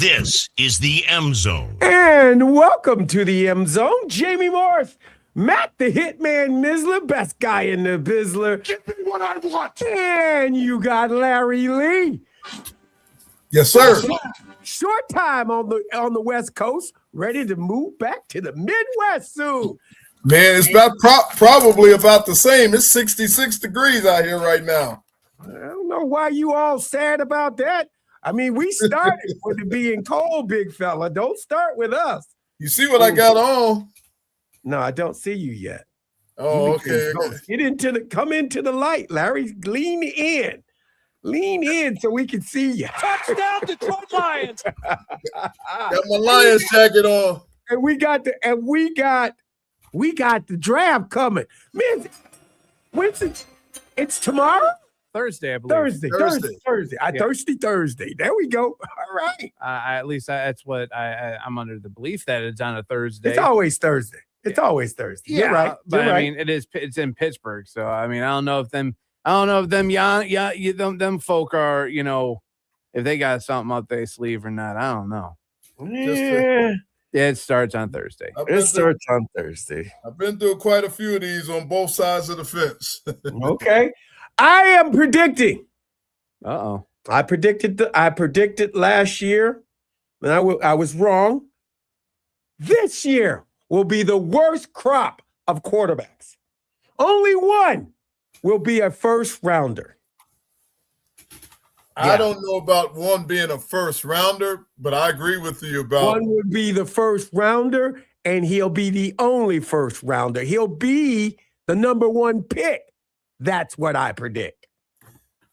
This is the M Zone. And welcome to the M Zone. Jamie Morris, Matt the Hitman Missler, best guy in the Bizzler. Give me what I want. And you got Larry Lee. Yes, sir. Short time on the West Coast, ready to move back to the Midwest soon. Man, it's about probably about the same. It's 66 degrees out here right now. I don't know why you all sad about that. I mean, we started with it being cold, big fella. Don't start with us. You see what I got on? No, I don't see you yet. Oh, okay. Come into the light, Larry. Lean in so we can see you. Touchdown, Detroit Lions. Got my Lions jacket on. And we got the draft coming. Man, when's it? It's tomorrow? Thursday, I believe. Thursday. Thirsty Thursday. There we go. All right. That's what I'm under the belief that it's on a Thursday. It's always Thursday. You're right. But You're right. I mean, it's in Pittsburgh, so I mean, I don't know if them folk are, if they got something up their sleeve or not. I don't know. Yeah. It starts on Thursday. On Thursday. I've been through quite a few of these on both sides of the fence. Okay. I am predicting. Uh-oh. I predicted last year, and I was wrong. This year will be the worst crop of quarterbacks. Only one will be a first rounder. I don't know about one being a first rounder, but I agree with you about one would be the first rounder, and he'll be the only first rounder. He'll be the number one pick. That's what I predict.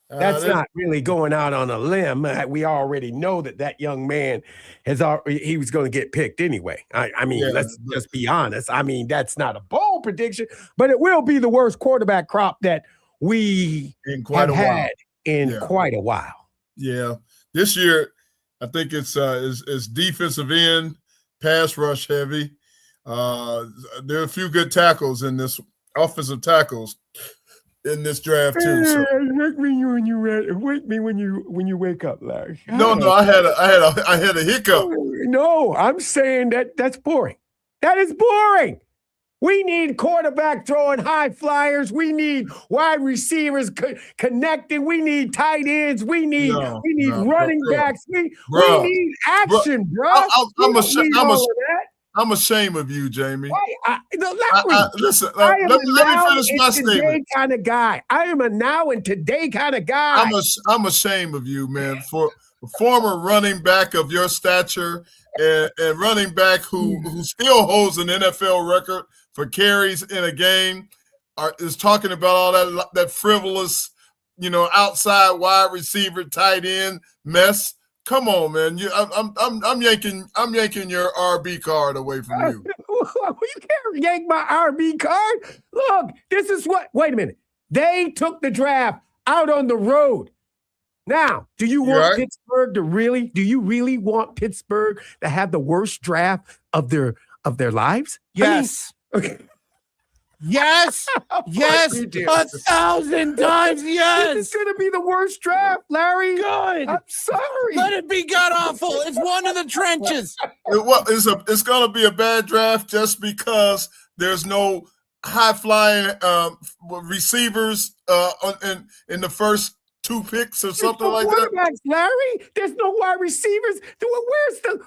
That's not really going out on a limb. We already know that young man he was going to get picked anyway. I mean, let's just be honest. I mean, that's not a bold prediction, but it will be the worst quarterback crop that we have had in quite a while. Yeah. This year, I think it's defensive end, pass rush heavy. There are a few good tackles in this, offensive tackles in this draft too. So. Wake me when you wake up, Larry. No, I had a hiccup. No, I'm saying that's boring. That is boring. We need quarterback throwing high flyers. We need wide receivers connecting. We need tight ends. We need running backs. We need action, bro. I'm ashamed of you, Jamie. Listen, let me finish my statement. Kind of guy. I am a now and today kind of guy. I'm ashamed of you, man. For a former running back of your stature and running back who still holds an NFL record for carries in a game, is talking about all that frivolous, outside wide receiver, tight end mess. Come on, man! I'm yanking your RB card away from you. You can't yank my RB card. Look, this is what. Wait a minute. They took the draft out on the road. Now, do you want Pittsburgh to really? Do you really want Pittsburgh to have the worst draft of their lives? Yes. Okay. Yes. Yes. 1,000 times yes. It's going to be the worst draft, Larry. Good. I'm sorry. Let it be god awful. It's one of the trenches. It's going to be a bad draft just because there's no high flying receivers in the first two picks or something like that. Larry, there's no wide receivers.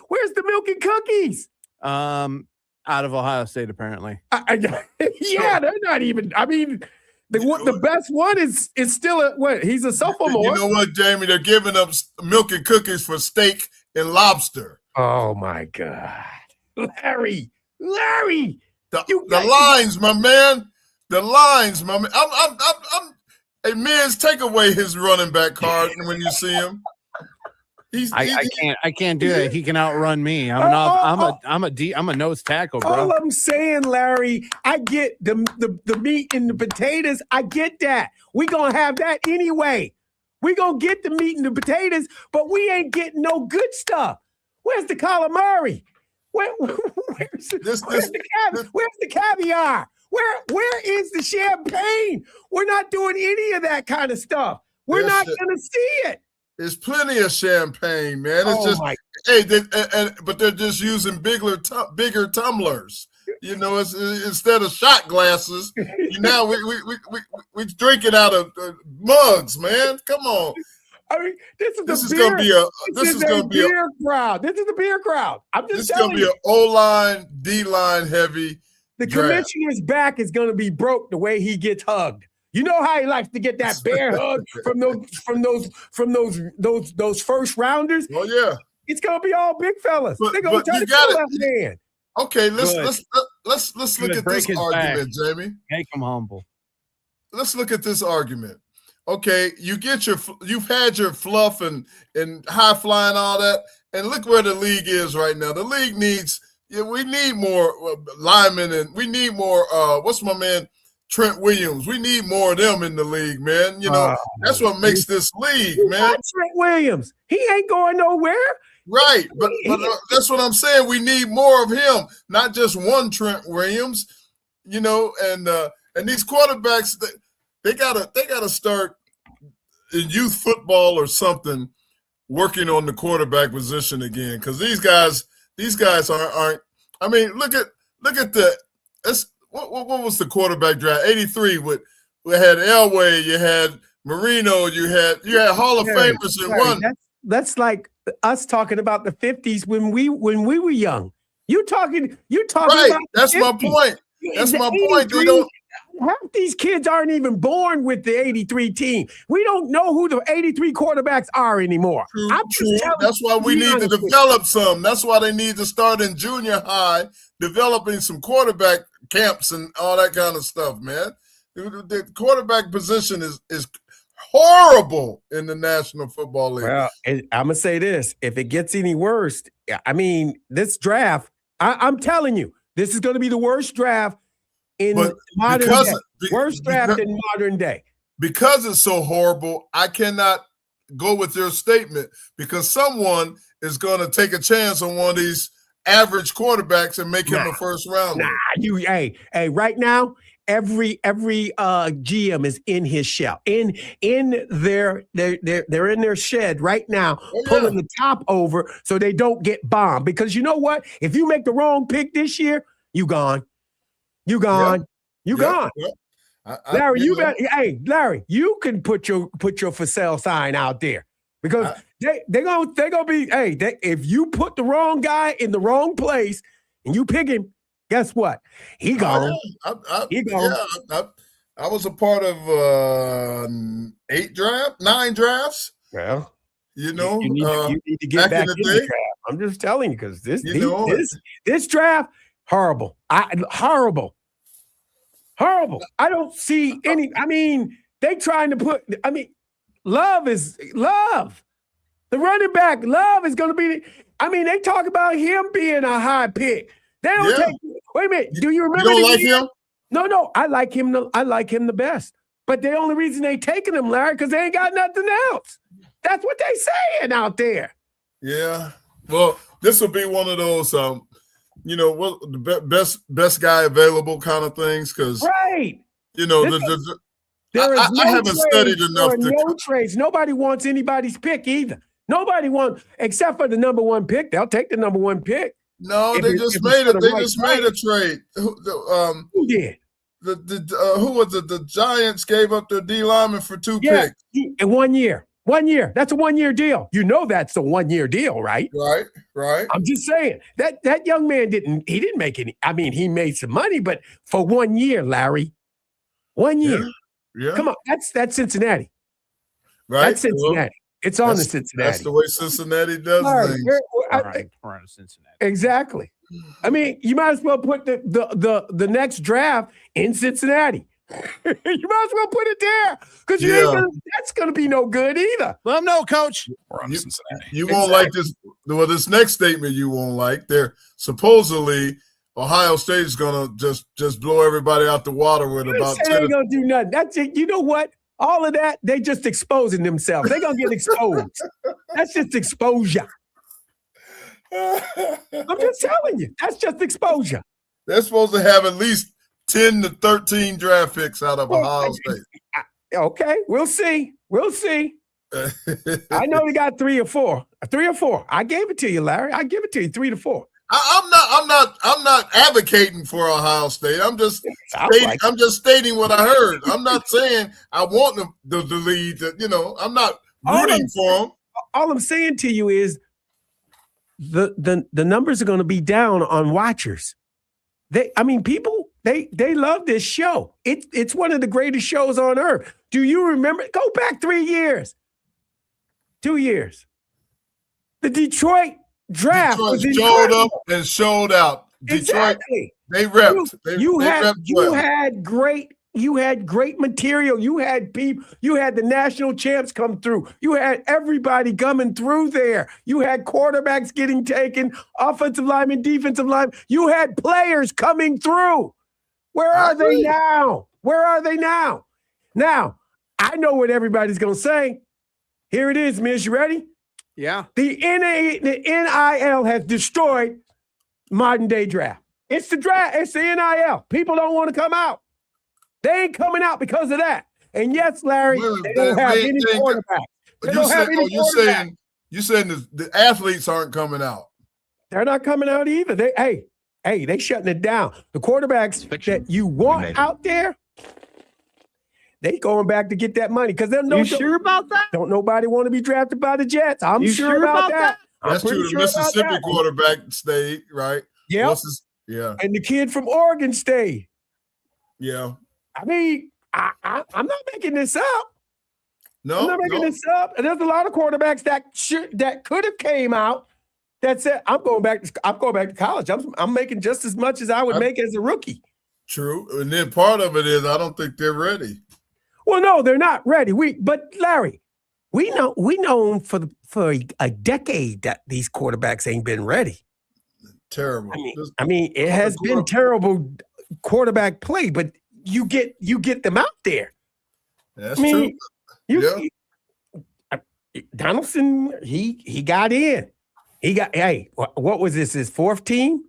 Where's the milk and cookies? Out of Ohio State, apparently. Yeah, they're not even. I mean, the best one is still he's a sophomore. You know what, Jamie? They're giving up milk and cookies for steak and lobster. Oh my God, Larry! The lines, my man. The lines, my man. Hey, Miz, take away his running back card when you see him. I can't do that. He can outrun me. I'm a nose tackle, bro. All I'm saying, Larry, I get the meat and the potatoes. I get that. We gonna have that anyway. We gonna get the meat and the potatoes, but we ain't getting no good stuff. Where's the calamari? Where's the caviar? Where is the champagne? We're not doing any of that kind of stuff. We're not gonna see it. There's plenty of champagne, man. but they're just using bigger tumblers. You know, instead of shot glasses, now we drinking out of mugs, man. Come on. I mean, this is going to be a beer crowd. This is the beer crowd. I'm just telling you. This is going to be an O-line, D-line heavy. The commissioner's back is going to be broke the way he gets hugged. You know how he likes to get that bear hug from those first rounders. Oh yeah, it's going to be all big fellas. They're going to try to kill that man. Okay, let's look at this argument, Jamie. Make him humble. Let's look at this argument. Okay, you've had your fluff and high flying, all that, and look where the league is right now. The league we need more linemen, and we need more. What's my man Trent Williams? We need more of them in the league, man. You know that's what makes this league, man. Trent Williams, he ain't going nowhere. Right, but that's what I'm saying. We need more of him, not just one Trent Williams. You know, and these quarterbacks, they gotta start in youth football or something, working on the quarterback position again. Because these guys aren't. I mean, look at what was the quarterback draft? 83 we had Elway, you had Marino, you had Hall of Famers in one. That's like us talking about the 50s when we were young. You talking right. about That's my point. That's my point. They don't. Half these kids aren't even born with the 83 team. We don't know who the 83 quarterbacks are anymore. True. That's why we need to develop some. That's why they need to start in junior high, developing some quarterback camps and all that kind of stuff, man. The quarterback position is horrible in the National Football League. Well, I'm going to say this. If it gets any worse, I mean, this draft, I'm telling you, this is going to be the worst draft in modern day. Worst draft in modern day. Because it's so horrible, I cannot go with your statement because someone is going to take a chance on one of these average quarterbacks and make him a first rounder. Hey, right now, every GM is in his shell. They're in their shed right now, pulling the top over so they don't get bombed. Because you know what? If you make the wrong pick this year, you gone. You gone. You gone. Larry, Larry, you can put your for sale sign out there because they're gonna be. If you put the wrong guy in the wrong place and you pick him, guess what? He gone. He gone. Yeah, I was a part of 9 drafts. Well, you know, you need to get back in the draft. I'm just telling you because this draft. Horrible. Horrible. I don't see any. I mean, they trying to put. I mean, Love. The running back, Love is going to be. I mean, they talk about him being a high pick. They don't take. Wait a minute. Do you remember? You don't like him? No. I like him. I like him the best. But the only reason they taking him, Larry, because they ain't got nothing else. That's what they saying out there. Yeah. Well, this will be one of those. You know what, the best guy available kind of things, because you know I haven't studied enough. No trades. Nobody wants anybody's pick either. Nobody wants, except for the number one pick. They'll take the number one pick. No, they just made it. They just made a trade. Who did? Who was it? The Giants gave up their D lineman for 2 picks in 1 year. 1 year. That's a 1 year deal. You know that's a 1 year deal, right? Right. I'm just saying that young man didn't make any. I mean, he made some money, but for 1 year, Larry. 1 year. Yeah. Come on. That's Cincinnati. Right. That's Cincinnati. Well, it's on the Cincinnati. That's the way Cincinnati does things. We're on Cincinnati. Exactly. I mean, you might as well put the next draft in Cincinnati. You might as well put it there because that's going to be no good either. Let them know, Coach. You won't like this. Well, this next statement you won't like. They're supposedly Ohio State is going to just blow everybody out the water with about 10. They ain't going to do nothing. That's it. You know what? All of that, they just exposing themselves. They're going to get exposed. That's just exposure. I'm just telling you. That's just exposure. They're supposed to have at least 10 to 13 draft picks out of Ohio State. Okay, we'll see. I know they got 3 or 4. 3 or 4. I gave it to you, Larry. I give it to you 3 to 4. I'm not advocating for Ohio State. I'm just stating what I heard. I'm not saying I want them to lead. I'm not rooting for them. All I'm saying to you is the numbers are going to be down on watchers. People they love this show. It's one of the greatest shows on earth. Do you remember? Go back 3 years, 2 years. The Detroit draft was showed up and showed out. Exactly. Detroit, they repped. You had great material. You had people. You had the national champs come through. You had everybody coming through there. You had quarterbacks getting taken, offensive linemen, defensive linemen. You had players coming through. Where are they now? Where are they now? Now, I know what everybody's going to say. Here it is, Miss. You ready? Yeah. The NIL has destroyed modern day draft. It's the draft. It's the NIL. People don't want to come out. They ain't coming out because of that. And yes, Larry, they don't have any quarterbacks. You saying the athletes aren't coming out? They're not coming out either. They shutting it down. The quarterbacks that you want out there, they going back to get that money because they're You sure about that? Don't nobody want to be drafted by the Jets. I'm sure about that. That's true. The Mississippi quarterback stayed, right? Yeah. Yeah. And the kid from Oregon stayed. Yeah. I mean, I'm not making this up. No, I'm not making this up. And there's a lot of quarterbacks that could have came out that said, I'm going back to college. I'm making just as much as I would make as a rookie. True. And then part of it is I don't think they're ready. Well, no, they're not ready. But Larry, we know for a decade that these quarterbacks ain't been ready. Terrible. I mean, it has been terrible quarterback play, but you get them out there. That's true. Donaldson, he got in. What was this? His 4th team?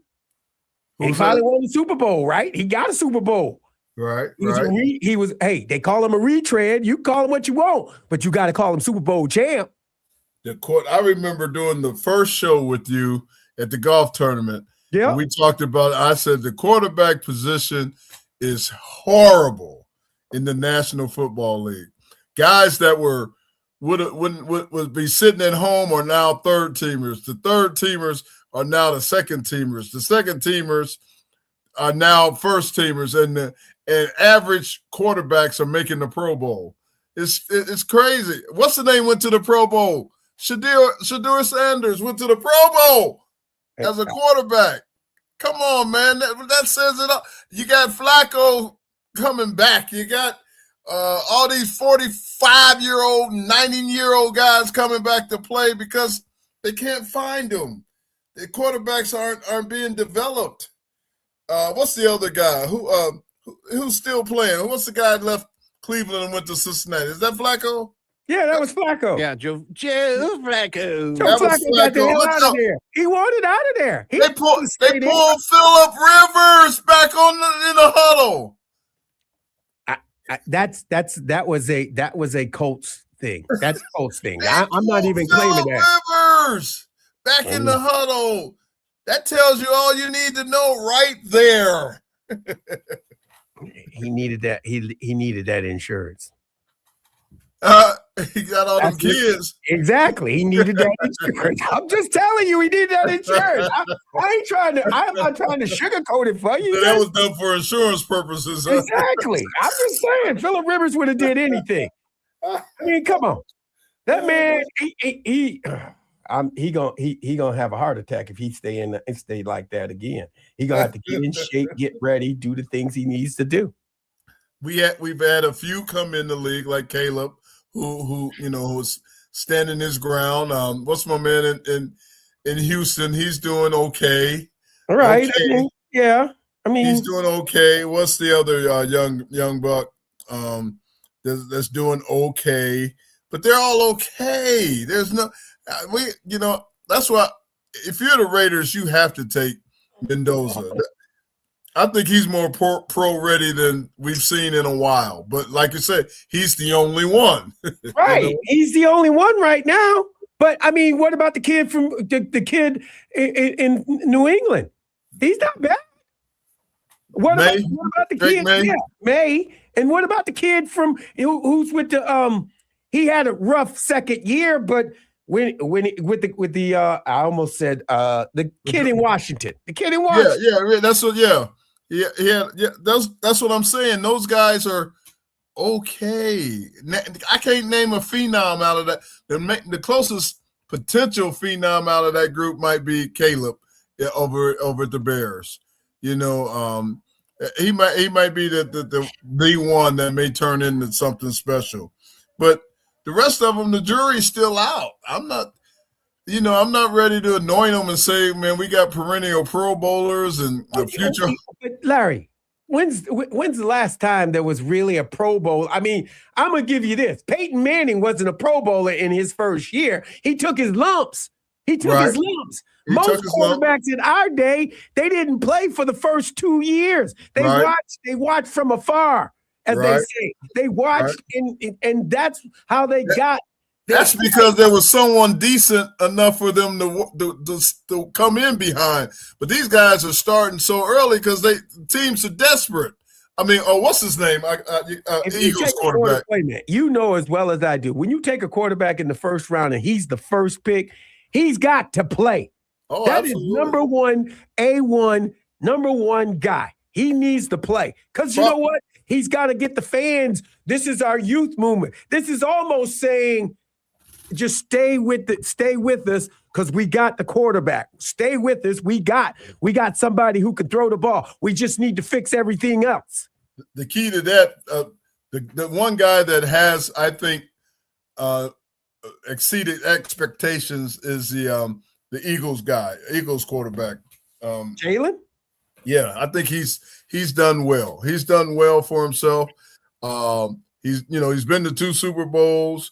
He finally won the Super Bowl, right? He got a Super Bowl. Right. They call him a retread. You call him what you want, but you got to call him Super Bowl champ. I remember doing the first show with you at the golf tournament. Yeah. We talked about it. I said the quarterback position is horrible in the National Football League. Guys that would be sitting at home are now third teamers. The third teamers are now the second teamers. The second teamers are now first teamers, and average quarterbacks are making the Pro Bowl. It's crazy. What's the name went to the Pro Bowl? Shadur Sanders went to the Pro Bowl as a quarterback. Come on, man. That says it all. You got Flacco coming back. You got all these 45-year-old, 90-year-old guys coming back to play because they can't find them. The quarterbacks aren't being developed. What's the other guy who's still playing? What's the guy that left Cleveland and went to Cincinnati? Is that Flacco? Yeah, that was Flacco. Yeah, Joe Flacco. Joe Flacco got the hell out of there. He wanted out of there. They pulled Phillip Rivers back in the huddle. That was a Colts thing. That's a Colts thing. I'm not even claiming that. Rivers back in the huddle. That tells you all you need to know right there. He needed that. He needed that insurance. He got all them kids. Exactly. He needed that insurance. I'm just telling you, he needed that insurance. I'm not trying to sugarcoat it for you. That was done for insurance purposes. Exactly. I'm just saying, Phillip Rivers would have did anything. I mean, come on. That man, he gonna have a heart attack if he stay like that again. He gonna have to get in shape, get ready, do the things he needs to do. We've had a few come in the league like Caleb, who's standing his ground. What's my man in Houston? He's doing okay. All right. Okay. I mean, he's doing okay. What's the other young buck that's doing okay? But they're all okay. There's no that's why if you're the Raiders, you have to take Mendoza. I think he's more pro ready than we've seen in a while. But like you said, he's the only one. Right. You know? He's the only one right now. But I mean, what about the kid from the kid in New England? He's not bad. What about the kid? May? Yeah, May. And what about the kid from who's with the he had a rough second year, but with the I almost said the kid in Washington. The kid in Washington. Yeah, that's what that's what I'm saying. Those guys are okay. I can't name a phenom out of that. The closest potential phenom out of that group might be Caleb over at the Bears. You know, he might be the one that may turn into something special. But the rest of them, the jury's still out. I'm not ready to anoint them and say, man, we got perennial Pro Bowlers and the future. But Larry, when's the last time there was really a Pro Bowl? I mean, I'm gonna give you this: Peyton Manning wasn't a Pro Bowler in his first year. He took his lumps. Most quarterbacks in our day, they didn't play for the first 2 years. They watched from afar, as they say. They watched, and that's how they got. That's because there was someone decent enough for them to come in behind. But these guys are starting so early because teams are desperate. I mean, what's his name? Eagles quarterback. Wait a minute. You know as well as I do. When you take a quarterback in the first round and he's the first pick, he's got to play. Oh, that absolutely. is number one guy. He needs to play. Because you know what? He's got to get the fans. This is our youth movement. This is almost saying, just stay with us because we got the quarterback. Stay with us. We got somebody who can throw the ball. We just need to fix everything else. The key to that, the one guy that has, I think, exceeded expectations is the Eagles quarterback. Jalen? Yeah, I think he's done well. He's done well for himself. He's been to 2 Super Bowls.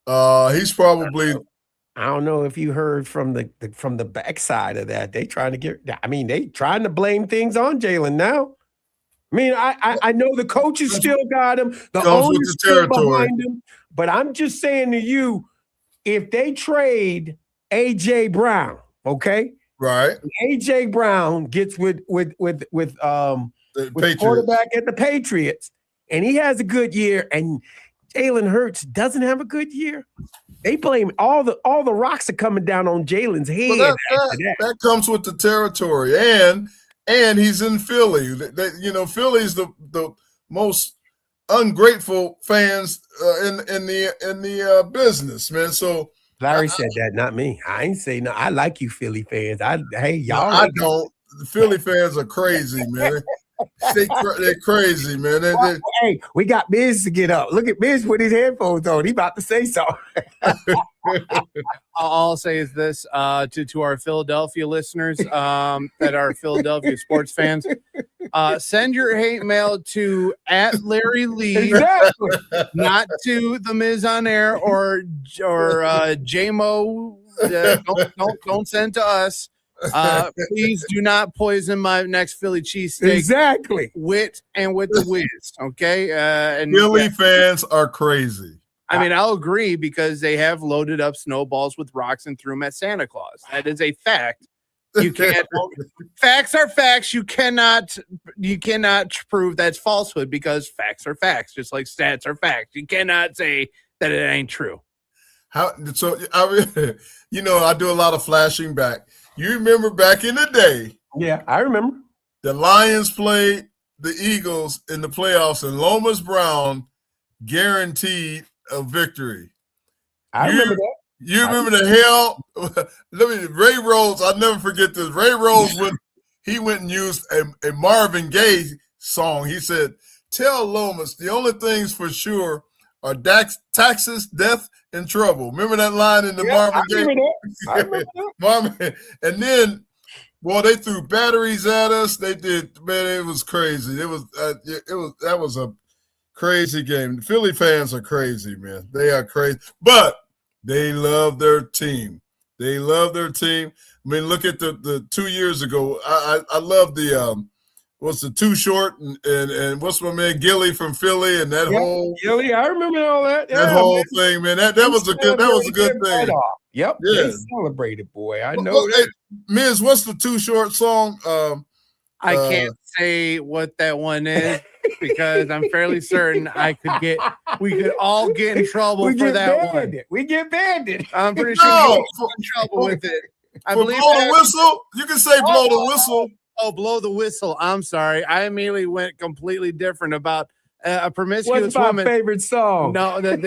He's probably. I don't know if you heard from the backside of that. They trying to blame things on Jalen now. I mean, I know the coaches still got him. The owner's still behind him. But I'm just saying to you, if they trade A.J. Brown, okay, right? A.J. Brown gets with the quarterback at the Patriots, and he has a good year, and Jalen Hurts doesn't have a good year. They blame all the rocks are coming down on Jalen's head. Well, that comes with the territory, and he's in Philly. Philly's the most ungrateful fans in the business, man. So Larry said that, not me. I ain't say no. I like you, Philly fans. Y'all. I don't. The Philly fans are crazy, man. They're crazy, man. Hey, we got Biz to get up. Look at Biz with his headphones on. He about to say something. All I'll say is this to our Philadelphia listeners that are Philadelphia sports fans. Send your hate mail to @LarryLee, exactly. not to the Miz on Air or JMO. Don't send to us. Please do not poison my next Philly cheesesteak. Exactly. With the whiz. Okay. And Philly fans are crazy. I mean, I'll agree because they have loaded up snowballs with rocks and threw them at Santa Claus. That is a fact. You can't. Facts are facts. You cannot prove that's falsehood because facts are facts, just like stats are facts. You cannot say that it ain't true. I do a lot of flashing back. You remember back in the day? Yeah, I remember. The Lions played the Eagles in the playoffs, and Lomas Brown guaranteed a victory. I remember that. You remember the hell? Ray Rose, I'll never forget this. Ray Rose went and used a Marvin Gaye song. He said, "Tell Lomas the only things for sure are taxes, death, and trouble." Remember that line in the Marvin Gaye? I remember that. Marvin, and then, boy, they threw batteries at us. They did, man. It was crazy. That was a crazy game. The Philly fans are crazy, man. They are crazy, but they love their team. They love their team. I mean, look at the 2 years ago. I love the what's the Too Short and what's my man Gilly from Philly and that whole Gilly, I remember all that. That whole thing, man. That was a good thing. Yep. Yeah. They celebrated, boy. I know that. Hey, Miz, what's the Too Short song? I can't say what that one is because I'm fairly certain we could all get in trouble for that one. We get banned. I'm pretty sure we get in trouble with it. I believe blow the whistle. You can say blow the whistle. Oh, blow the whistle. I'm sorry. I immediately went completely different about a promiscuous What's my woman. favorite song? No, that's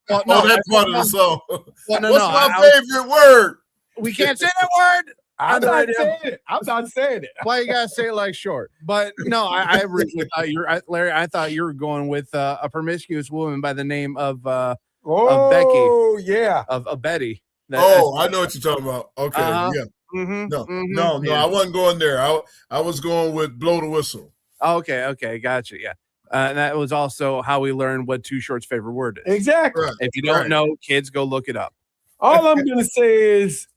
part of the song. Well, What's my favorite word? We can't say that word. I'm not saying it. Why you gotta say it like short? But no, I originally thought Larry. I thought you were going with a promiscuous woman by the name of Becky. Oh yeah, of Betty. I know what you're talking about. Okay, yeah. Mm-hmm, No, I wasn't going there. I was going with blow the whistle. Okay, gotcha. Yeah, and that was also how we learned what Too Short's favorite word is. Exactly. Right. If you don't know, kids, go look it up. All I'm going to say is,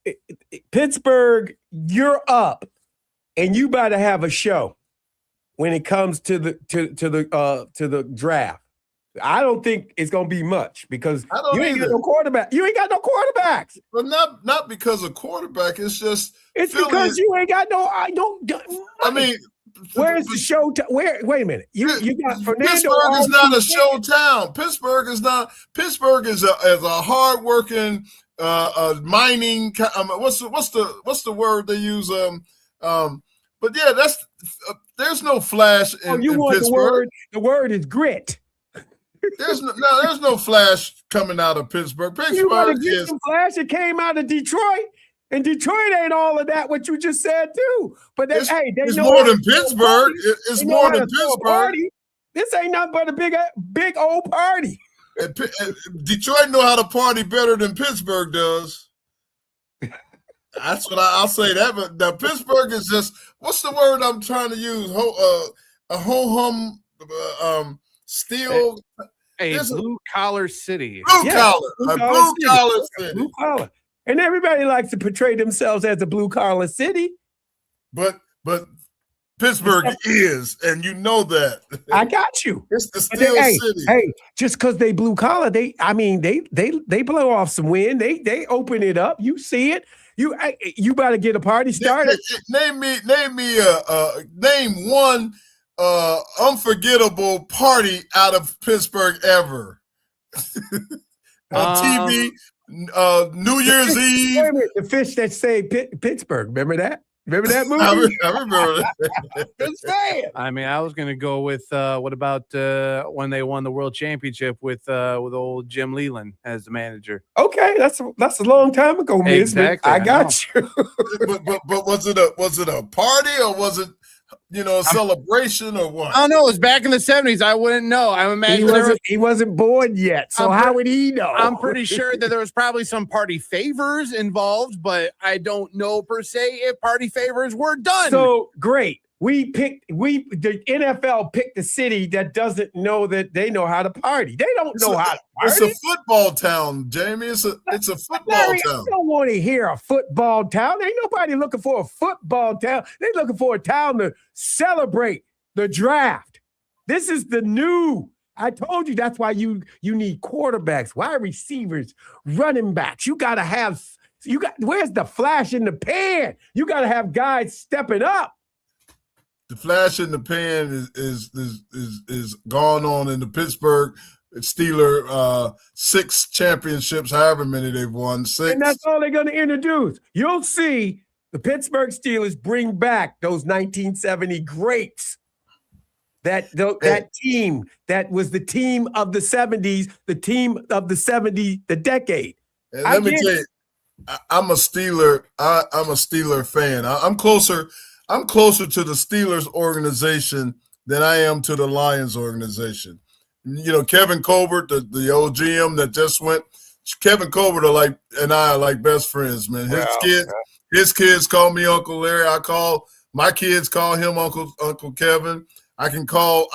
Pittsburgh, you're up, and you better have a show when it comes to the draft. I don't think it's going to be much because you ain't got no quarterback. You ain't got no quarterbacks. But not because of quarterback. It's just because you ain't got no. I mean, where's the show? Wait a minute. You got Fernando. Pittsburgh is not a show town. Pittsburgh is not. Pittsburgh is a hardworking. Mining. What's the word they use? But yeah, there's no flash in Pittsburgh. The word is grit. There's no flash coming out of Pittsburgh. Pittsburgh is some flash. It came out of Detroit, and Detroit ain't all of that. What you just said too. But it's more than Pittsburgh. It's more than Pittsburgh. This ain't nothing but a big old party. And Detroit know how to party better than Pittsburgh does. That's what I'll say. That, but now Pittsburgh is just what's the word I'm trying to use? A ho-hum steel. A blue collar city. Blue collar city. Blue collar, and everybody likes to portray themselves as a blue collar city. But Pittsburgh is, and you know that. I got you. It's the steel city. Hey, just because they blue collar, they blow off some wind. They open it up. You see it. You better get a party started. Name one unforgettable party out of Pittsburgh ever. On TV, New Year's Eve. The fish that say Pittsburgh. Remember that? Remember that movie? I remember that. I mean, I was going to go with what about when they won the world championship with old Jim Leland as the manager? Okay, that's a long time ago, Miz. Exactly, I got you. but was it a party or was it a celebration or what? I don't know. It was back in the 70s. I wouldn't know. I imagine he wasn't born yet, so how would he know? I'm pretty sure that there was probably some party favors involved, but I don't know per se if party favors were done. So great. The NFL picked a city that doesn't know that they know how to party. They don't know how to party. It's a football town, Jamie. It's a football Larry, town. I don't want to hear a football town. Ain't nobody looking for a football town. They're looking for a town to celebrate the draft. This is the new. I told you that's why you need quarterbacks, wide receivers, running backs. Where's the flash in the pan? You got to have guys stepping up. The flash in the pan is gone on in the Pittsburgh Steelers 6 championships, however many they've won. 6. And that's all they're going to introduce. You'll see the Pittsburgh Steelers bring back those 1970 greats. That team that was the team of the 70s, the team of the 70s, the decade. And let me tell you, I'm a Steeler. I'm a Steeler fan. I'm closer to the Steelers organization than I am to the Lions organization. Kevin Colbert, the old GM that just went, Kevin Colbert and I are like best friends, man. His kids call me Uncle Larry. My kids call him Uncle Kevin. I can call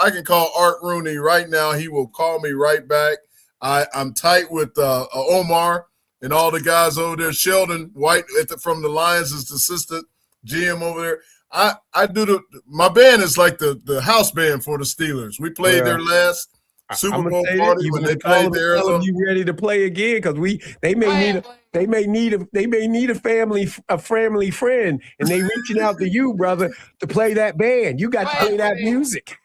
Art Rooney right now. He will call me right back. I'm tight with Omar and all the guys over there. Sheldon White from the Lions is the assistant GM over there. I do my band is like the house band for the Steelers. We played their last Super Bowl party when they played there. You ready to play again? Because they may need a family friend, and they reaching out to you, brother, to play that band. You got to play that music.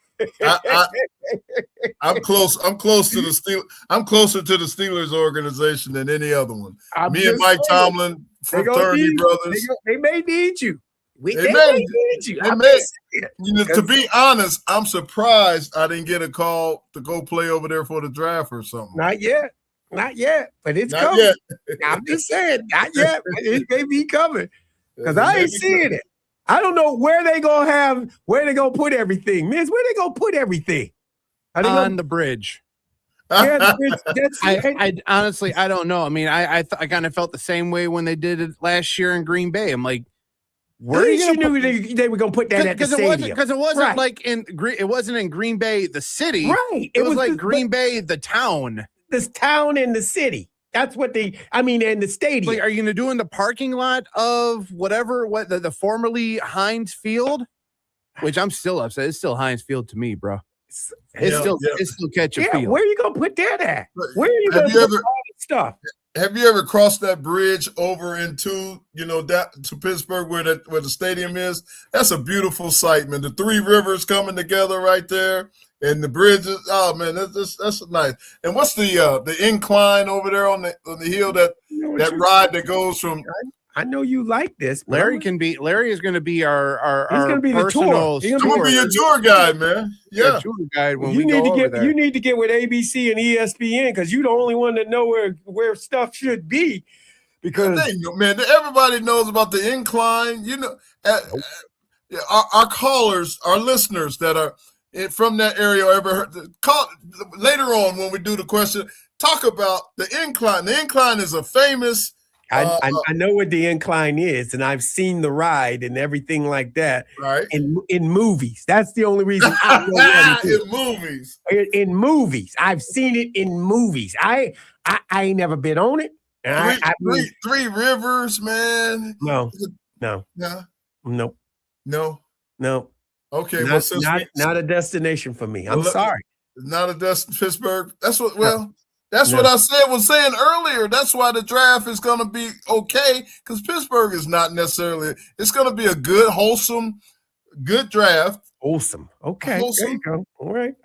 I'm close to the Steelers. I'm closer to the Steelers organization than any other one. Me and Mike Tomlin, fraternity brothers. They may need you. They may need you. To be honest, I'm surprised I didn't get a call to go play over there for the draft or something. Not yet, but it's coming. Yet. I'm just saying, not yet. But it may be coming because I ain't seeing it. I don't know where they gonna put everything. Miss, where they gonna put everything? On the bridge. Yeah, the bridge. I honestly, I don't know. I mean, I kind of felt the same way when they did it last year in Green Bay. I'm like, where you knew they were gonna put that at the stadium? Because it wasn't like it wasn't in Green Bay, the city. Right. It was like Green Bay, the town. This town and the city. That's what and the stadium. Like, are you gonna do in the parking lot of the formerly Heinz Field? Which I'm still upset. It's still Heinz Field to me, bro. It's still catch a field. Where are you gonna put that at? Where are you gonna put all this stuff? Have you ever crossed that bridge over into to Pittsburgh where the stadium is? That's a beautiful sight, man. The three rivers coming together right there, and the bridges. Oh man, that's nice. And what's the incline over there on the hill that ride that goes from? I know you like this. Larry is going to be our he's going to be the tour. He's going to be your tour guide, man. Yeah, tour guide when you need to get with ABC and ESPN because you're the only one that know where stuff should be. Because everybody knows about the incline. Our callers, our listeners that are from that area, ever heard? Later on when we do the question, talk about the incline. The incline is a famous. I know what the incline is, and I've seen the ride and everything like that. Right. In movies. That's the only reason I know what it is. In movies. In movies. I've seen it in movies. I ain't never been on it. Three Rivers, man. No. Nope. No. Okay. Not a destination for me. I'm sorry. Not a destination. Pittsburgh. That's what. That's what I was saying earlier. That's why the draft is going to be okay, because Pittsburgh is not necessarily. It's going to be a good, wholesome, good draft. Wholesome. Okay. Wholesome. There you go. All right.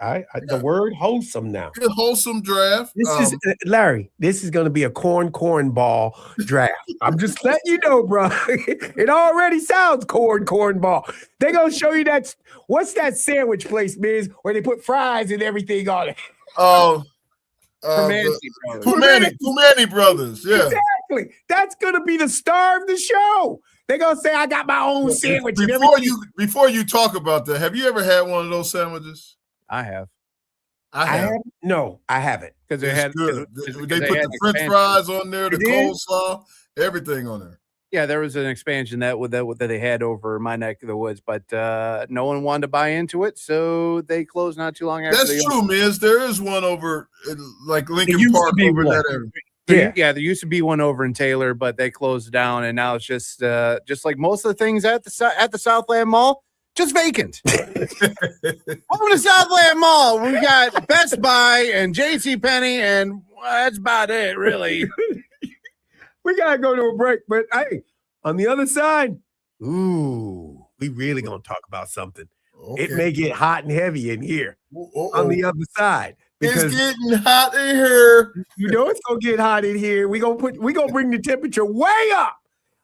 The word wholesome now. Good, wholesome draft. This is Larry. This is going to be a cornball draft. I'm just letting you know, bro. It already sounds cornball. They're going to show you that. What's that sandwich place, Miz, where they put fries and everything on it? Oh. Pumani Brothers. Yeah. Exactly. That's gonna be the star of the show. They're gonna say, I got my own sandwich. Before you talk about that, have you ever had one of those sandwiches? I have. No, I haven't. Because they put the French fries on there, the coleslaw, everything on there. Yeah, there was an expansion that they had over my neck of the woods, but no one wanted to buy into it, so they closed not too long after. That's true, Miz. There is one over like Lincoln Park over that area. Yeah, there used to be one over in Taylor, but they closed down, and now it's just like most of the things at the Southland Mall, just vacant. Over to Southland Mall, we got Best Buy and JCPenney, and that's about it, really. We gotta go to a break, but hey, on the other side, we really gonna talk about something. Okay. It may get hot and heavy in here. On the other side. Because it's getting hot in here. You know it's gonna get hot in here. We gonna bring the temperature way up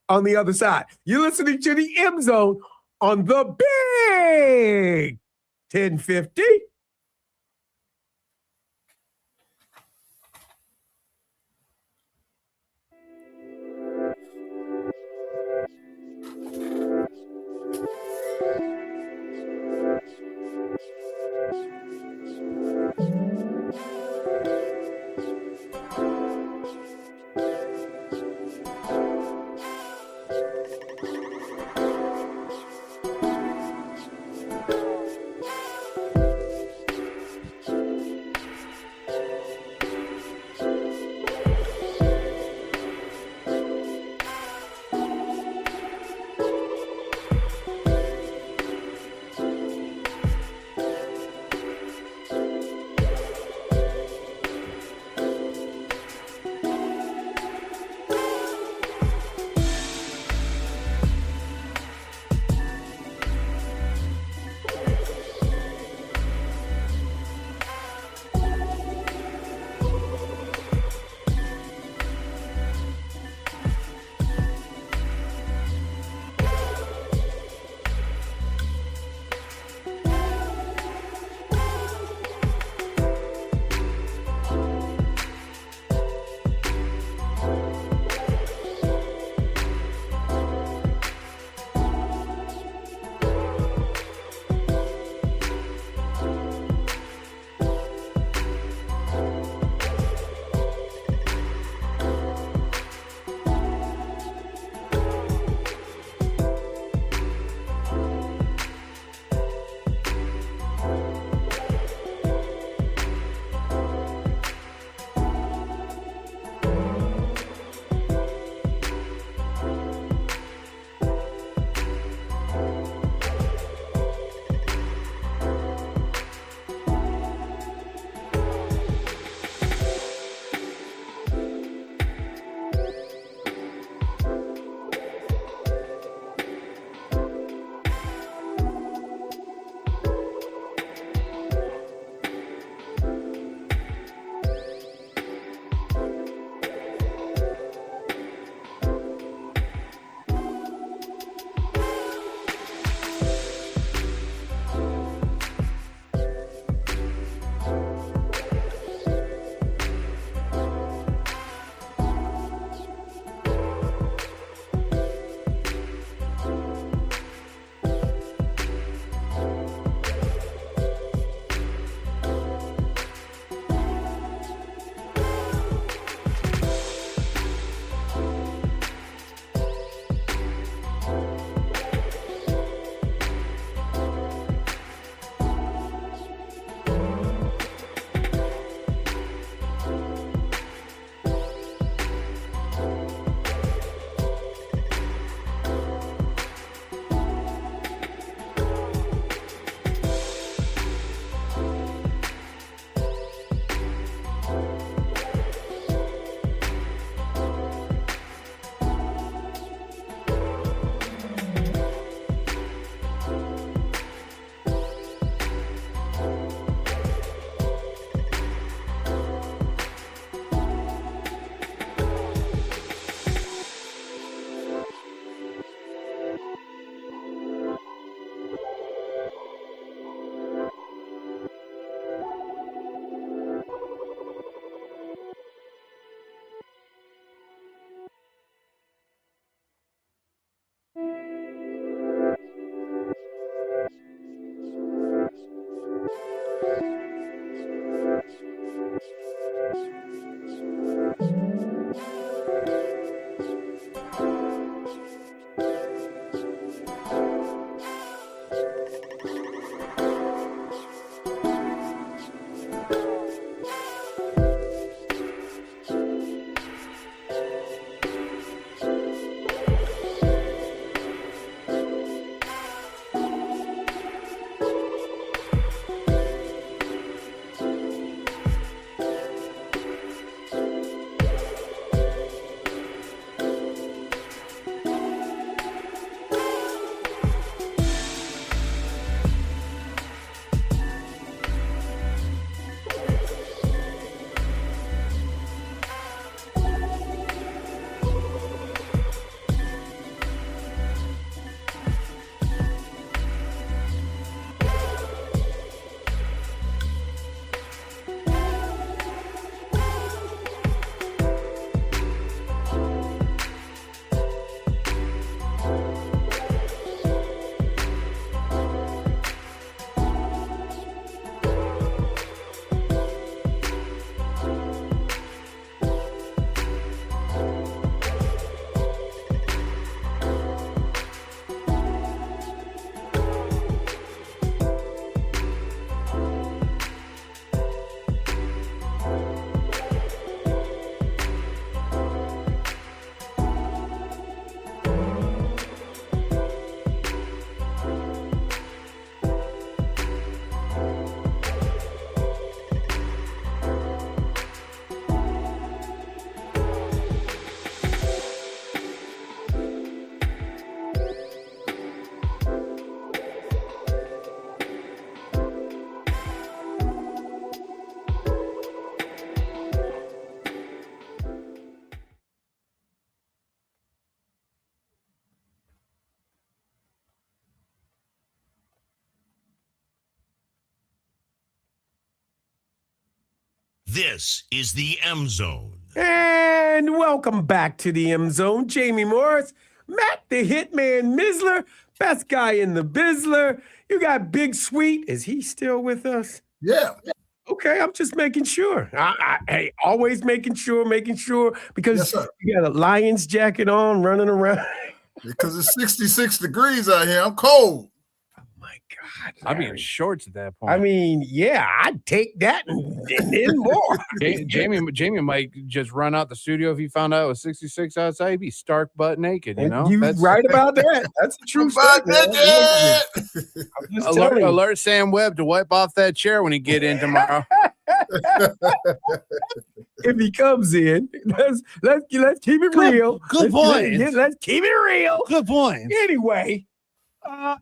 on the other side. You're listening to the M Zone on the Big 1050. This is the M Zone. And welcome back to the M Zone. Jamie Morris, Matt the Hitman Missler, best guy in the Bizzler. You got Big Sweet. Is he still with us? Yeah. Okay, I'm just making sure. Hey, always making sure, because Yes, you got a Lions jacket on running around. Because it's 66 degrees out here. I'm cold. Oh, my God. I'd be in Larry. shorts at that point. I mean, yeah, I'd take that and then more. Jamie might just run out the studio if he found out it was 66 outside. He'd be stark butt naked, you know? You're right about that. That's a true Butt statement. naked. I'm just telling you. Alert Sam Webb to wipe off that chair when he get in tomorrow. If he comes in, let's keep it real. Good point. Let's keep it real. Good point. Anyway, there's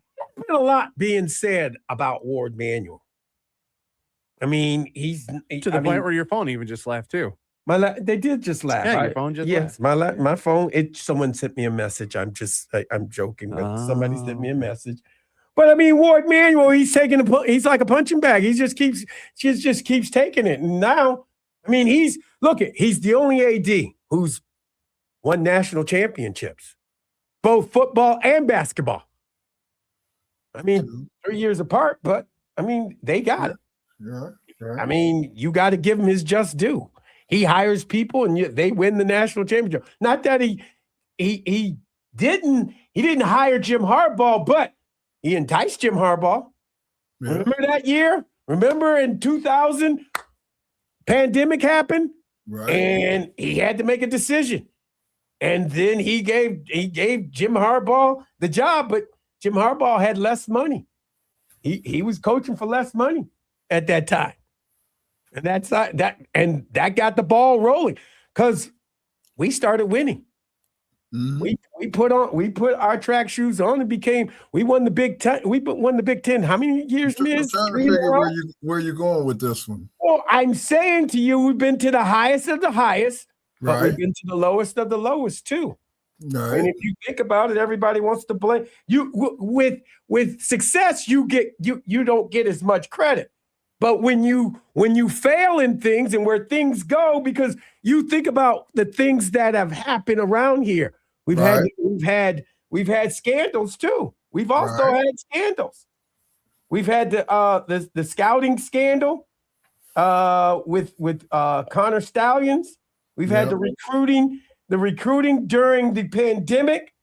been a lot being said about Ward Manuel. I mean, he's To the point where your phone even just laughed too. they did just laugh. Yeah, your phone just yes, my phone. Someone sent me a message. I'm joking, but somebody sent me a message. But I mean, Ward Manuel, he's like a punching bag. He just keeps taking it. And now, I mean, he's the only AD who's won national championships, both football and basketball. I mean, 3 years apart, but I mean, they got it. Yeah. I mean, you got to give him his just due. He hires people and they win the national championship. Not that he didn't hire Jim Harbaugh, but he enticed Jim Harbaugh. Yeah. Remember that year? Remember in 2000, pandemic happened, Right. and he had to make a decision. And then he gave Jim Harbaugh the job, but Jim Harbaugh had less money. He was coaching for less money at that time. And that got the ball rolling because we started winning. Mm-hmm. We put our track shoes on and we won the Big Ten. We won the Big Ten. How many years, Miz? I'm trying to figure where you're going with this one. Well, I'm saying to you, we've been to the highest of the highest, but right. we've been to the lowest of the lowest too. Right. And if you think about it, everybody wants to blame you. With success, you don't get as much credit. But when you fail in things and where things go, because you think about the things that have happened around here, we've had scandals too. We've also had scandals. We've had the scouting scandal with Connor Stallions. We've had the recruiting during the pandemic.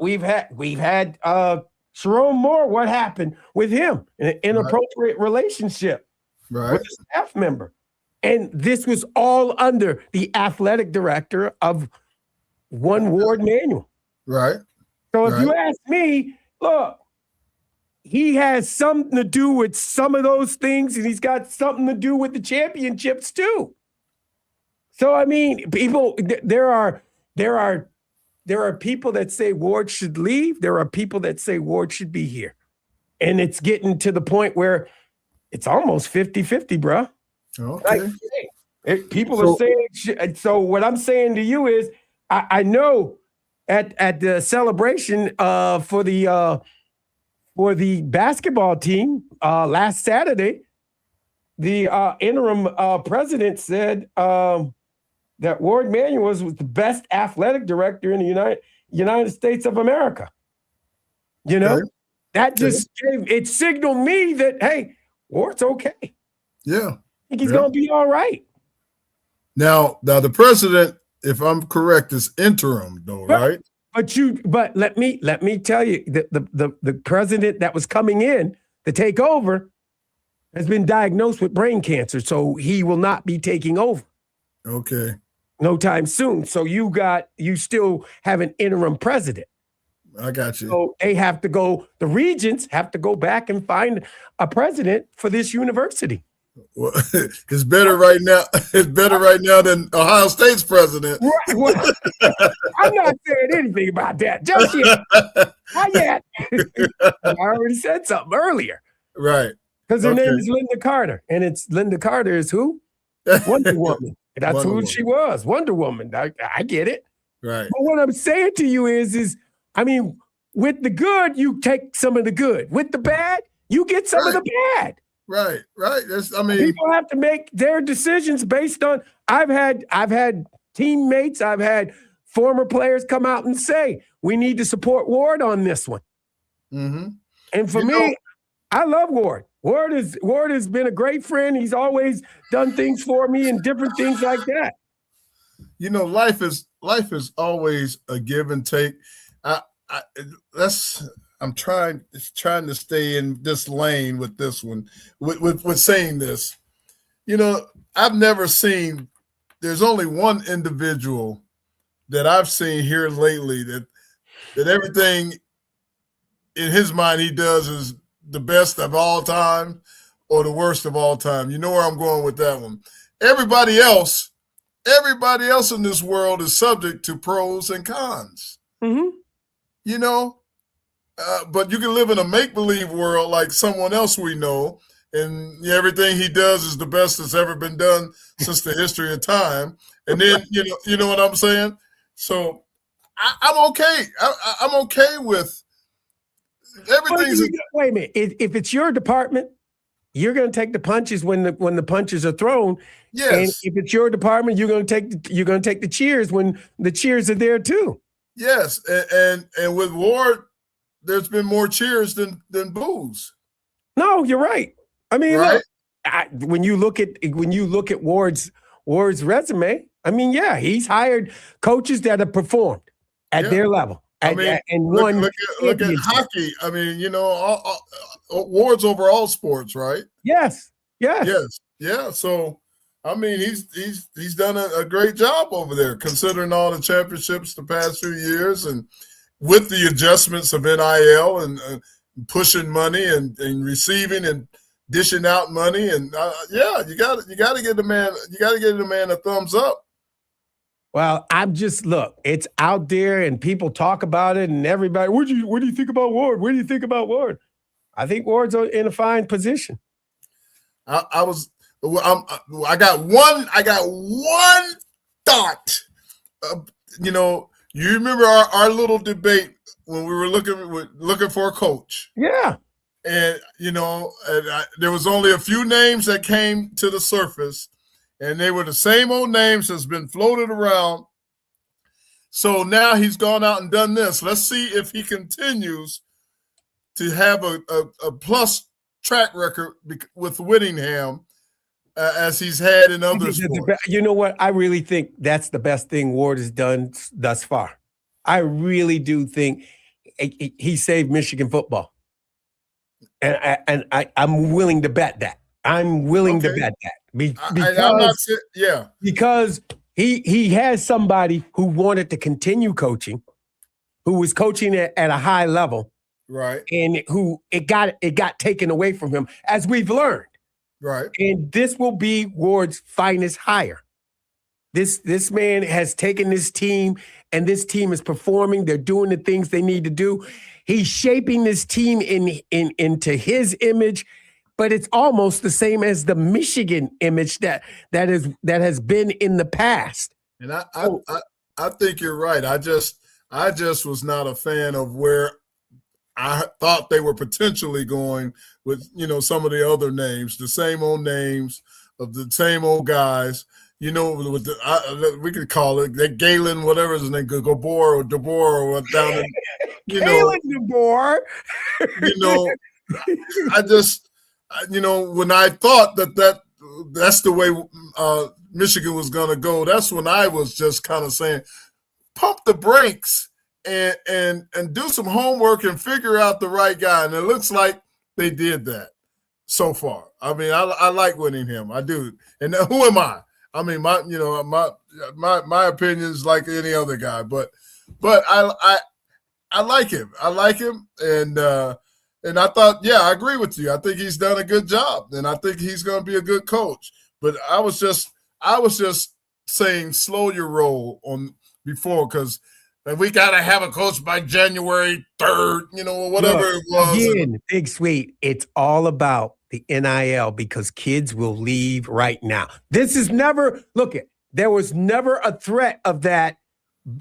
We've had Sharon Moore. What happened with him? An inappropriate relationship with a staff member. And this was all under the athletic director of one Ward Manuel. Right. So if you ask me, look, he has something to do with some of those things, and he's got something to do with the championships too. So I mean, people, there are people that say Ward should leave. There are people that say Ward should be here. And it's getting to the point where it's almost 50-50, bro. Okay. Like, people are saying, so what I'm saying to you is, I know at the celebration for the basketball team last Saturday, the interim president said that Ward Manuel was the best athletic director in the United States of America. You know, that just it signaled me that, hey, Ward's okay. Yeah. I think he's going to be all right. Now the president, if I'm correct, is interim though, right? But let me tell you, the president that was coming in to take over has been diagnosed with brain cancer, so he will not be taking over. Okay. No time soon. So you still have an interim president. I got you. So the regents have to go back and find a president for this university. Well, it's better right now. It's better right now than Ohio State's president. Right. Well, I'm not saying anything about that just yet. Not yet. I already said something earlier. Right. Because her name is Linda Carter, and it's Linda Carter is who? Wonder Woman. That's who she was. Wonder Woman. I get it. Right. But what I'm saying to you is, I mean, with the good, you take some of the good. With the bad, you get some of the bad. Right. People have to make their decisions based on. I've had teammates, I've had former players come out and say we need to support Ward on this one. Mm-hmm. And for me, I love Ward. Ward has been a great friend. He's always done things for me and different things like that. You know, life is always a give and take. I'm trying to stay in this lane with this one, with saying this. You know, I've never seen. There's only one individual that I've seen here lately that everything in his mind he does is the best of all time or the worst of all time. You know where I'm going with that one. Everybody else in this world is subject to pros and cons. Mm-hmm. You know. But you can live in a make-believe world like someone else we know, and everything he does is the best that's ever been done since the history of time. And then you know what I'm saying. So I'm okay. I'm okay with everything. Wait a minute. If it's your department, you're going to take the punches when the punches are thrown. Yes. And if it's your department, you're going to take the cheers when the cheers are there too. Yes, and with Ward, there's been more cheers than boos. No, you're right. I mean, right? Look, when you look at Ward's resume, I mean, yeah, he's hired coaches that have performed at their level. Look at hockey. I mean, you know, Ward's over all sports, right? Yes. Yeah. So, I mean, he's done a great job over there, considering all the championships the past few years, and with the adjustments of NIL and pushing money and receiving and dishing out money, and you got to give the man a thumbs up. Well, it's out there and people talk about it, and everybody, what do you think about Ward? What do you think about Ward? I think Ward's in a fine position. I got one thought. You remember our little debate when we were looking for a coach? Yeah. And there was only a few names that came to the surface, and they were the same old names that's been floated around. So now he's gone out and done this. Let's see if he continues to have a plus track record with Whittingham as he's had in other sports. You know what? I really think that's the best thing Ward has done thus far. I really do think he saved Michigan football. And I'm willing to bet that. I'm willing to bet that. Because he has somebody who wanted to continue coaching, who was coaching at a high level, right? And who it got taken away from him, as we've learned, right? And this will be Ward's finest hire. This man has taken this team, and this team is performing. They're doing the things they need to do. He's shaping this team into his image, but it's almost the same as the Michigan image that has been in the past. And I think you're right. I just was not a fan of where I thought they were potentially going with, some of the other names, the same old names of the same old guys. We could call it Galen, whatever his name, Gabor or DeBoer or down in, Galen DeBoer. I just, when I thought that's the way Michigan was going to go, that's when I was just kind of saying, pump the brakes and do some homework and figure out the right guy. And it looks like they did that so far. I mean, I like Whittingham. I do. And who am I? I mean, my opinion is like any other guy, but I like him. I like him, and I thought, I agree with you. I think he's done a good job, and I think he's going to be a good coach. But I was just saying, slow your roll on before, because we got to have a coach by January 3rd, or whatever it was. Again, Big Sweet, it's all about the NIL, because kids will leave right now. This is never, there was never a threat of that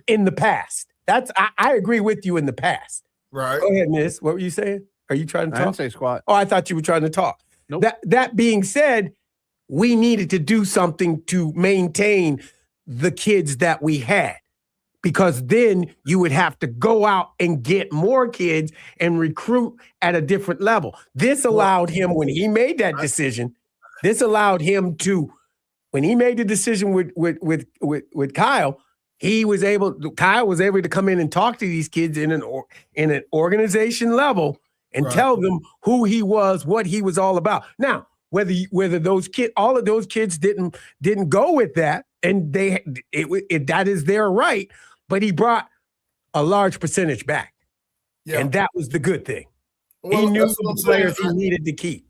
in the past. I agree with you in the past. Right. Go ahead, Miss. What were you saying? Are you trying to talk? I didn't say squat. Oh, I thought you were trying to talk. Nope. That being said, we needed to do something to maintain the kids that we had, because then you would have to go out and get more kids and recruit at a different level. This allowed him, when he made that decision, when he made the decision with Kyle, Kyle was able to come in and talk to these kids in an organization level and tell them who he was, what he was all about. Now, whether those all of those kids didn't go with that, and that is their right. But he brought a large percentage back, and that was the good thing. Well, he knew the players he needed to keep.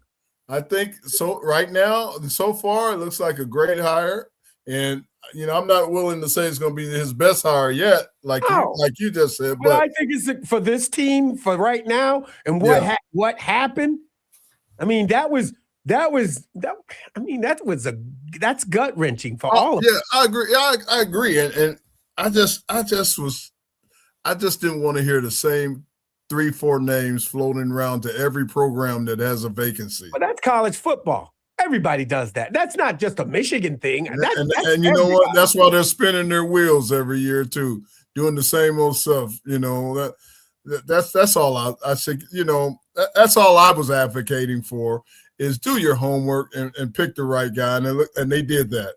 I think so. Right now, so far, it looks like a great hire, and I'm not willing to say it's going to be his best hire yet, like you just said. But I think it's for this team for right now, and what happened. I mean, that's gut wrenching for all of us. Yeah, I agree. I agree, and I just didn't want to hear the same 3-4 names floating around to every program that has a vacancy. But that's college football. Everybody does that. That's not just a Michigan thing. And you know what? That's why they're spinning their wheels every year too, doing the same old stuff. That's all I think. That's all I was advocating for, is do your homework and pick the right guy, and they did that.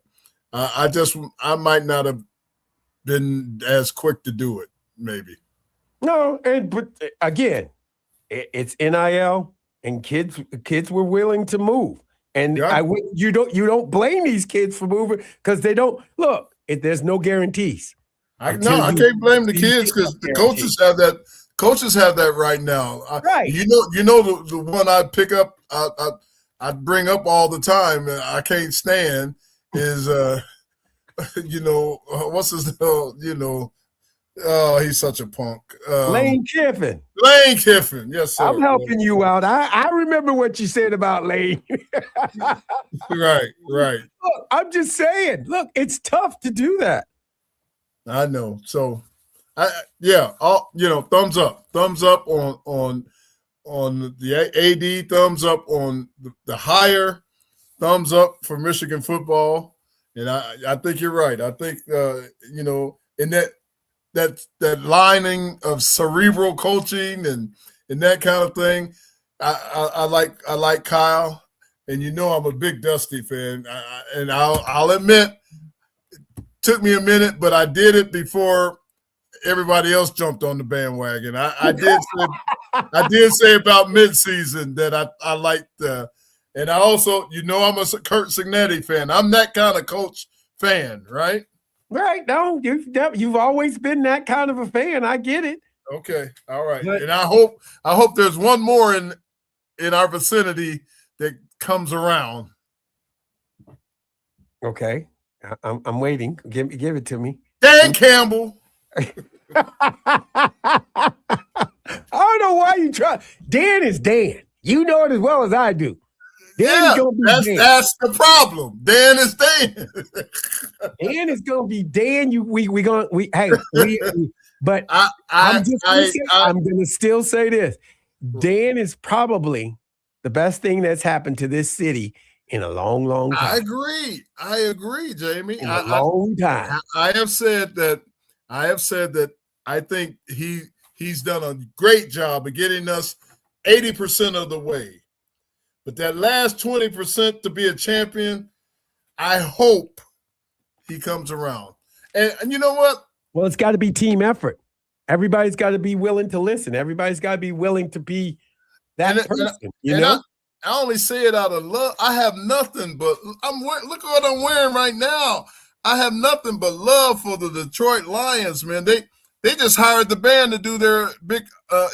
I might not have been as quick to do it, maybe. No, but again, it's NIL, and kids were willing to move, and you don't blame these kids for moving, because they don't look. There's no guarantees. I can't blame the kids, because the coaches have that. Coaches have that right now. Right. The one I pick up, I bring up all the time, and I can't stand is what's his he's such a punk. Lane Kiffin. Lane Kiffin, yes, sir. I'm helping you out. I remember what you said about Lane. Right. Look, I'm just saying. Look, it's tough to do that. I know. So, thumbs up on the AD, thumbs up on the hire, thumbs up for Michigan football. And I think you're right. I think in that lining of cerebral coaching and and that kind of thing. I like Kyle, and I'm a big Dusty fan, and I'll admit, it took me a minute, but I did it before everybody else jumped on the bandwagon. I did say about midseason that I liked, and I also, I'm a Kurt Signetti fan. I'm that kind of coach fan, right? Right. No, you've always been that kind of a fan. I get it. Okay. All right. And I hope there's one more in our vicinity that comes around. Okay. I'm waiting. Give it to me. Dan Campbell. I don't know why you try. Dan is Dan. You know it as well as I do. Dan that's the problem. Dan is Dan. Dan is gonna be Dan. But I'm gonna still say this. Dan is probably the best thing that's happened to this city in a long, long time. I agree, Jamie. In a long time. I have said that I think he's done a great job of getting us 80% of the way. But that last 20% to be a champion, I hope he comes around. And you know what? Well, it's got to be team effort. Everybody's got to be willing to listen. Everybody's got to be willing to be that person. I only say it out of love. I have nothing but look at what I'm wearing right now. I have nothing but love for the Detroit Lions, man. They just hired the band to do their big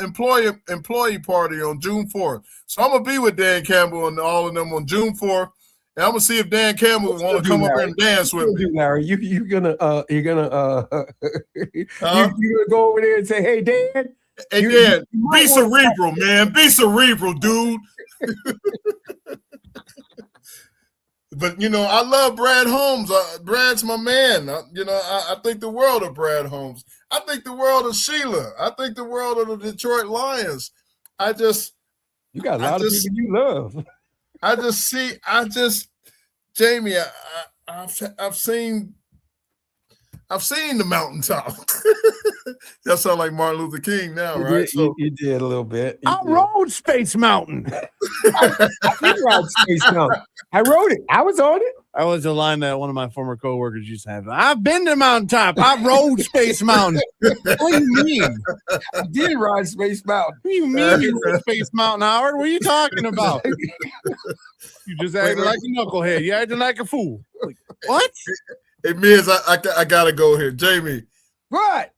employee party on June 4th. So I'm gonna be with Dan Campbell and all of them on June 4th, and I'm gonna see if Dan Campbell want to come up here and dance with me. Larry, you're gonna go over there and say, "Hey, Dan." Hey, Dan, be cerebral, man. Be cerebral, dude. But, I love Brad Holmes. Brad's my man. I think the world of Brad Holmes. I think the world of Sheila. I think the world of the Detroit Lions. You got a lot of people you love. Jamie, I've seen the mountaintop. That sounds like Martin Luther King now, right? You did a little bit. I rode Space Mountain. I did ride Space Mountain. I rode it. I was on it. I was a line that one of my former coworkers used to have. I've been to the mountaintop. I rode Space Mountain. What do you mean? I did ride Space Mountain. What do you mean you rode Space Mountain, Howard? What are you talking about? You just acting like a knucklehead. You acting like a fool. Like, what? Hey, Miz, I gotta go here. Jamie. What?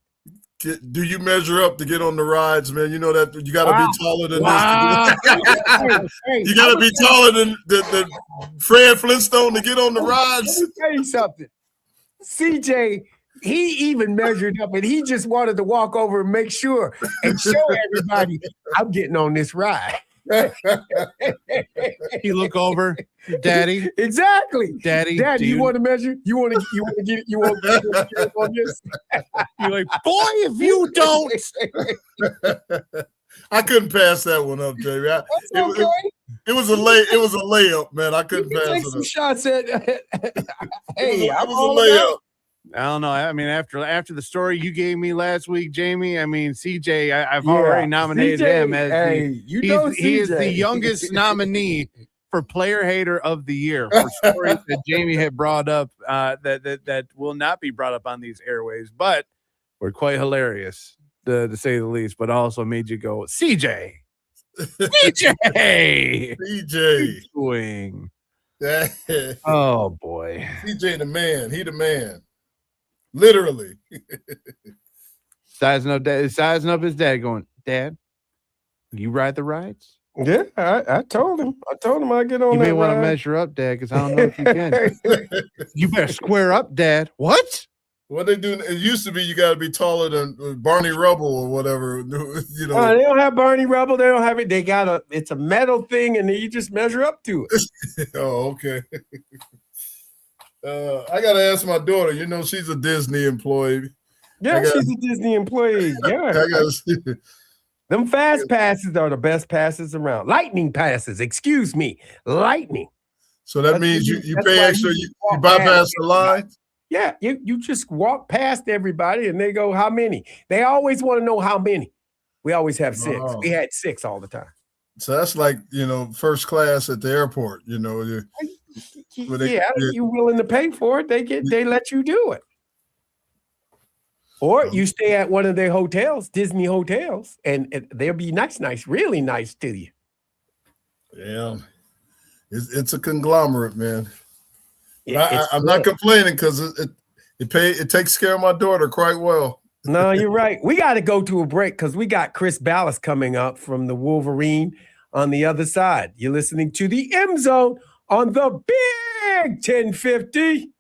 Do you measure up to get on the rides, man? You know that you got to be taller than this. You got to be taller than the Fred Flintstone to get on the rides. Let me tell you something. CJ, he even measured up, and he just wanted to walk over and make sure and show everybody I'm getting on this ride. You look over, Daddy. Exactly, Daddy. You want to measure? You want to get it? You want to get on this? You're like, boy, if you don't. I couldn't pass that one up, Jamie. It was a layup, man. I couldn't pass take it some up. Shots at. Hey, it was a layup. I don't know. I mean, after the story you gave me last week, Jamie, I mean, CJ, I've already nominated him as he is the youngest nominee for Player Hater of the Year for stories that Jamie had brought up that will not be brought up on these airways, but were quite hilarious to say the least, but also made you go, CJ. Swing. Oh, boy. CJ the man. He the man. Literally. Sizing up his dad going, Dad, you ride the rides? Yeah, I told him. I'd get on you that may want to ride. measure up, Dad, because I don't know if you can. You better square up, Dad. What? What they do? It used to be you got to be taller than Barney Rubble or whatever. They don't have Barney Rubble. They don't have it. They got it's a metal thing, and you just measure up to it. Oh, okay. I got to ask my daughter. She's a Disney employee. Yeah, she's a Disney employee. Yeah. I got to see. Them fast passes are the best passes around. Lightning passes, excuse me. Lightning. So that means you pay extra, you bypass the line? Yeah, you just walk past everybody and they go, how many? They always want to know how many. We always have 6. Oh. We had 6 all the time. So that's like, first class at the airport, You're willing to pay for it, they let you do it. Or you stay at one of their hotels, Disney hotels, and they'll be nice, really nice to you. Yeah. It's a conglomerate, man. Yeah, I'm not complaining because it takes care of my daughter quite well. No, you're right. We got to go to a break because we got Chris Ballas coming up from the Wolverine on the other side. You're listening to the M Zone on the Big 1050.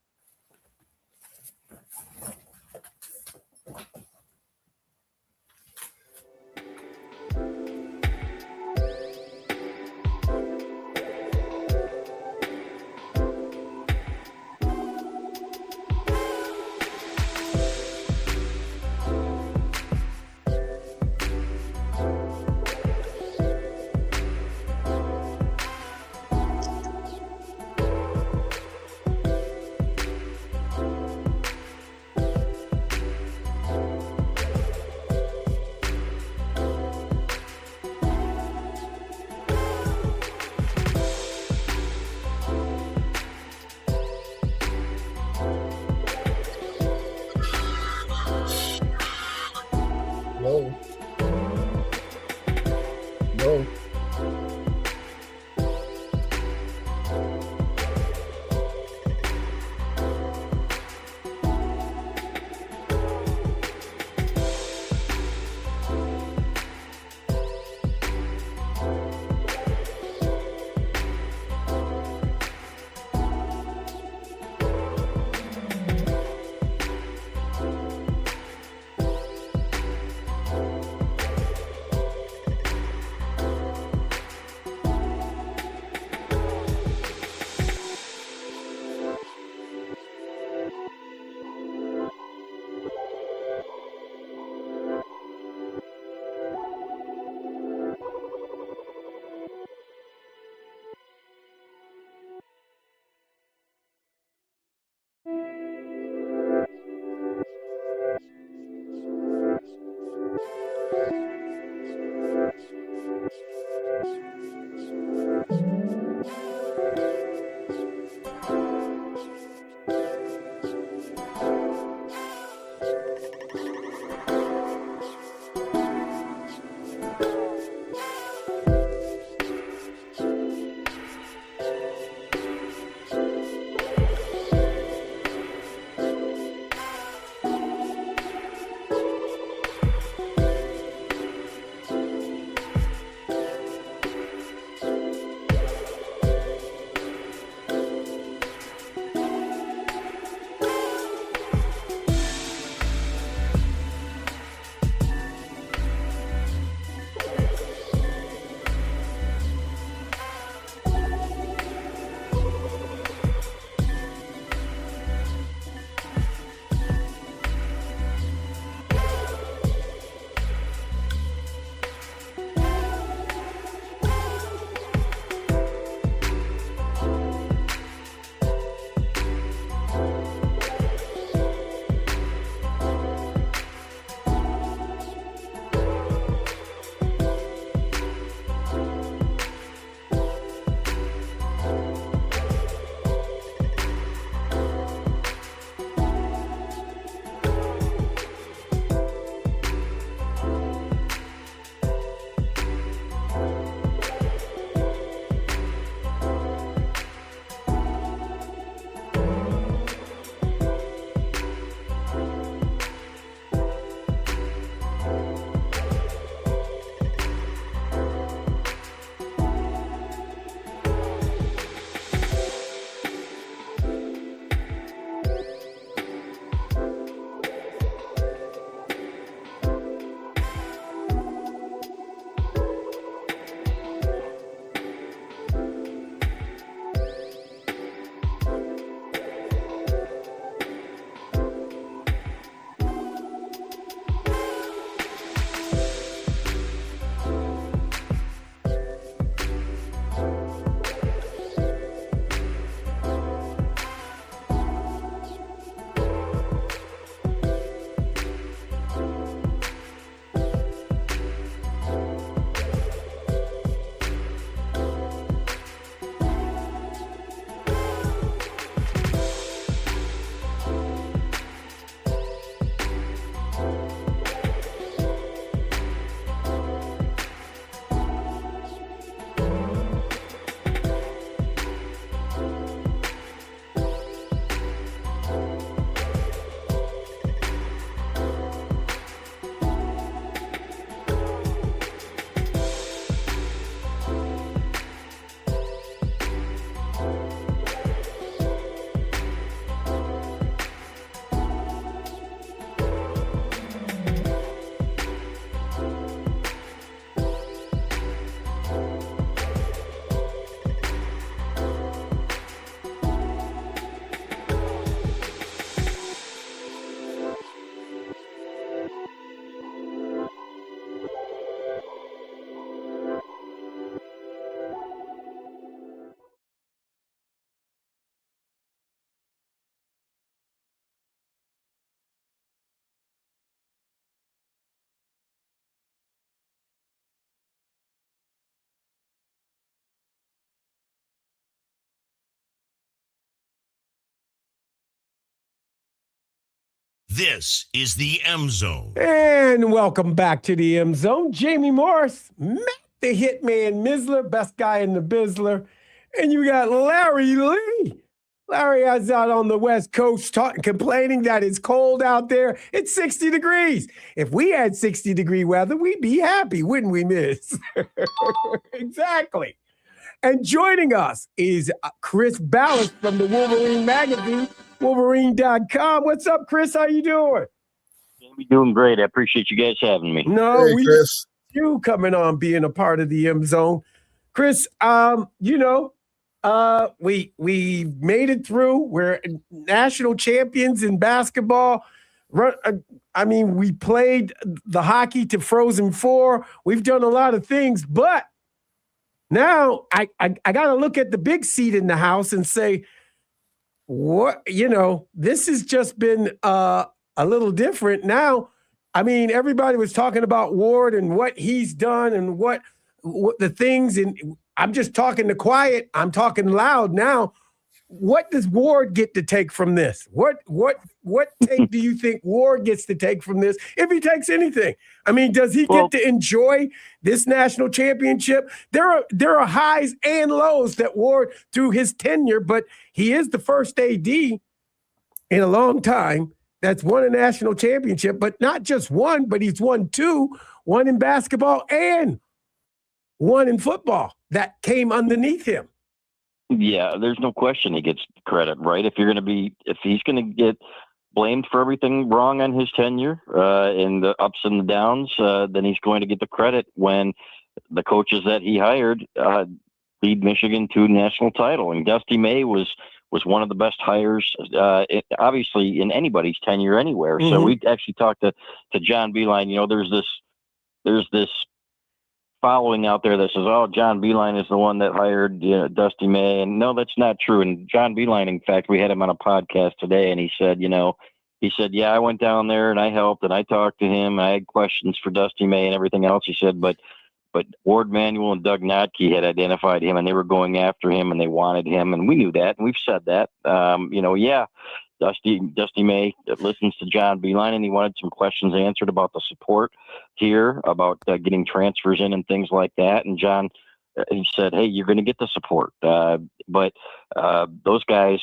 This is the M Zone. And welcome back to the M Zone. Jamie Morris, Matt the Hitman Missler, best guy in the Bizzler. And you got Larry Lee. Larry is out on the West Coast complaining that it's cold out there. It's 60 degrees. If we had 60-degree weather, we'd be happy, wouldn't we, Miss? Exactly. And joining us is Chris Ballas from the Wolverine magazine, Wolverine.com. What's up, Chris? How you doing? Jamie, doing great. I appreciate you guys having me. No, Hey, Chris. you coming on, being a part of the M Zone. Chris, we made it through. We're national champions in basketball. We played the hockey to Frozen Four. We've done a lot of things, but now I got to look at the big seat in the house and say, this has just been a little different now. I mean, everybody was talking about Ward and what he's done and what the things, and I'm just talking to quiet. I'm talking loud now. What does Ward get to take from this? What take do you think Ward gets to take from this, if he takes anything? I mean, does he get to enjoy this national championship? There are highs and lows that Ward through his tenure, but he is the first AD in a long time that's won a national championship, but not just one, but he's won two, one in basketball and one in football that came underneath him. Yeah, there's no question he gets credit, right? If he's going to get blamed for everything wrong on his tenure and the ups and the downs, then he's going to get the credit when the coaches that he hired lead Michigan to a national title. And Dusty May was one of the best hires, obviously, in anybody's tenure anywhere. Mm-hmm. So we actually talked to John Beilein. There's this following out there that says, "Oh, John Beilein is the one that hired Dusty May," and no, that's not true. And John Beilein, in fact, we had him on a podcast today, and he said, "Yeah, I went down there and I helped and I talked to him. I had questions for Dusty May and everything else." He said, but Ward Manuel and Doug Notke had identified him and they were going after him and they wanted him, and we knew that and we've said that. Dusty May listens to John Beilein, and he wanted some questions answered about the support here, about getting transfers in and things like that. And John, he said, "Hey, you're going to get the support." But those guys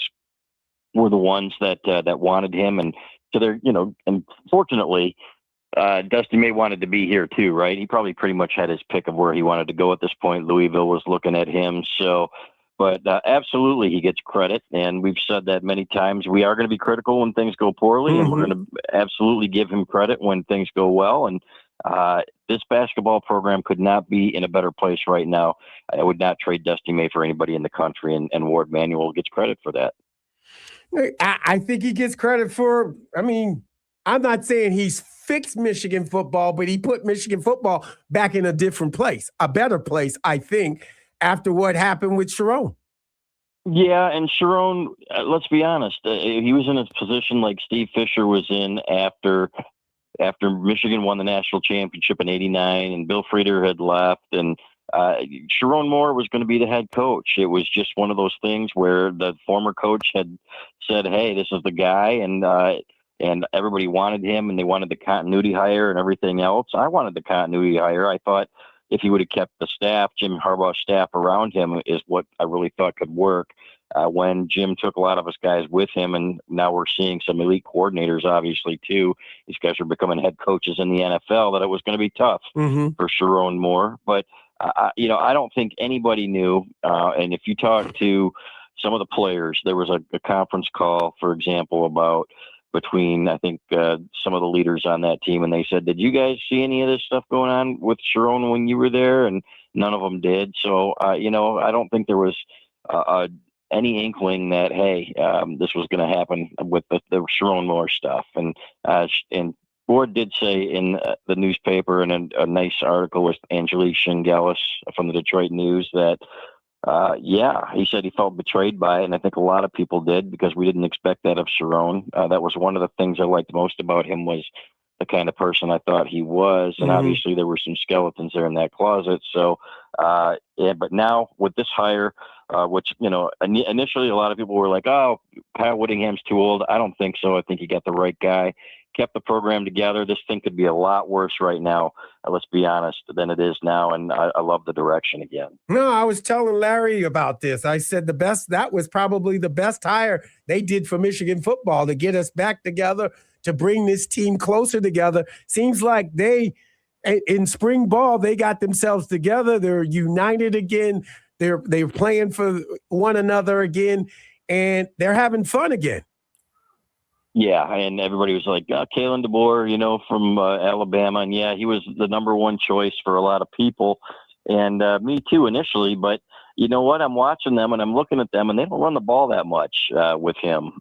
were the ones that wanted him, and so they're, and fortunately, Dusty May wanted to be here too, right? He probably pretty much had his pick of where he wanted to go at this point. Louisville was looking at him, so. But absolutely, he gets credit, and we've said that many times. We are going to be critical when things go poorly, and we're going to absolutely give him credit when things go well. And this basketball program could not be in a better place right now. I would not trade Dusty May for anybody in the country, and Ward Manuel gets credit for that. I think he gets credit for, I'm not saying he's fixed Michigan football, but he put Michigan football back in a different place, a better place, I think, after what happened with Sharon. Yeah, and Sharon, let's be honest, he was in a position like Steve Fisher was in after Michigan won the national championship in '89, and Bill Frieder had left, and Sharon Moore was going to be the head coach. It was just one of those things where the former coach had said, "Hey, this is the guy," and everybody wanted him, and they wanted the continuity hire and everything else. I wanted the continuity hire. I thought if he would have kept the staff, Jim Harbaugh's staff around him, is what I really thought could work. When Jim took a lot of his guys with him, and now we're seeing some elite coordinators, obviously, too. These guys are becoming head coaches in the NFL, that it was going to be tough for Sharon Moore. But, I don't think anybody knew. And if you talk to some of the players, there was a conference call, for example, between, I think, some of the leaders on that team. And they said, "Did you guys see any of this stuff going on with Sharon when you were there?" And none of them did. So, I don't think there was any inkling that, hey, this was going to happen with the Sharon Moore stuff. And Ward did say in the newspaper, in a nice article with Angelique Shingelis from the Detroit News, that he said he felt betrayed by it, and I think a lot of people did, because we didn't expect that of Sharon. That was one of the things I liked most about him, was the kind of person I thought he was, and obviously there were some skeletons there in that closet. So, but now with this hire, which, initially a lot of people were like, "Oh, Kyle Whittingham's too old." I don't think so. I think he got the right guy. kept the program together, this thing could be a lot worse right now, let's be honest, than it is now. And I love the direction again. No, I was telling Larry about this. I said that was probably the best hire they did for Michigan football to get us back together, to bring this team closer together. Seems like in spring ball, they got themselves together. They're united again. They're playing for one another again, and they're having fun again. Yeah, and everybody was like, Kalen DeBoer, from Alabama. And, yeah, he was the number one choice for a lot of people, and me too initially. But you know what? I'm watching them, and I'm looking at them, and they don't run the ball that much with him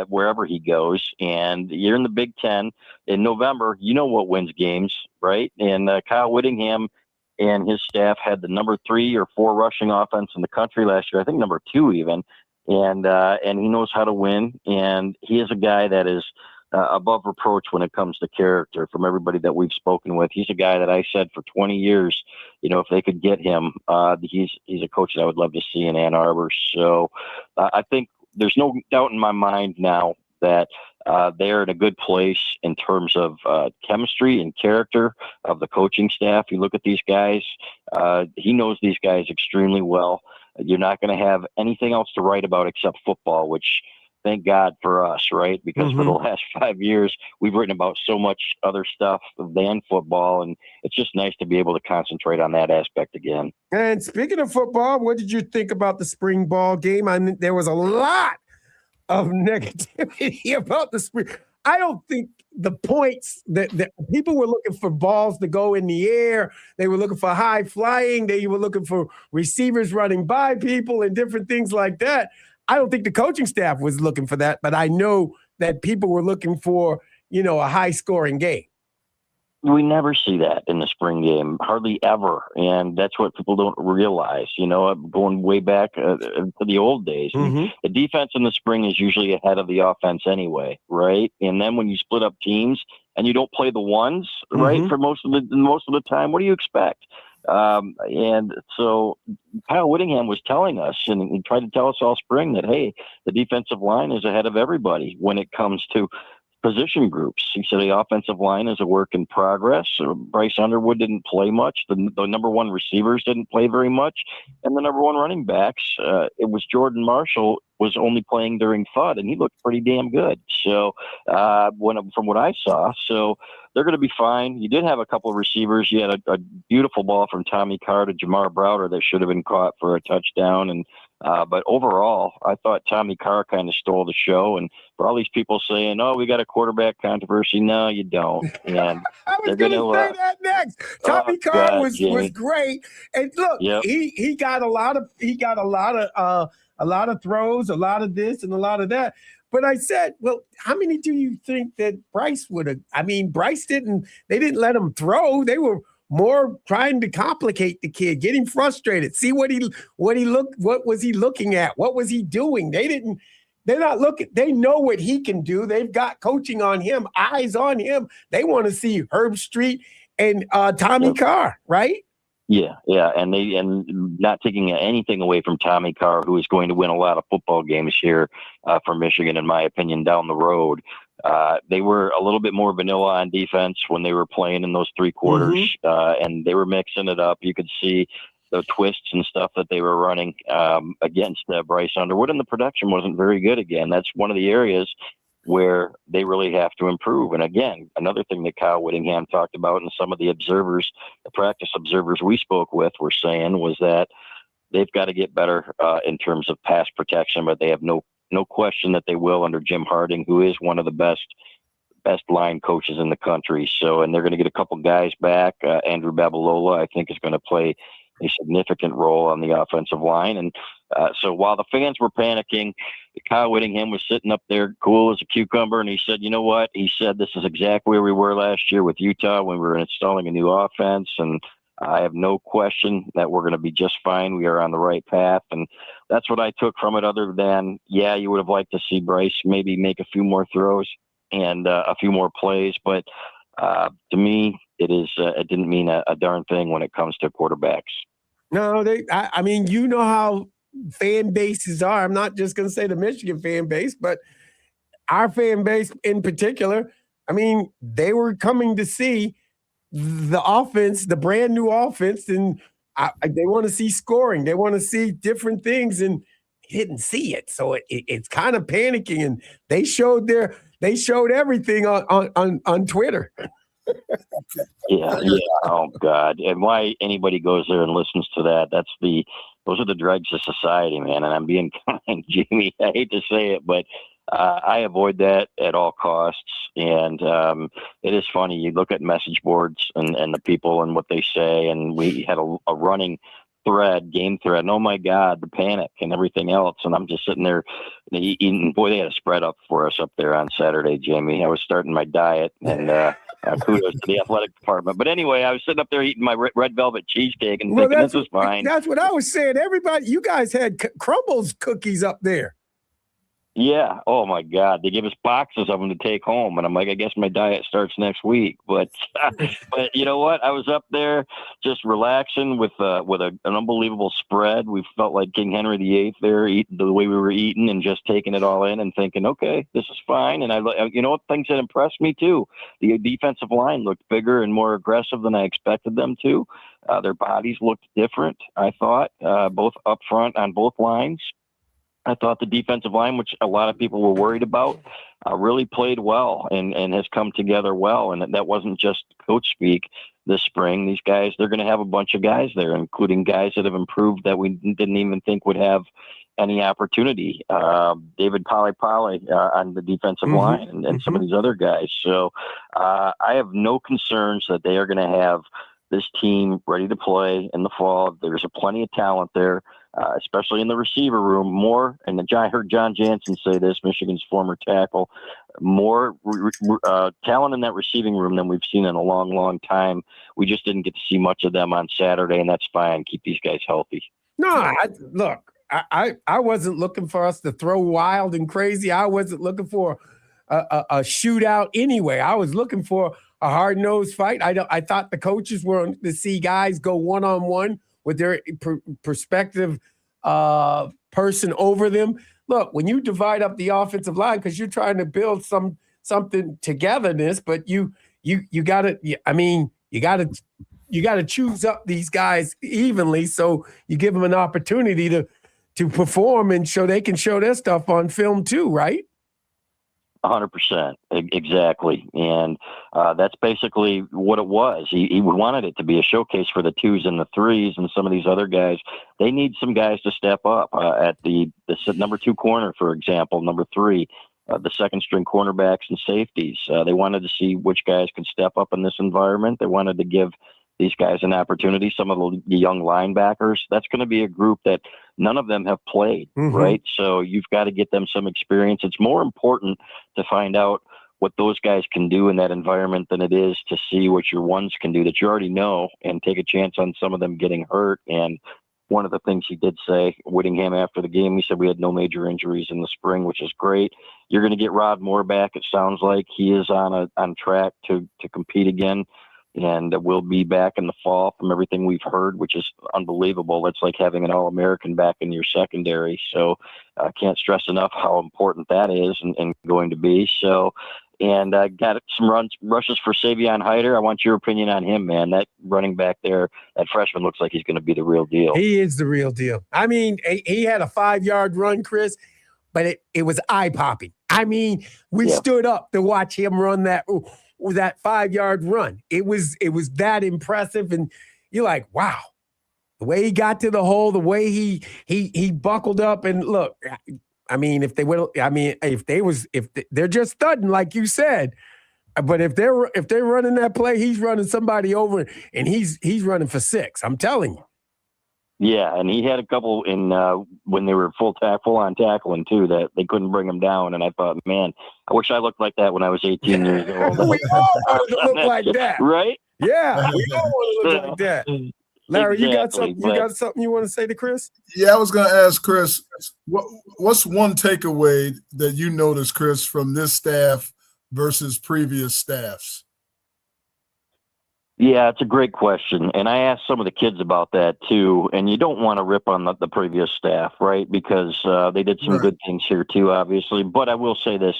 wherever he goes. And you're in the Big Ten in November. You know what wins games, right? And Kyle Whittingham and his staff had the number 3 or 4 rushing offense in the country last year. I think number 2 even. And he knows how to win. And he is a guy that is above reproach when it comes to character from everybody that we've spoken with. He's a guy that I said for 20 years, if they could get him, he's a coach that I would love to see in Ann Arbor. So I think there's no doubt in my mind now that they're in a good place in terms of chemistry and character of the coaching staff. You look at these guys, he knows these guys extremely well. You're not going to have anything else to write about except football, which thank God for us, right? Because for the last 5 years, we've written about so much other stuff than football, and it's just nice to be able to concentrate on that aspect again. And speaking of football, what did you think about the spring ball game? I mean, there was a lot of negativity about the spring. I don't think the points that people were looking for balls to go in the air. They were looking for high flying. They were looking for receivers running by people and different things like that. I don't think the coaching staff was looking for that, but I know that people were looking for, a high scoring game. We never see that in the spring game, hardly ever. And that's what people don't realize, going way back to the old days. The defense in the spring is usually ahead of the offense anyway, right? And then when you split up teams and you don't play the ones, right, for most of the time, what do you expect? And so Kyle Whittingham was telling us, and he tried to tell us all spring, that, hey, the defensive line is ahead of everybody when it comes to position groups. He said the offensive line is a work in progress. Bryce Underwood didn't play much. The number 1 receivers didn't play very much. And the number 1 running backs, it was Jordan Marshall, was only playing during FUD, and he looked pretty damn good. So from what I saw, so they're going to be fine. You did have a couple of receivers. You had a beautiful ball from Tommy Carr to Jamar Browder that should have been caught for a touchdown. And but overall, I thought Tommy Carr kind of stole the show. And for all these people saying, "Oh, we got a quarterback controvery," no, you don't. And I was going to say that next. Tommy Carr was great, and look, he got a lot of throws, a lot of this and a lot of that. But I said, well, how many do you think that Bryce would have? I mean, Bryce they didn't let him throw. They were more trying to complicate the kid, get him frustrated, see what was he looking at? What was he doing? They're not looking, they know what he can do. They've got coaching on him, eyes on him. They want to see Herb Street and Tommy Carr, right? Yeah, and not taking anything away from Tommy Carr, who is going to win a lot of football games here for Michigan, in my opinion, down the road. They were a little bit more vanilla on defense when they were playing in those 3 quarters, and they were mixing it up. You could see the twists and stuff that they were running against Bryce Underwood, and the production wasn't very good again. That's one of the areas where they really have to improve. And again, another thing that Kyle Whittingham talked about, and some of the observers, the practice observers we spoke with, were saying, was that they've got to get better in terms of pass protection, but they have no question that they will under Jim Harding, who is one of the best line coaches in the country. So, and they're going to get a couple guys back. Andrew Babalola, I think, is going to play a significant role on the offensive line. And so while the fans were panicking, Kyle Whittingham was sitting up there cool as a cucumber, and he said, you know what? He said, this is exactly where we were last year with Utah when we were installing a new offense, and I have no question that we're going to be just fine. We are on the right path, and that's what I took from it, other than, yeah, you would have liked to see Bryce maybe make a few more throws and a few more plays, but to me, it didn't mean a darn thing when it comes to quarterbacks. No, I mean, you know how fan bases are. I'm not just going to say the Michigan fan base, but our fan base in particular. I mean, they were coming to see the offense, the brand new offense, and they want to see scoring. They want to see different things, and didn't see it. So it's kind of panicking, and they showed everything on Twitter. Yeah. Oh God. And why anybody goes there and listens to that? Those are the dregs of society, man. And I'm being kind, Jamie. I hate to say it, but I avoid that at all costs. And it is funny. You look at message boards and the people and what they say, and we had a running game thread. And oh my God, the panic and everything else. And I'm just sitting there eating. Boy, they had a spread up for us up there on Saturday, Jamie. I was starting my diet, and kudos to the athletic department. But anyway, I was sitting up there eating my red velvet cheesecake and thinking this was fine. That's what I was saying. Everybody, you guys had Crumbles cookies up there. Yeah. Oh my God. They give us boxes of them to take home. And I'm like, I guess my diet starts next week. But you know what? I was up there just relaxing with an unbelievable spread. We felt like King Henry VIII there, eating the way we were eating and just taking it all in and thinking, okay, this is fine. And you know what? Things that impressed me too. The defensive line looked bigger and more aggressive than I expected them to. Their bodies looked different, I thought, both up front on both lines. I thought the defensive line, which a lot of people were worried about, really played well and has come together well. And that wasn't just coach speak this spring. These guys, they're going to have a bunch of guys there, including guys that have improved that we didn't even think would have any opportunity. David Polly on the defensive line and some of these other guys. So I have no concerns that they are going to have this team ready to play in the fall. There's plenty of talent there. Especially in the receiver room, more, and I heard John Jansen say this, Michigan's former tackle, more talent in that receiving room than we've seen in a long, long time. We just didn't get to see much of them on Saturday, and that's fine. Keep these guys healthy. No, I wasn't looking for us to throw wild and crazy. I wasn't looking for a shootout anyway. I was looking for a hard-nosed fight. I thought the coaches were to see guys go one-on-one with their perspective person over them. Look, when you divide up the offensive line, because you're trying to build something togetherness, but you gotta choose up these guys evenly, so you give them an opportunity to perform and show they can show their stuff on film too, right? 100%, exactly, and that's basically what it was. He wanted it to be a showcase for the 2s and the 3s, and some of these other guys. They need some guys to step up at the number 2 corner, for example, number 3, the second string cornerbacks and safeties. They wanted to see which guys could step up in this environment. They wanted to give these guys an opportunity. Some of the young linebackers, that's going to be a group that none of them have played, right? So you've got to get them some experience. It's more important to find out what those guys can do in that environment than it is to see what your ones can do that you already know and take a chance on some of them getting hurt. And one of the things he did say, Whittingham, after the game, he said we had no major injuries in the spring, which is great. You're going to get Rod Moore back. It sounds like he is on track to compete again. And we'll be back in the fall from everything we've heard, which is unbelievable. It's like having an All-American back in your secondary. So I can't stress enough how important that is and going to be. So, and I got some rushes for Savion Hyder. I want your opinion on him, man. That running back there, that freshman looks like he's going to be the real deal. He is the real deal. I mean, he had a 5-yard run, Chris, but it was eye-popping. I mean, we stood up to watch him run that 5-yard run. It was that impressive, and you're like, wow, the way he got to the hole, the way he buckled up, and look, I mean, if they're just studding like you said, but if they're running that play, he's running somebody over, and he's running for 6. I'm telling you. Yeah, and he had a couple in when they were full on tackling too that they couldn't bring him down. And I thought, man, I wish I looked like that when I was 18 years old. We all wanted to look like that, right? Yeah, we all want to look like that. Larry, exactly, you got something you want to say to Chris? Yeah, I was going to ask Chris, what's one takeaway that you noticed, Chris, from this staff versus previous staffs? Yeah, it's a great question. And I asked some of the kids about that too. And you don't want to rip on the previous staff, right? Because they did some good things here too, obviously. But I will say this,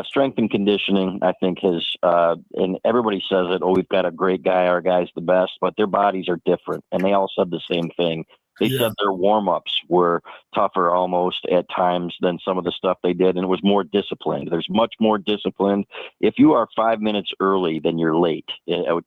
strength and conditioning, I think has, and everybody says it, oh, we've got a great guy, our guy's the best, but their bodies are different. And they all said the same thing. They said their warm-ups were tougher almost at times than some of the stuff they did, and it was more disciplined. There's much more disciplined. If you are 5 minutes early, then you're late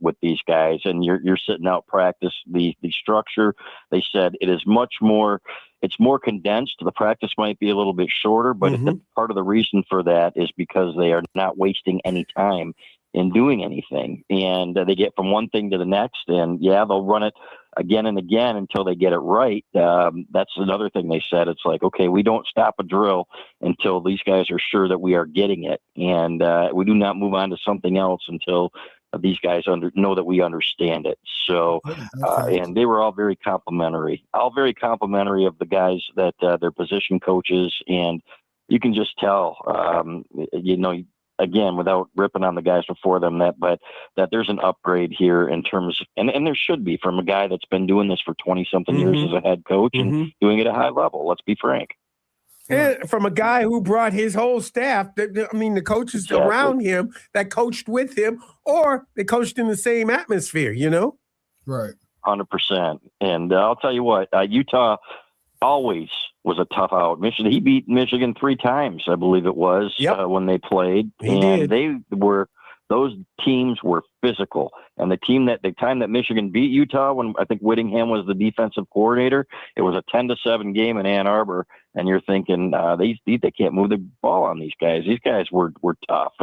with these guys, and you're sitting out practice. The structure, they said, it is much more. It's more condensed. The practice might be a little bit shorter, but part of the reason for that is because they are not wasting any time in doing anything, and they get from one thing to the next, and they'll run it again and again until they get it right. That's another thing they said. It's like, okay, we don't stop a drill until these guys are sure that we are getting it, and we do not move on to something else until these guys know that we understand it. So, and they were all very complimentary of the guys that their position coaches, and you can just tell, again, without ripping on the guys before them, that there's an upgrade here in terms, and there should be, from a guy that's been doing this for 20-something years as a head coach and doing it at a high level. Let's be frank. And from a guy who brought his whole staff, the coaches around him that coached with him, or they coached in the same atmosphere, Right. 100%. And I'll tell you what, Utah always was a tough out. Michigan, he beat Michigan 3 times, I believe it was, when they played. Those teams were physical. And the time that Michigan beat Utah, when I think Whittingham was the defensive coordinator, it was a 10-7 game in Ann Arbor. And you're thinking, they can't move the ball on these guys. These guys were tough.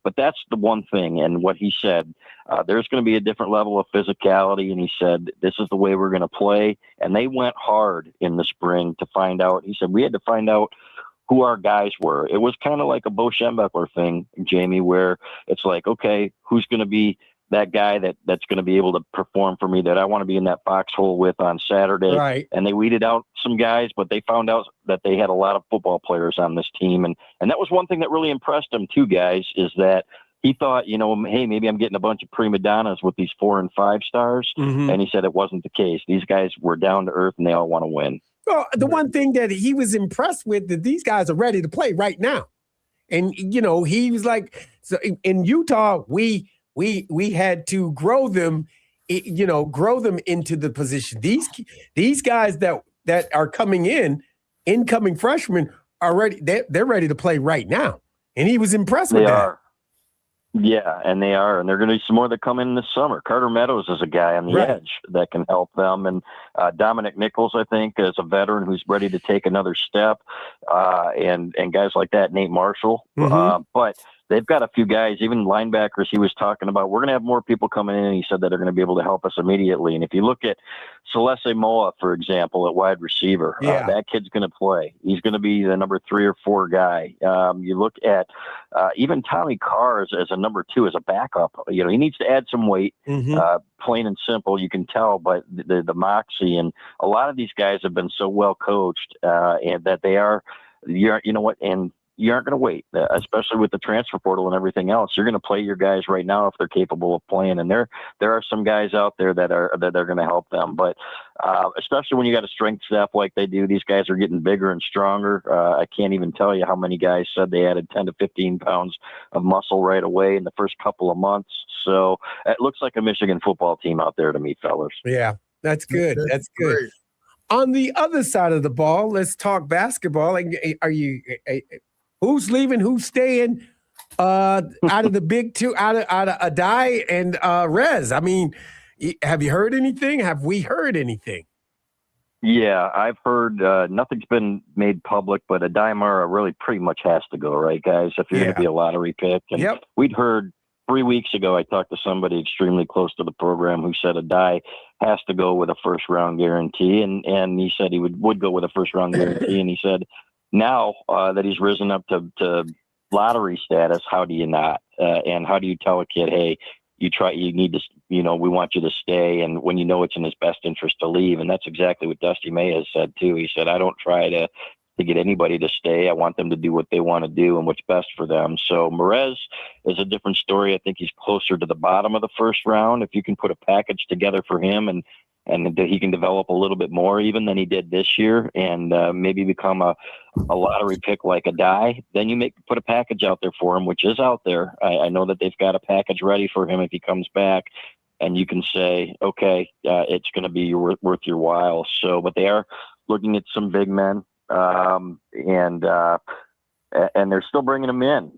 But that's the one thing. And what he said, there's going to be a different level of physicality. And he said, this is the way we're going to play. And they went hard in the spring to find out. He said, we had to find out who our guys were. It was kind of like a Bo Schembechler thing, Jamie, where it's like, okay, who's going to be that guy that's going to be able to perform for me, that I want to be in that foxhole with on Saturday. Right. And they weeded out some guys, but they found out that they had a lot of football players on this team. And that was one thing that really impressed him too, guys, is that he thought, hey, maybe I'm getting a bunch of prima donnas with these 4 and 5 stars. And he said it wasn't the case. These guys were down to earth and they all want to win. Well, the one thing that he was impressed with, that these guys are ready to play right now. And, he was like, so in Utah, we had to grow them into the position. These guys that are coming incoming freshmen are ready. They're ready to play right now. And he was impressed with that. Yeah, and they are. And they're going to be some more that come in this summer. Carter Meadows is a guy on the edge that can help them. And Dominic Nichols, I think, is a veteran who's ready to take another step. And guys like that, Nate Marshall. But they've got a few guys, even linebackers he was talking about. We're going to have more people coming in, and he said that they're going to be able to help us immediately. And if you look at Celeste Moa, for example, at wide receiver, that kid's going to play. He's going to be the number 3 or 4 guy. You look at even Tommy Carr as a number 2, as a backup. He needs to add some weight, plain and simple. You can tell, but the moxie, and a lot of these guys have been so well coached, and that they are, and you aren't going to wait, especially with the transfer portal and everything else. You're going to play your guys right now if they're capable of playing. And there are some guys out there that are going to help them. But especially when you got a strength staff like they do, these guys are getting bigger and stronger. I can't even tell you how many guys said they added 10 to 15 pounds of muscle right away in the first couple of months. So it looks like a Michigan football team out there to me, fellas. Yeah, that's good. That's good. Great. On the other side of the ball, let's talk basketball. Who's leaving? Who's staying? Out of the big two, out of Adai and Rez. I mean, have you heard anything? Have we heard anything? Yeah, I've heard nothing's been made public, but Adai Mara really pretty much has to go, right, guys? If you're going to be a lottery pick. And we'd heard 3 weeks ago, I talked to somebody extremely close to the program who said Adai has to go with a first-round guarantee, and he said he would go with a first-round guarantee, and he said, now that he's risen up to lottery status, how do you not? And how do you tell a kid, hey, you need to, we want you to stay, and when it's in his best interest to leave? And that's exactly what Dusty May has said too. He said, I don't try to to get anybody to stay. I want them to do what they want to do and what's best for them. So Merez is a different story. I think he's closer to the bottom of the first round. If you can put a package together for him and he can develop a little bit more even than he did this year, and maybe become a lottery pick like a die, then you put a package out there for him, which is out there. I know that they've got a package ready for him if he comes back, and you can say, okay, it's going to be worth your while. So, but they are looking at some big men, and they're still bringing them in.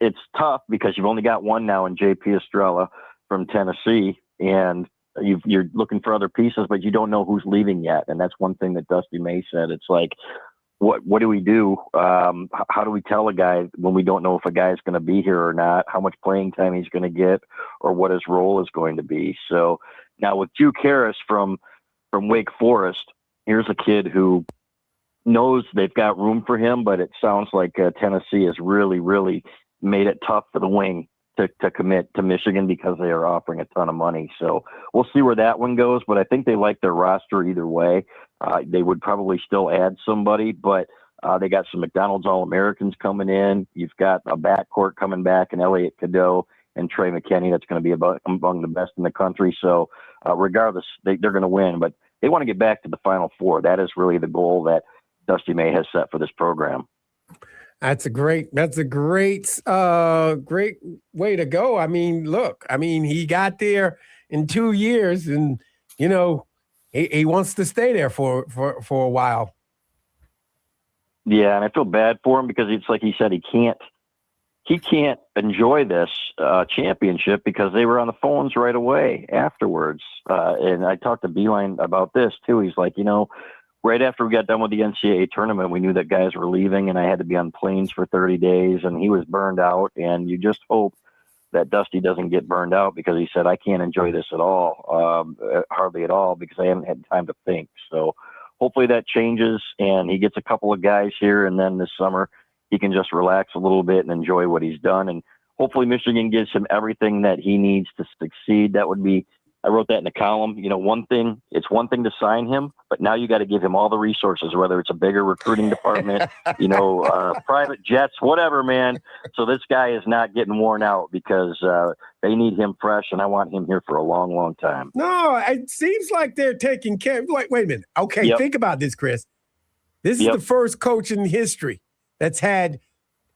It's tough because you've only got one now in J.P. Estrella from Tennessee, and you're looking for other pieces, but you don't know who's leaving yet. And that's one thing that Dusty May said. It's like, what do we do? How do we tell a guy when we don't know if a guy's going to be here or not, how much playing time he's going to get, or what his role is going to be? So now with Duke Harris from Wake Forest, here's a kid who knows they've got room for him, but it sounds like Tennessee has really, really made it tough for the wing to commit to Michigan because they are offering a ton of money. So we'll see where that one goes, but I think they like their roster either way. They would probably still add somebody, but they got some McDonald's All-Americans coming in. You've got a backcourt coming back and Elliot Cadeau and Trey McKinney. That's going to be among the best in the country. So regardless, they're going to win, but they want to get back to the Final Four. That is really the goal that Dusty May has set for this program. That's a great way to go. I mean, look, he got there in 2 years, and he wants to stay there for a while. Yeah, and I feel bad for him because it's like he said, he can't enjoy this championship because they were on the phones right away afterwards. And I talked to Beeline about this too. He's like, right after we got done with the NCAA tournament, we knew that guys were leaving, and I had to be on planes for 30 days, and he was burned out. And you just hope that Dusty doesn't get burned out, because he said, I can't enjoy this at all, hardly at all, because I haven't had time to think. So hopefully that changes, and he gets a couple of guys here, and then this summer he can just relax a little bit and enjoy what he's done. And hopefully Michigan gives him everything that he needs to succeed. That would be, I wrote that in the column, it's one thing to sign him, but now you got to give him all the resources, whether it's a bigger recruiting department, private jets, whatever, man. So this guy is not getting worn out, because they need him fresh, and I want him here for a long, long time. No, it seems like they're taking care. Wait a minute. Okay, Yep. Think about this, Chris. This is the first coach in history that's had.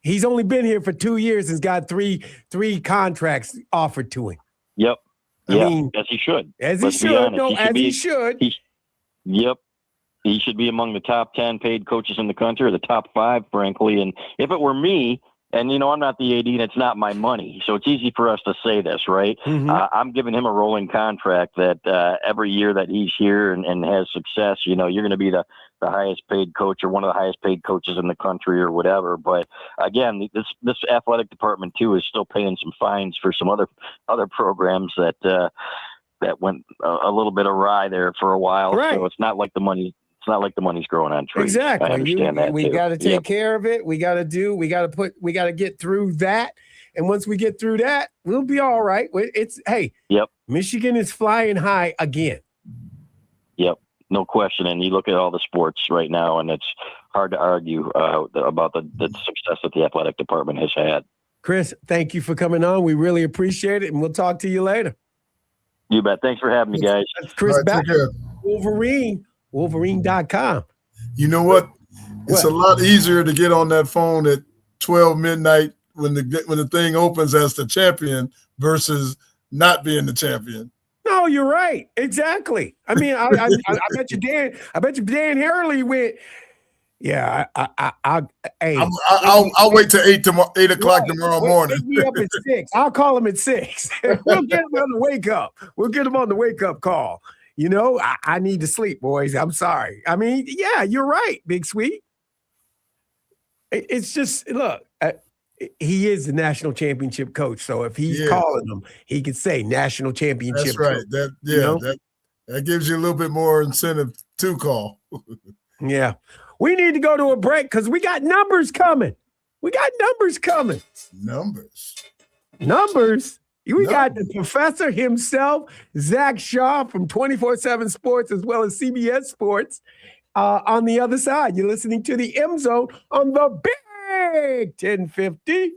He's only been here for 2 years and got three contracts offered to him. Yep. I mean, as he should. As he should. No, as he should. Yep. He should be among the top 10 paid coaches in the country, or the top 5, frankly. And if it were me, and I'm not the AD, and it's not my money, so it's easy for us to say this, right? Mm-hmm. I'm giving him a rolling contract that every year that he's here and has success, you're going to be the highest paid coach, or one of the highest paid coaches in the country, or whatever. But again, this athletic department too is still paying some fines for some other programs that went a little bit awry there for a while. Right. So it's not like the money's growing on trees. Exactly. I understand that we too. got to take care of it. We got to get through that. And once we get through that, we'll be all right. Yep. Michigan is flying high again. Yep. No question. And you look at all the sports right now, and it's hard to argue about the success that the athletic department has had. Chris, thank you for coming on. We really appreciate it, and we'll talk to you later. You bet. Thanks for having me, guys. That's Chris All right, take care. Wolverine.com. You know what? It's a lot easier to get on that phone at 12 midnight when the thing opens as the champion versus not being the champion. No, you're right. Exactly. I mean, I bet you Dan Hurley went. Yeah, I'll wait till 8 o'clock tomorrow morning. Wake me up at 6. I'll call him at 6. We'll get him on the wake up. We'll get him on the wake up call. I need to sleep, boys. I'm sorry. I mean, yeah, you're right, Big Sweet. It's just, look, he is the national championship coach. So if he's calling them, he could say national championship. That's right. Coach, that gives you a little bit more incentive to call. Yeah. We need to go to a break because we got numbers coming. Numbers. We got the professor himself, Zach Shaw from 24/7 Sports, as well as CBS Sports. on the other side. You're listening to the M Zone on the Big 1050.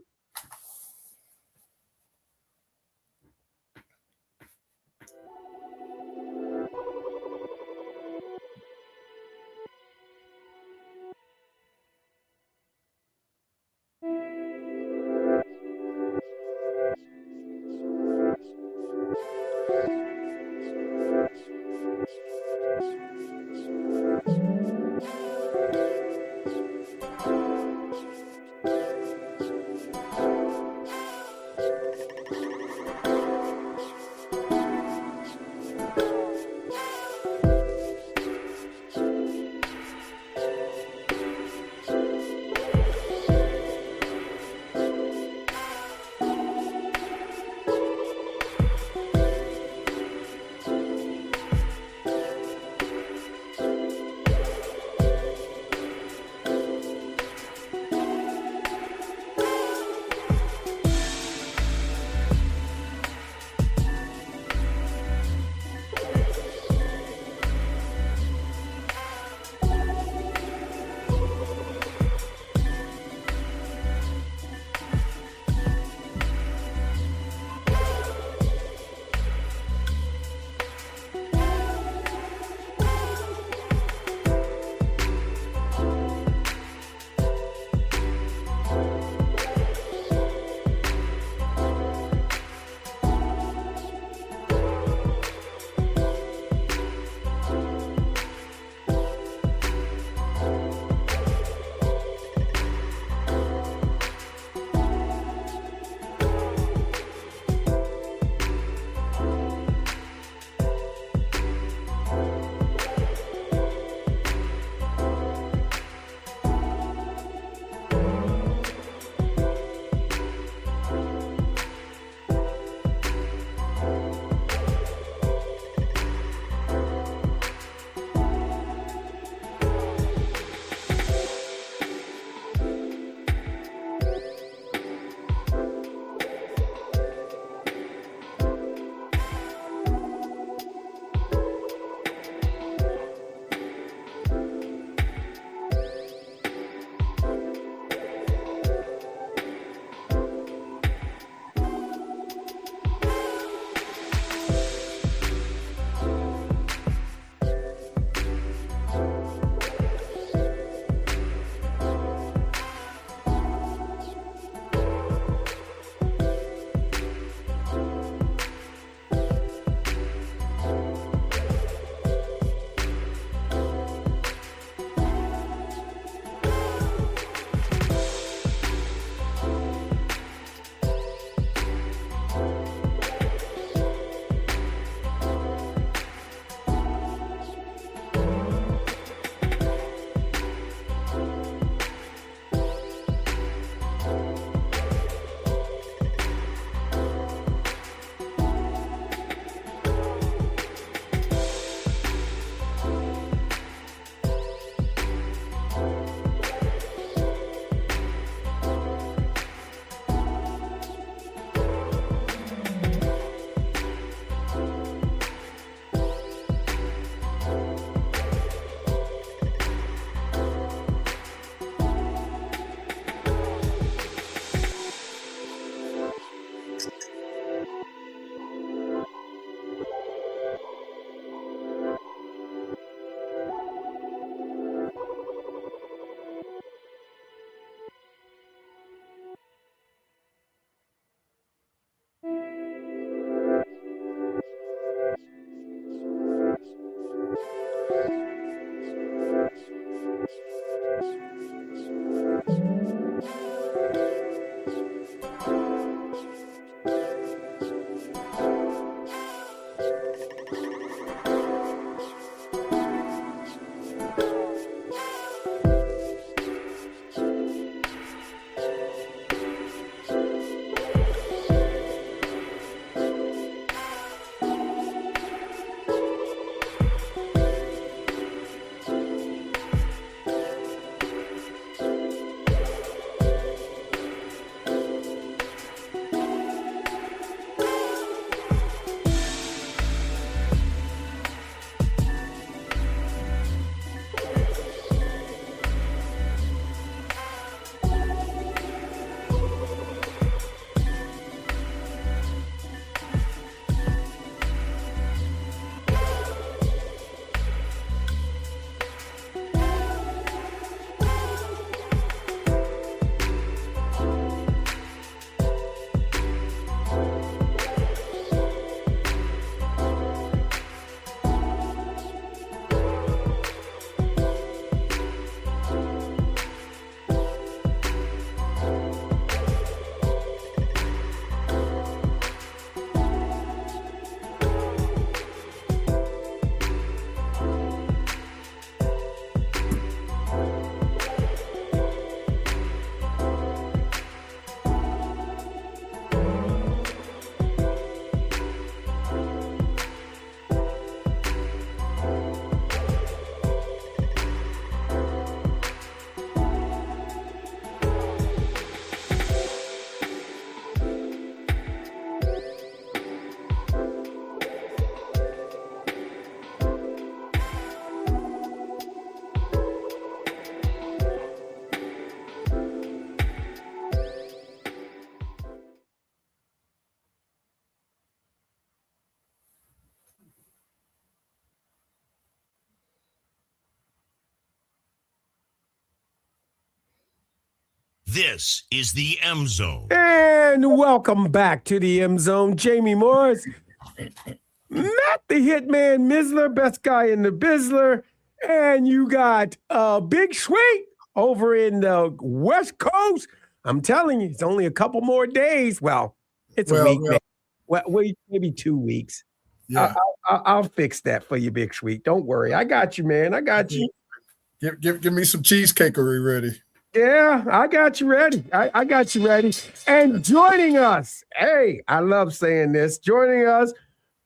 This is the M Zone. And welcome back to the M Zone. Jamie Morris, Matt the Hitman Missler, best guy in the Bizzler. And you got Big Sweet over in the West Coast. I'm telling you, it's only a couple more days. Well, it's a week, man. Well, maybe 2 weeks. Yeah. I'll fix that for you, Big Sweet. Don't worry. I got you, man. I got you. Give me some cheesecakery ready. Yeah, I got you ready. I got you ready. And joining us, hey, I love saying this, joining us,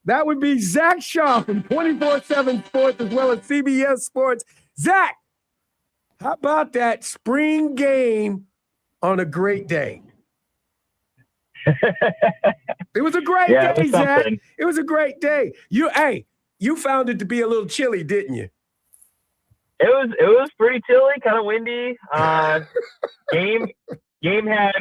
that would be Zach Shaw from 24/7 Sports as well as CBS Sports. Zach, how about that spring game on a great day? It was a great day, Zach. It was a great day. You found it to be a little chilly, didn't you? It was pretty chilly, kind of windy. Game had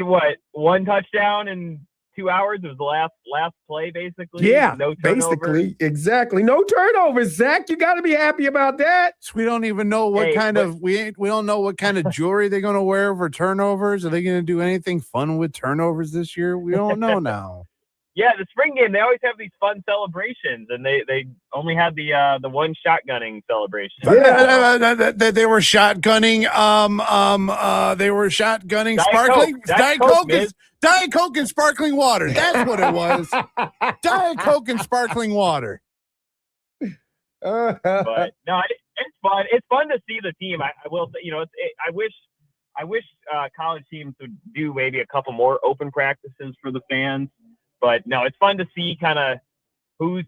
one touchdown in 2 hours. It was the last play, basically. Yeah, no turnovers. basically, exactly. No turnovers, Zach. You got to be happy about that. So we don't even know what we don't know what kind of jewelry they're going to wear for turnovers. Are they going to do anything fun with turnovers this year? We don't know now. Yeah, the spring game, they always have these fun celebrations, and they only had the one shotgunning celebration. Yeah, they were shotgunning. They were shotgunning sparkling Diet Coke and sparkling water. That's what it was. Diet Coke and sparkling water. But no, it's fun. It's fun to see the team. I will say, I wish college teams would do maybe a couple more open practices for the fans. But no, it's fun to see kind of who's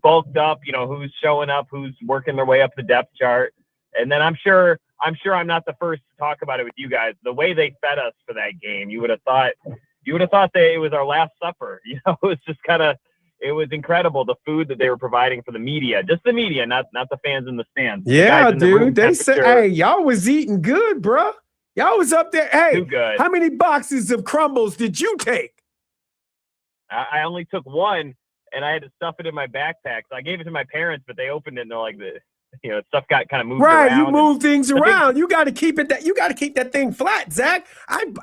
bulked up, who's showing up, who's working their way up the depth chart. And then I'm sure I'm not the first to talk about it with you guys. The way they fed us for that game, you would have thought that it was our last supper. It was just it was incredible, the food that they were providing for the media, just the media, not the fans in the stands. Yeah, dude. They said, hey, y'all was eating good, bro. Y'all was up there. Hey, too good. How many boxes of crumbles did you take? I only took one, and I had to stuff it in my backpack. So I gave it to my parents, but they opened it, and they're like, stuff got kind of moved around. Right, you move things around. You got to keep it. You got to keep that thing flat, Zach. I didn't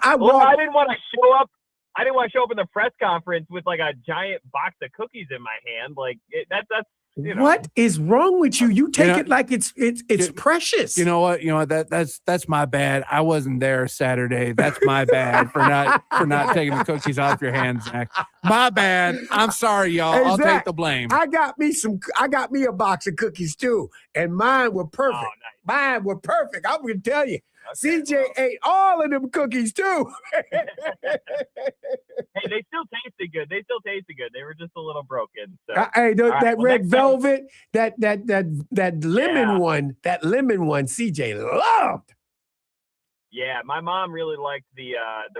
want to show up. I didn't want to show up in the press conference with like a giant box of cookies in my hand. Like that's. What is wrong with you? You take it like it's precious. You know what? That's my bad. I wasn't there Saturday. That's my bad for not taking the cookies off your hands, Zach. My bad. I'm sorry, y'all. Hey, I'll Zach, take the blame. I got me a box of cookies too, and mine were perfect. Oh, nice. Mine were perfect. I'm gonna tell you. Okay, CJ ate all of them cookies too. Hey, they still tasted good. They were just a little broken. So. Hey, that red velvet, that lemon one, CJ loved. Yeah, my mom really liked the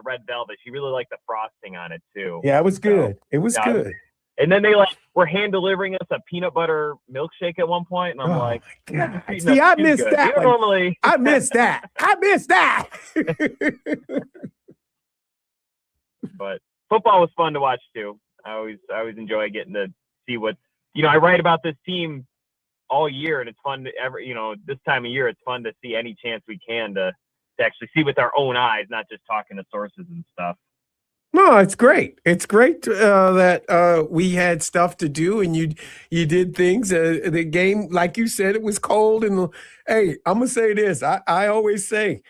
red velvet. She really liked the frosting on it too. Yeah, it was good. It was good. And then they were hand delivering us a peanut butter milkshake at one point, and I'm like, God. See, I missed that one. Normally, I missed that. But football was fun to watch too. I always enjoy getting to see what I write about this team all year, and it's fun to this time of year it's fun to see any chance we can to actually see with our own eyes, not just talking to sources and stuff. No, it's great. It's great that we had stuff to do, and you did things. The game, like you said, it was cold. And hey, I'm gonna say this. I always say,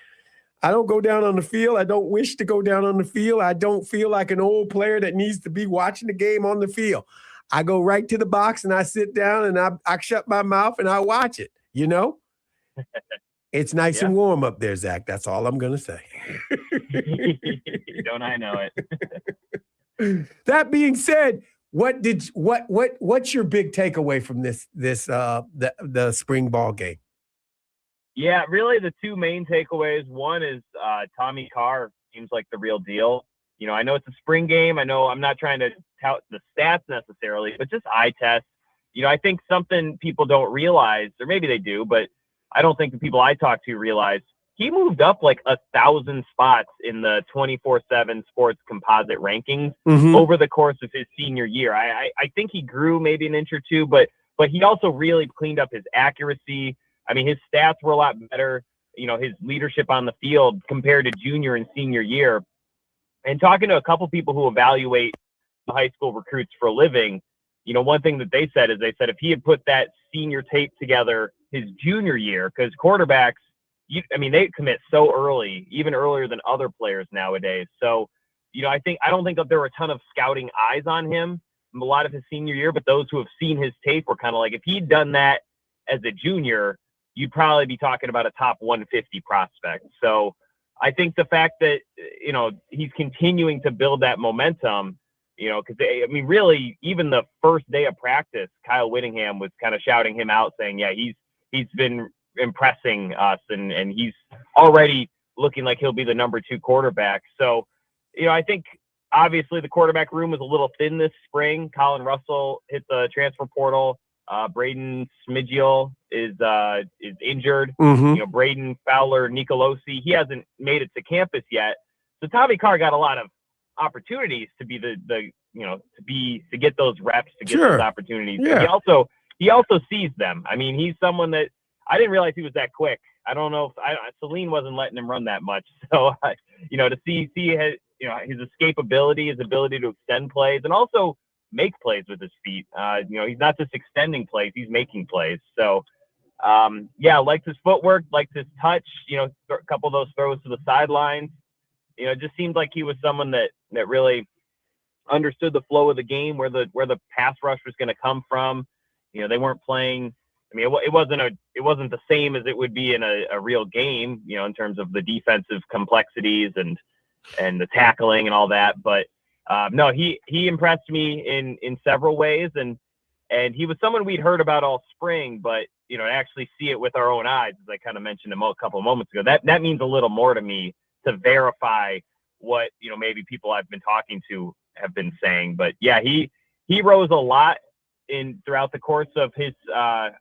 I don't go down on the field. I don't wish to go down on the field. I don't feel like an old player that needs to be watching the game on the field. I go right to the box and I sit down and I shut my mouth and I watch it. It's nice and warm up there, Zach. That's all I'm going to say. Don't I know it? That being said, what's your big takeaway from the spring ball game? Yeah, really the two main takeaways. One is Tommy Carr seems like the real deal. I know it's a spring game. I know I'm not trying to tout the stats necessarily, but just eye test. I think something people don't realize, or maybe they do, but I don't think the people I talk to realize he moved up like 1,000 spots in the 24/7 Sports composite rankings over the course of his senior year. I think he grew maybe an inch or two, but he also really cleaned up his accuracy. I mean, his stats were a lot better. his leadership on the field compared to junior and senior year. And talking to a couple people who evaluate the high school recruits for a living, one thing that they said is if he had put that senior tape together his junior year, because quarterbacks, they commit so early, even earlier than other players nowadays. So, I don't think that there were a ton of scouting eyes on him a lot of his senior year, but those who have seen his tape were kind of like, if he'd done that as a junior, you'd probably be talking about a top 150 prospect. So I think the fact that, he's continuing to build that momentum, because really, even the first day of practice, Kyle Whittingham was kind of shouting him out saying, yeah, he's been impressing us and he's already looking like he'll be the number 2 quarterback. So, I think obviously the quarterback room was a little thin this spring. Colin Russell hit the transfer portal. Braden Smigiel is injured. Mm-hmm. Braden Fowler, Nicolosi, he hasn't made it to campus yet. So Tommy Carr got a lot of opportunities to be to get those reps, to get those opportunities. Yeah. But he also sees them. He's someone that I didn't realize he was that quick. I don't know if Celine wasn't letting him run that much. So, to see his escapability, his ability to extend plays and also make plays with his feet. He's not just extending plays, he's making plays. So, liked his footwork, liked his touch, a couple of those throws to the sidelines. It just seemed like he was someone that really understood the flow of the game, where the pass rush was going to come from. They weren't playing. It wasn't the same as it would be in a real game, in terms of the defensive complexities and the tackling and all that. But no, he impressed me in several ways, and he was someone we'd heard about all spring, but to actually see it with our own eyes, as I kind of mentioned a couple of moments ago, that means a little more to me to verify what maybe people I've been talking to have been saying. But yeah, he rose a lot throughout the course of his 5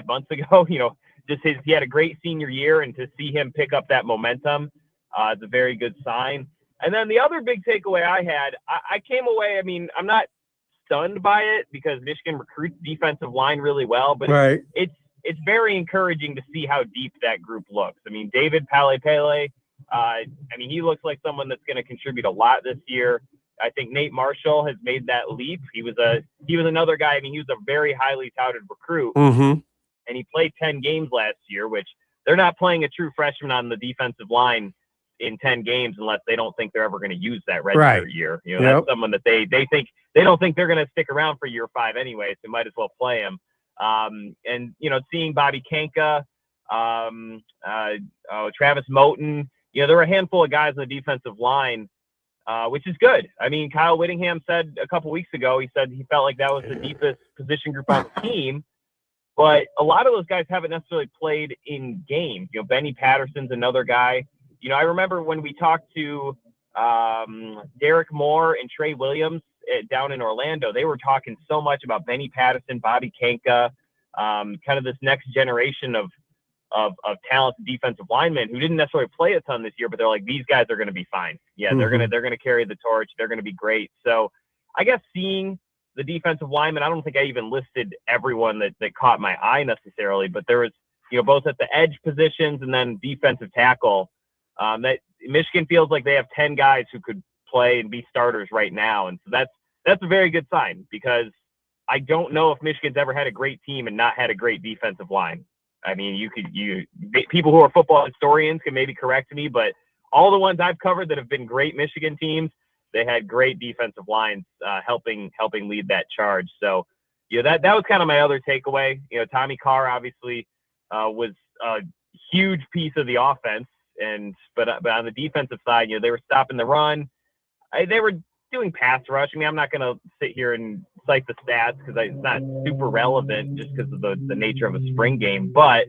months ago. He had a great senior year, and to see him pick up that momentum is a very good sign. And then the other big takeaway I had, I came away, I'm not stunned by it because Michigan recruits defensive line really well, but right. It's very encouraging to see how deep that group looks. David Pele, he looks like someone that's going to contribute a lot this year. I think Nate Marshall has made that leap. He was another guy. He was a very highly touted recruit, mm-hmm. and he played 10 games last year, which they're not playing a true freshman on the defensive line in 10 games unless they don't think they're ever going to use that redshirt year. That's someone that they don't think they're going to stick around for year 5 anyway, so might as well play him. And seeing Bobby Kanka, Travis Moten, there were a handful of guys on the defensive line, which is good. Kyle Whittingham said a couple weeks ago, he said he felt like that was the deepest position group on the team. But a lot of those guys haven't necessarily played in games. Benny Patterson's another guy. I remember when we talked to Derek Moore and Trey Williams down in Orlando, they were talking so much about Benny Patterson, Bobby Kanka, kind of this next generation of talented defensive linemen who didn't necessarily play a ton this year, but they're like, these guys are going to be fine. Yeah, mm-hmm. they're gonna carry the torch. They're going to be great. So I guess seeing the defensive linemen, I don't think I even listed everyone that caught my eye necessarily, but there was, both at the edge positions and then defensive tackle, that Michigan feels like they have 10 guys who could play and be starters right now. And so that's a very good sign, because I don't know if Michigan's ever had a great team and not had a great defensive line. People who are football historians can maybe correct me, but all the ones I've covered that have been great Michigan teams, they had great defensive lines helping lead that charge. So, that was kind of my other takeaway. Tommy Carr obviously was a huge piece of the offense, but on the defensive side, they were stopping the run. They were doing pass rush. I'm not going to sit here and cite the stats because it's not super relevant just because of the nature of a spring game. But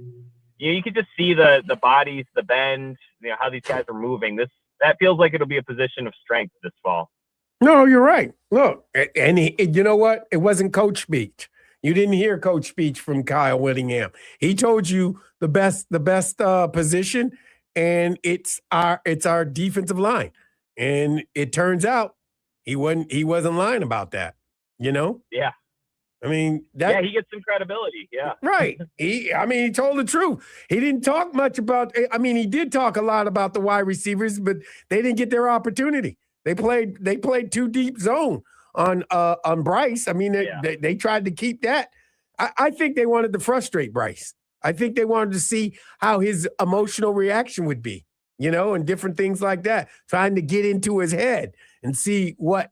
you could just see the bodies, the bend, how these guys are moving. That feels like it'll be a position of strength this fall. No, you're right. Look, and you know what? It wasn't coach speech. You didn't hear coach speech from Kyle Whittingham. He told you the best position, and it's our defensive line. And it turns out he wasn't lying about that. Yeah. I mean, yeah, he gets some credibility. Yeah. Right. He told the truth. He didn't talk much about, he did talk a lot about the wide receivers, but they didn't get their opportunity. They played too deep zone on Bryce. They tried to keep that. I think they wanted to frustrate Bryce. I think they wanted to see how his emotional reaction would be, and different things like that, trying to get into his head and see what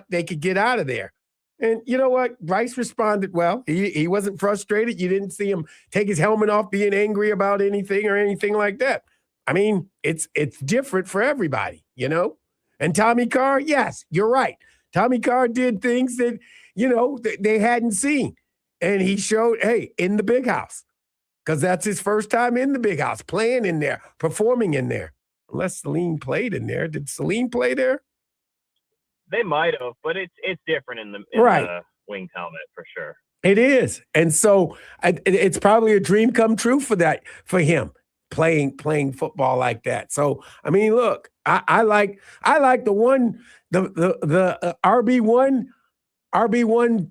they could get out of there. And you know what? Bryce responded well. He wasn't frustrated. You didn't see him take his helmet off being angry about anything or anything like that. It's different for everybody, And Tommy Carr, yes, you're right. Tommy Carr did things that, they hadn't seen. And he showed, hey, in the big house, because that's his first time in the big house, playing in there, performing in there. Unless Celine played in there. Did Celine play there? They might have, but it's different in the Wings helmet for sure. It is, and so it's probably a dream come true for him playing football like that. So look, I like the RB1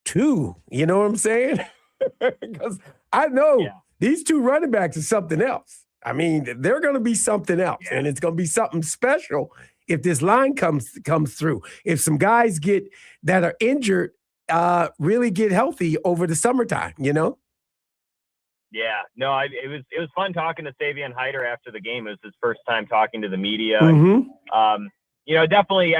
2. You know what I'm saying? Because I know these two running backs are something else. They're going to be something else, and it's going to be something special if this line comes through. If some guys that are injured really get healthy over the summertime, Yeah, no, it was fun talking to Savion Hyder after the game. It was his first time talking to the media. Mm-hmm. Definitely.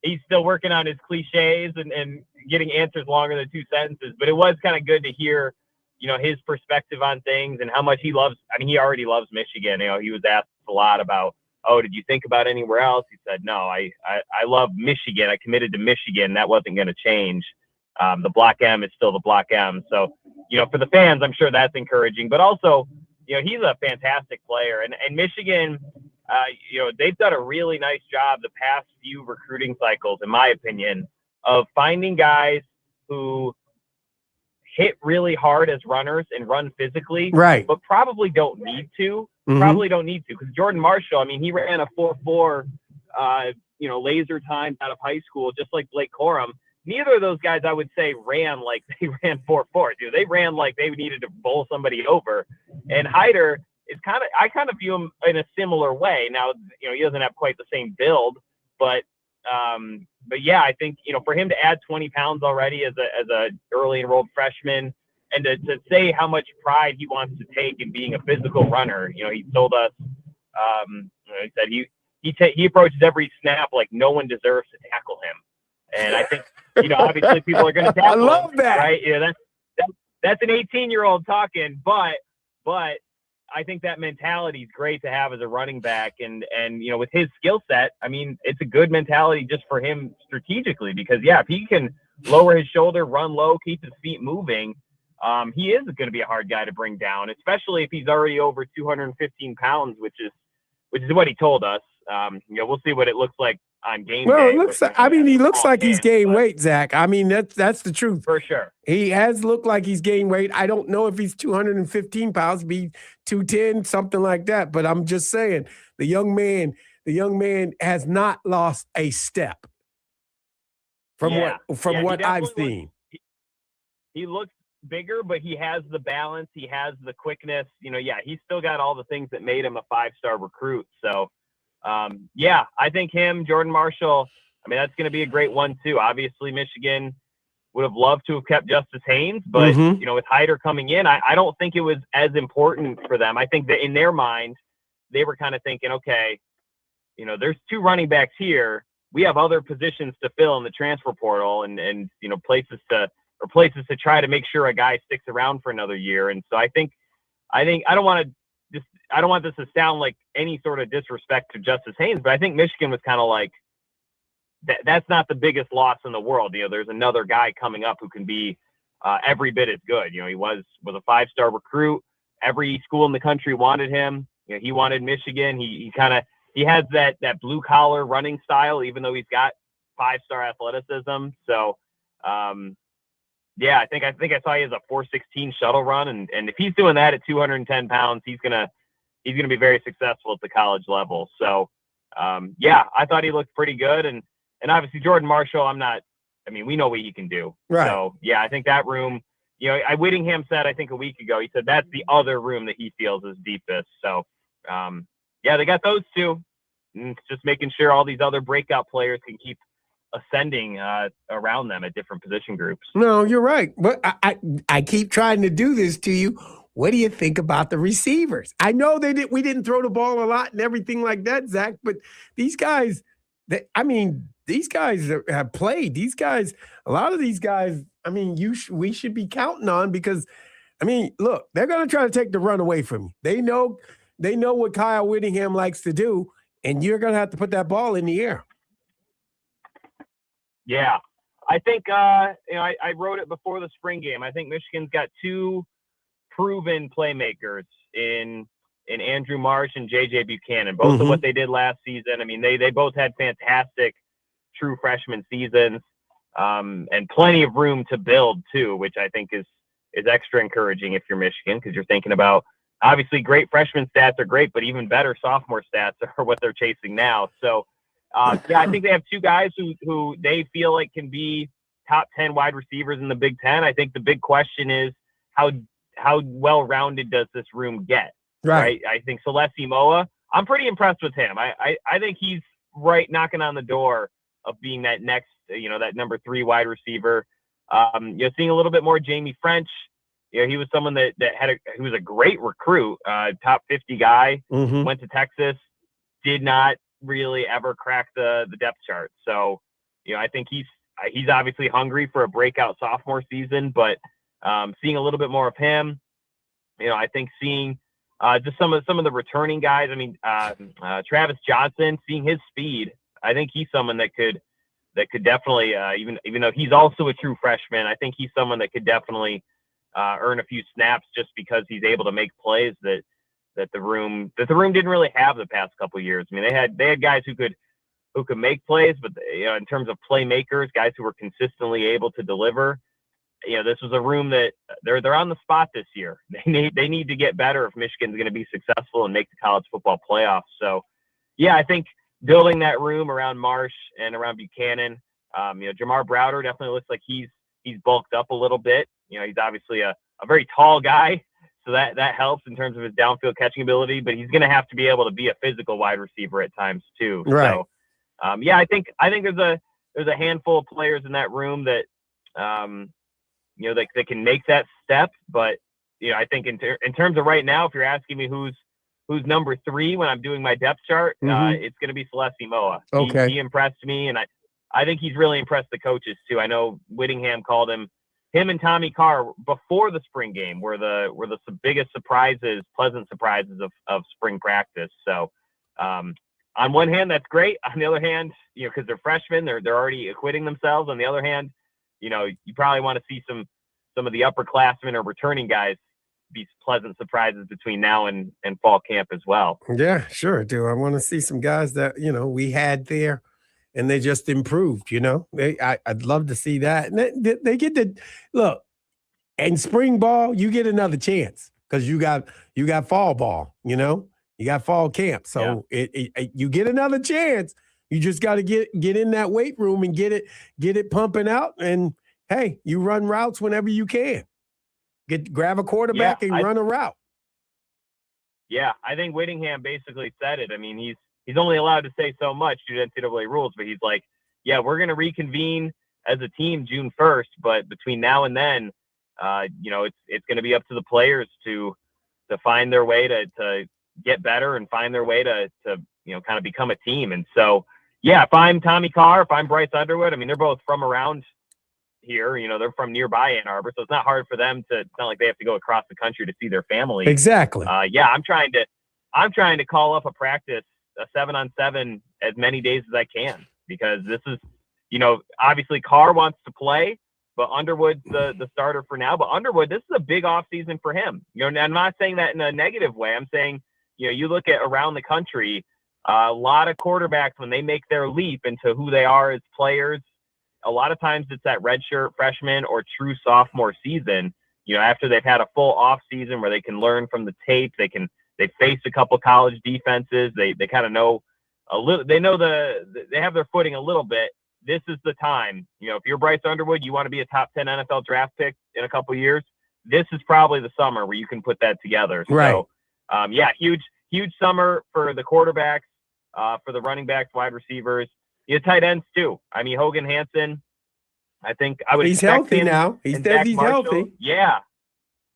He's still working on his cliches and getting answers longer than 2 sentences. But it was kind of good to hear, his perspective on things and how much he loves. He already loves Michigan. He was asked a lot about, oh, did you think about anywhere else? He said, no, I love Michigan. I committed to Michigan. That wasn't going to change. The Block M is still the Block M. So, for the fans, I'm sure that's encouraging. But also, he's a fantastic player. And Michigan, they've done a really nice job the past few recruiting cycles, in my opinion, of finding guys who hit really hard as runners and run physically, right? But probably don't need to. Mm-hmm. Probably don't need to, because Jordan Marshall, he ran a 4.4, laser time out of high school, just like Blake Corum. Neither of those guys, I would say, ran like they ran 4.4. Dude, they ran like they needed to bowl somebody over. And Hyder is I kind of view him in a similar way. Now, he doesn't have quite the same build, but yeah, I think, for him to add 20 pounds already as a early enrolled freshman, and to say how much pride he wants to take in being a physical runner. He told us, he said he approaches every snap like no one deserves to tackle him. And I think, obviously people are going to tackle him. I love that. Right? That's an 18-year-old talking, but I think that mentality is great to have as a running back. And with his skill set, it's a good mentality just for him strategically, because, if he can lower his shoulder, run low, keep his feet moving, he is going to be a hard guy to bring down, especially if he's already over 215 pounds, which is what he told us. We'll see what it looks like on game day. Well, it looks like, he looks like he's gained weight, Zach. That's the truth. For sure. He has looked like he's gained weight. I don't know if he's 215 pounds, be 210, something like that. But I'm just saying, the young man has not lost a step from what I've seen. He looks bigger, but he has the balance. He has the quickness. He's still got all the things that made him a 5-star recruit. So, I think him, Jordan Marshall, that's going to be a great one too. Obviously, Michigan would have loved to have kept Justice Haynes, but with Hyder coming in, I don't think it was as important for them. I think that in their mind, they were kind of thinking, okay, there's 2 running backs here. We have other positions to fill in the transfer portal and places to try to make sure a guy sticks around for another year. And so I think I don't want this to sound like any sort of disrespect to Justice Haynes, but I think Michigan was kind of like, that's not the biggest loss in the world. There's another guy coming up who can be every bit as good. He was a 5-star recruit. Every school in the country wanted him. He wanted Michigan. He has that blue collar running style, even though he's got 5-star athleticism. So, I think I saw he has a 4.16 shuttle run, and if he's doing that at 210 pounds, he's gonna be very successful at the college level. So, I thought he looked pretty good, and obviously Jordan Marshall, I'm not I mean, we know what he can do. Right. So, yeah, I think that room, Whittingham said, I think a week ago, he said that's the other room that he feels is deepest. So, yeah, they got those two. And it's just making sure all these other breakout players can keep ascending around them at different position groups. No, you're right. But I keep trying to do this to you. What do you think about the receivers? I know we didn't throw the ball a lot and everything like that, Zach, but these guys, these guys have played. These guys, a lot of these guys, I mean, we should be counting on because, I mean, look, they're going to try to take the run away from you. They know what Kyle Whittingham likes to do, and you're going to have to put that ball in the air. Yeah, I think, I wrote it before the spring game. I think Michigan's got two proven playmakers in Andrew Marsh and J.J. Buchanan, both of what they did last season. I mean, they both had fantastic true freshman seasons and plenty of room to build too, which I think is extra encouraging if you're Michigan, because you're thinking about, obviously great freshman stats are great, but even better sophomore stats are what they're chasing now. So, yeah, I think they have two guys who they feel like can be top 10 wide receivers in the Big Ten. I think the big question is how well-rounded does this room get? Right. I think Celeste Moa, I'm pretty impressed with him. I think he's right knocking on the door of being that next, that number 3 wide receiver. Seeing a little bit more Jamie French. He was someone that he was a great recruit, top 50 guy, went to Texas, did not really ever crack the depth chart. So, I think he's obviously hungry for a breakout sophomore season, but seeing a little bit more of him, I think seeing just some of the returning guys. I mean, Travis Johnson, seeing his speed, I think he's someone that could definitely, even though he's also a true freshman, I think he's someone that could definitely earn a few snaps just because he's able to make plays that the room didn't really have the past couple of years. I mean, they had guys who could make plays, but in terms of playmakers, guys who were consistently able to deliver. This was a room that they're on the spot this year. They need to get better if Michigan's going to be successful and make the college football playoffs. So, yeah, I think building that room around Marsh and around Buchanan, Jamar Browder definitely looks like he's bulked up a little bit. He's obviously a very tall guy, so that helps in terms of his downfield catching ability. But he's going to have to be able to be a physical wide receiver at times too. Right. So, yeah, I think there's a handful of players in that room that. They can make that step, but I think in terms of right now, if you're asking me who's number 3 when I'm doing my depth chart, it's going to be Celeste Moa. Okay, he impressed me, and I think he's really impressed the coaches too. I know Whittingham called him and Tommy Carr before the spring game were the biggest pleasant surprises of spring practice. So on one hand, that's great. On the other hand, because they're freshmen, they're already acquitting themselves. On the other hand, you probably want to see some of the upperclassmen or returning guys be pleasant surprises between now and fall camp as well. Yeah, sure, do. I want to see some guys that we had there, and they just improved. I'd love to see that. And they get to look in spring ball. You get another chance because you got fall ball. You got fall camp, so you get another chance. You just got to get in that weight room and get it pumping out. And hey, you run routes whenever you can. Grab a quarterback and run a route. Yeah, I think Whittingham basically said it. I mean, he's only allowed to say so much due to NCAA rules, but he's like, yeah, we're going to reconvene as a team June 1st, but between now and then, it's going to be up to the players to find their way to get better and find their way to kind of become a team. And so, yeah, if I'm Tommy Carr, if I'm Bryce Underwood, I mean, they're both from around here, they're from nearby Ann Arbor, so it's not hard for them it's not like they have to go across the country to see their family. Exactly. Yeah, I'm trying to call up a practice, a 7-on-7 as many days as I can, because this is, obviously Carr wants to play, but Underwood's the starter for now. But Underwood, this is a big offseason for him. I'm not saying that in a negative way. I'm saying, you look at around the country, a lot of quarterbacks, when they make their leap into who they are as players, a lot of times it's that redshirt freshman or true sophomore season, after they've had a full off season where they can learn from the tape, they faced a couple college defenses. They kind of know a little, they have their footing a little bit. this is the time. If you're Bryce Underwood, you want to be a top 10 NFL draft pick in a couple of years. This is probably the summer where you can put that together. Right. So, huge summer for the quarterbacks, for the running backs, wide receivers, tight ends too. I mean, Hogan Hansen, I think I would He's expect healthy him now. He and says Zach he's Marshall. healthy. Yeah.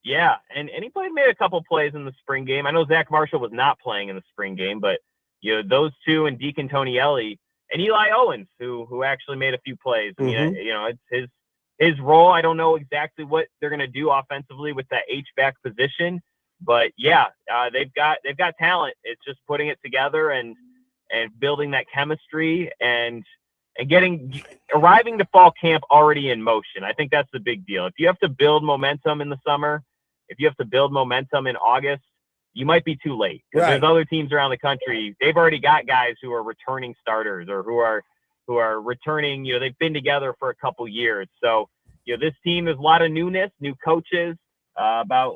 Yeah. And he made a couple plays in the spring game. I know Zach Marshall was not playing in the spring game, but those two and Deacon Tonielli and Eli Owens, who actually made a few plays. I mean, it's his role. I don't know exactly what they're going to do offensively with that H-back position, but they've got talent. It's just putting it together and building that chemistry and arriving to fall camp already in motion. I think that's the big deal. If you have to build momentum in the summer, if you have to build momentum in August, you might be too late. Because there's other teams around the country, they've already got guys who are returning starters or who are returning, they've been together for a couple years. So, this team is a lot of newness, new coaches, about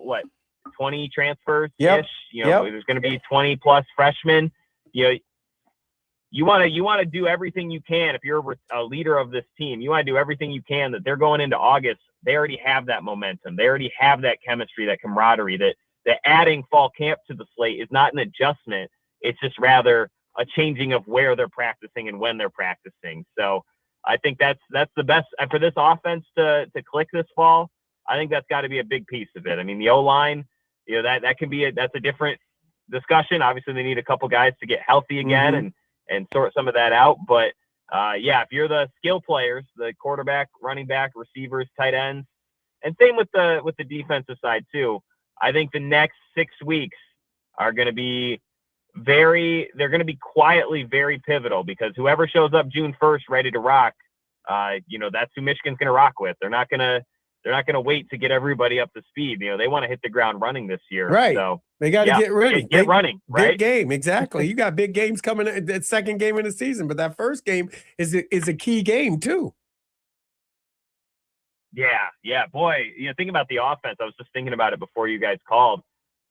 20 transfers ish. There's going to be 20 plus freshmen. You want to do everything you can. If you're a leader of this team, you want to do everything you can that they're going into August. They already have that momentum. They already have that chemistry, that camaraderie, that adding fall camp to the slate is not an adjustment. It's just rather a changing of where they're practicing and when they're practicing. So I think that's the best for this offense to click this fall. I think that's got to be a big piece of it. I mean, the O-line, that can be that's a different discussion. Obviously they need a couple guys to get healthy again and sort some of that out. But if you're the skill players, the quarterback, running back, receivers, tight ends, and same with the defensive side too. I think the next 6 weeks are going to be they're going to be quietly very pivotal because whoever shows up June 1st ready to rock, that's who Michigan's going to rock with. They're not going to wait to get everybody up to speed. They want to hit the ground running this year. Right. So they got to get ready. Get running, right? Big game. Exactly. You got big games coming, that second game in the season, but that first game is a key game too. Yeah. Boy, think about the offense. I was just thinking about it before you guys called.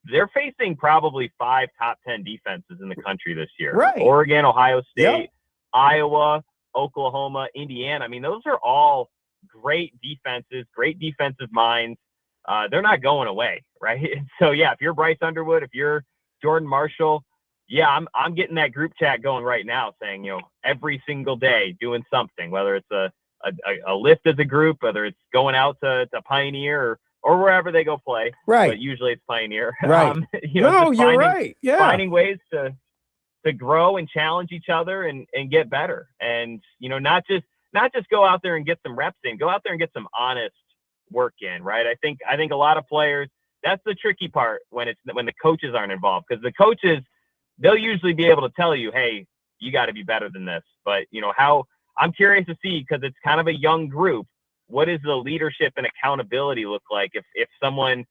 They're facing probably 5 top 10 defenses in the country this year. Right. Oregon, Ohio State, Iowa, Oklahoma, Indiana. I mean, those are all great defenses, great defensive minds. They're not going away, right? So, if you're Bryce Underwood, if you're Jordan Marshall, I'm getting that group chat going right now saying, every single day doing something, whether it's a lift as a group, whether it's going out to Pioneer or wherever they go play. Right. But usually it's Pioneer. Right. You're right. Yeah. Finding ways to grow and challenge each other and get better. And, not just go out there and get some reps in, go out there and get some honest work in, right? I think a lot of players, that's the tricky part when the coaches aren't involved, because the coaches, they'll usually be able to tell you, hey, you got to be better than this. But, how I'm curious to see, because it's kind of a young group, what does the leadership and accountability look like if someone,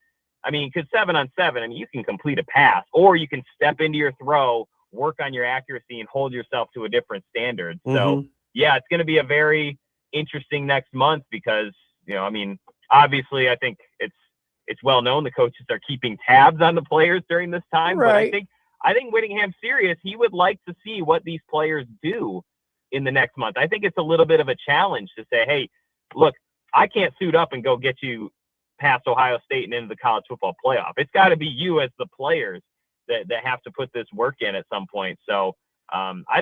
because 7-on-7, you can complete a pass or you can step into your throw, work on your accuracy and hold yourself to a different standard. So it's going to be a very interesting next month because, obviously I think it's well known the coaches are keeping tabs on the players during this time, right. But I think Whittingham's serious. He would like to see what these players do in the next month. I think it's a little bit of a challenge to say, hey, look, I can't suit up and go get you past Ohio State and into the college football playoff. It's got to be you as the players that have to put this work in at some point. So I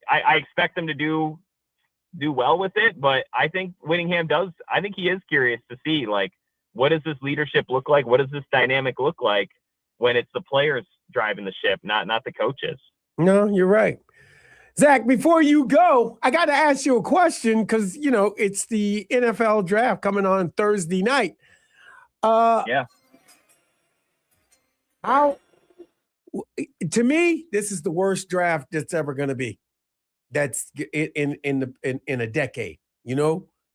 expect them to do well with it, but I think Whittingham does. I think he is curious to see, what does this leadership look like? What does this dynamic look like when it's the players driving the ship, not the coaches? No, you're right. Zach, before you go, I got to ask you a question because, it's the NFL draft coming on Thursday night. To me, this is the worst draft that's ever going to be. That's in a decade.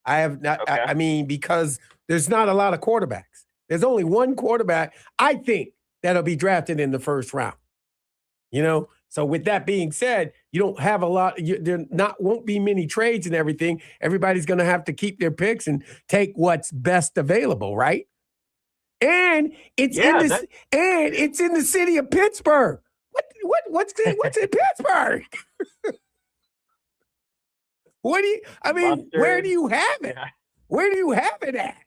I have not. Okay. Because there's not a lot of quarterbacks. There's only one quarterback I think that'll be drafted in the first round. So with that being said, you don't have a lot. Won't be many trades and everything. Everybody's going to have to keep their picks and take what's best available, right? And it's in the city of Pittsburgh. What's in Pittsburgh? What do you? I mean, Mustard. where do you have it? Yeah. Where do you have it at?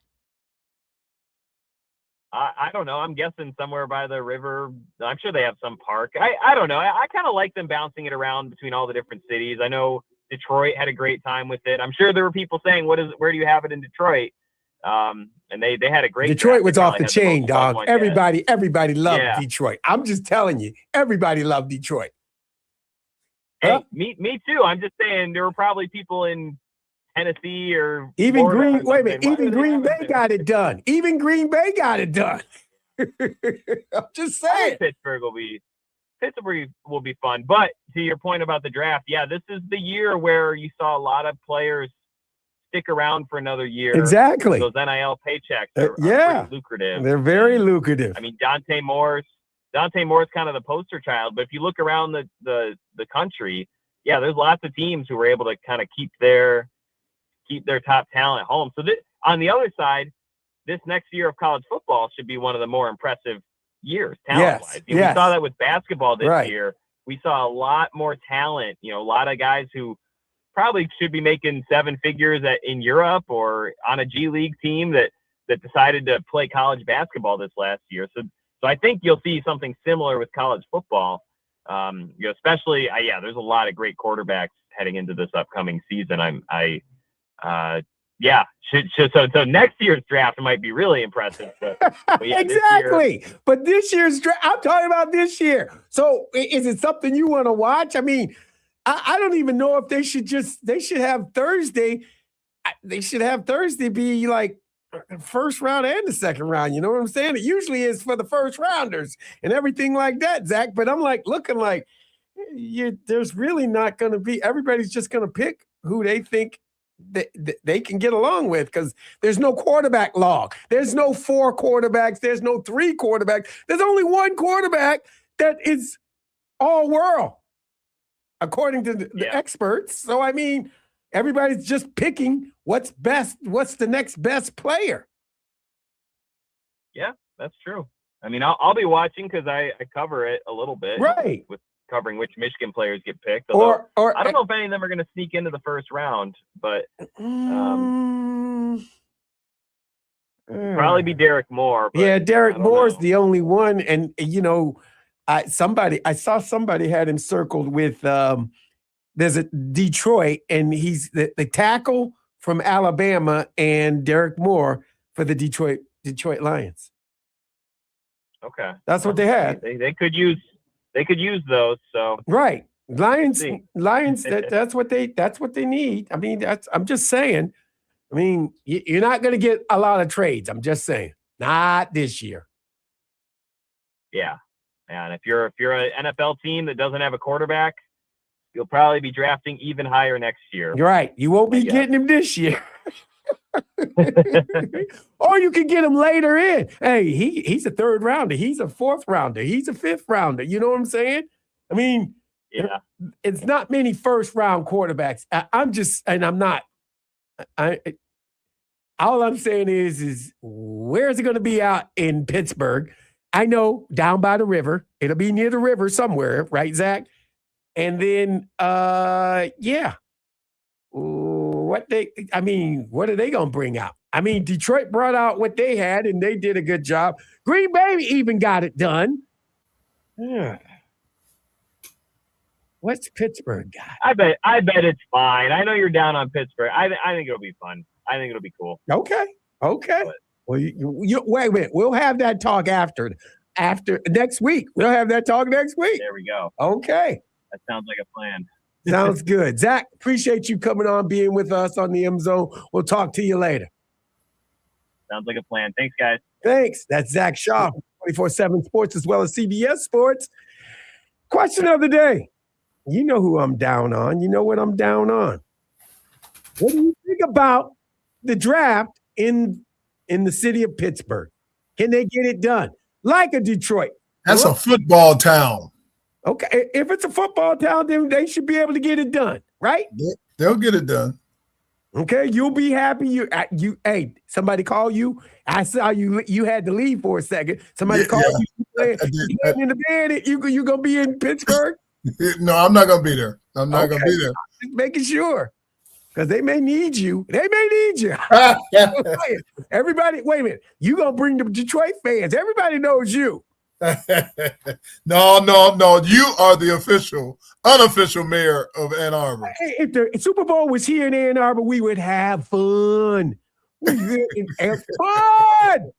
I don't know. I'm guessing somewhere by the river. I'm sure they have some park. I don't know. I kind of like them bouncing it around between all the different cities. I know Detroit had a great time with it. I'm sure there were people saying, where do you have it in Detroit? And they had a great Detroit draft. was They off probably the had chain, most fun dog. one yet. Everybody loved Yeah. Detroit. I'm just telling you, everybody loved Detroit. Hey, Huh? me too. I'm just saying there were probably people in Tennessee or Even Florida Green. or Wait a minute. something. Why Even do they Green have it Bay there? got it done. Even Green Bay got it done. I'm just I saying. think Pittsburgh will be fun. But to your point about the draft, yeah, this is the year where you saw a lot of players stick around for another year. Exactly. Those NIL paychecks are yeah. pretty lucrative. They're very lucrative. I mean, Dante Moore's kind of the poster child. But if you look around the country, yeah, there's lots of teams who were able to kind of keep their top talent home. So on the other side, this next year of college football should be one of the more impressive years, talent-wise. Yes, We saw that with basketball this year. We saw a lot more talent. A lot of guys who probably should be making seven figures in Europe or on a G League team that decided to play college basketball this last year. So I think you'll see something similar with college football. Especially, there's a lot of great quarterbacks heading into this upcoming season. So next year's draft might be really impressive. But yeah, exactly. But this year's draft, I'm talking about this year. So is it something you want to watch? I mean, I don't even know if they should have Thursday. They should have Thursday be like first round and the second round. You know what I'm saying? It usually is for the first rounders and everything like that, Zach. But I'm looking like there's really not going to be. Everybody's just going to pick who they think they can get along with, because there's no quarterback log. There's no 4 quarterbacks. There's no 3 quarterbacks. There's only one quarterback that is all world, according to the experts. So, I mean, everybody's just picking what's best. What's the next best player? Yeah, that's true. I mean, I'll be watching because I cover it a little bit. Right. With covering which Michigan players get picked. Or I don't know if any of them are going to sneak into the first round, but probably be Derek Moore. But yeah, Derek Moore's the only one. And, I saw somebody had him circled with there's a Detroit, and he's the tackle from Alabama, and Derek Moore for the Detroit Lions. Okay. That's what they had. They could use those. So right. Lions, that's what they need. I mean, I'm just saying. I mean, you're not going to get a lot of trades. I'm just saying. Not this year. Yeah. And if you're an NFL team that doesn't have a quarterback, you'll probably be drafting even higher next year. You're right. You won't be getting him this year. Or you can get him later in. Hey, he's a 3rd rounder. He's a 4th rounder. He's a 5th rounder. You know what I'm saying? I mean, it's not many 1st round quarterbacks. All I'm saying is where is it going to be out in Pittsburgh? I know down by the river. It'll be near the river somewhere, right, Zach? And then, what are they going to bring out? I mean, Detroit brought out what they had, and they did a good job. Green Bay even got it done. Yeah. What's Pittsburgh got? I bet it's fine. I know you're down on Pittsburgh. I think it'll be fun. I think it'll be cool. Okay. But, well, you wait a minute. We'll have that talk after next week. We'll have that talk next week. There we go. Okay. That sounds like a plan. Sounds good. Zach, appreciate you coming on, being with us on the M Zone. We'll talk to you later. Sounds like a plan. Thanks, guys. Thanks. That's Zach Shaw, 24/7 Sports, as well as CBS Sports. Question of the day. You know who I'm down on. You know what I'm down on. What do you think about the draft in the city of Pittsburgh? Can they get it done? Like a Detroit. That's a football town. Okay. If it's a football town, then they should be able to get it done, right? They'll get it done. Okay. You'll be happy. Hey, somebody call you. I saw you had to leave for a second. Somebody called you. You in the bed. You going to be in Pittsburgh? No, I'm not going to be there. I'm not going to be there. Just making sure. because they may need you. They may need you. Everybody, wait a minute. You gonna bring the Detroit fans? Everybody knows you. No. You are the unofficial mayor of Ann Arbor. Hey, if the Super Bowl was here in Ann Arbor, we would have fun. We would have fun.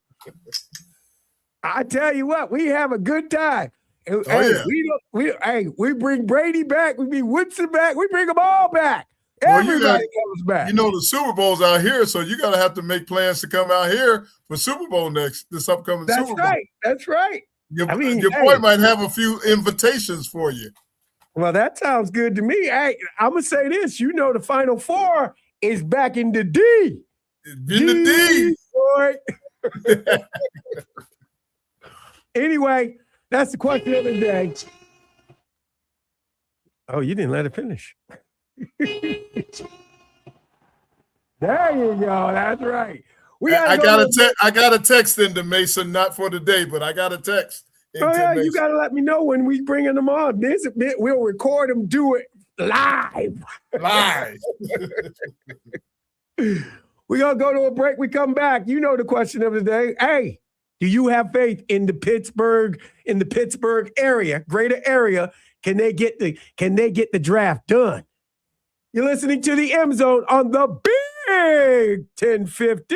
I tell you what, we have a good time. We bring Brady back. We bring Woodson back. We bring them all back. Everybody comes back. You know the Super Bowl's out here, so you gotta have to make plans to come out here for Super Bowl this upcoming Super Bowl. That's right. Your boy might have a few invitations for you. Well, that sounds good to me. Hey, I'm gonna say this. You know, the Final Four is back in the D. In the D. Anyway, that's the question of the day. Oh, you didn't let it finish. There you go. That's right. I got a text into Mason, not for today, but I got a text. Oh yeah, you got to let me know when we bringing them on. We'll record them, do it live. We're gonna go to a break. We come back. You know the question of the day. Hey, do you have faith in the Pittsburgh area, greater area? Can they get the draft done? You're listening to the M Zone on the Big 1050.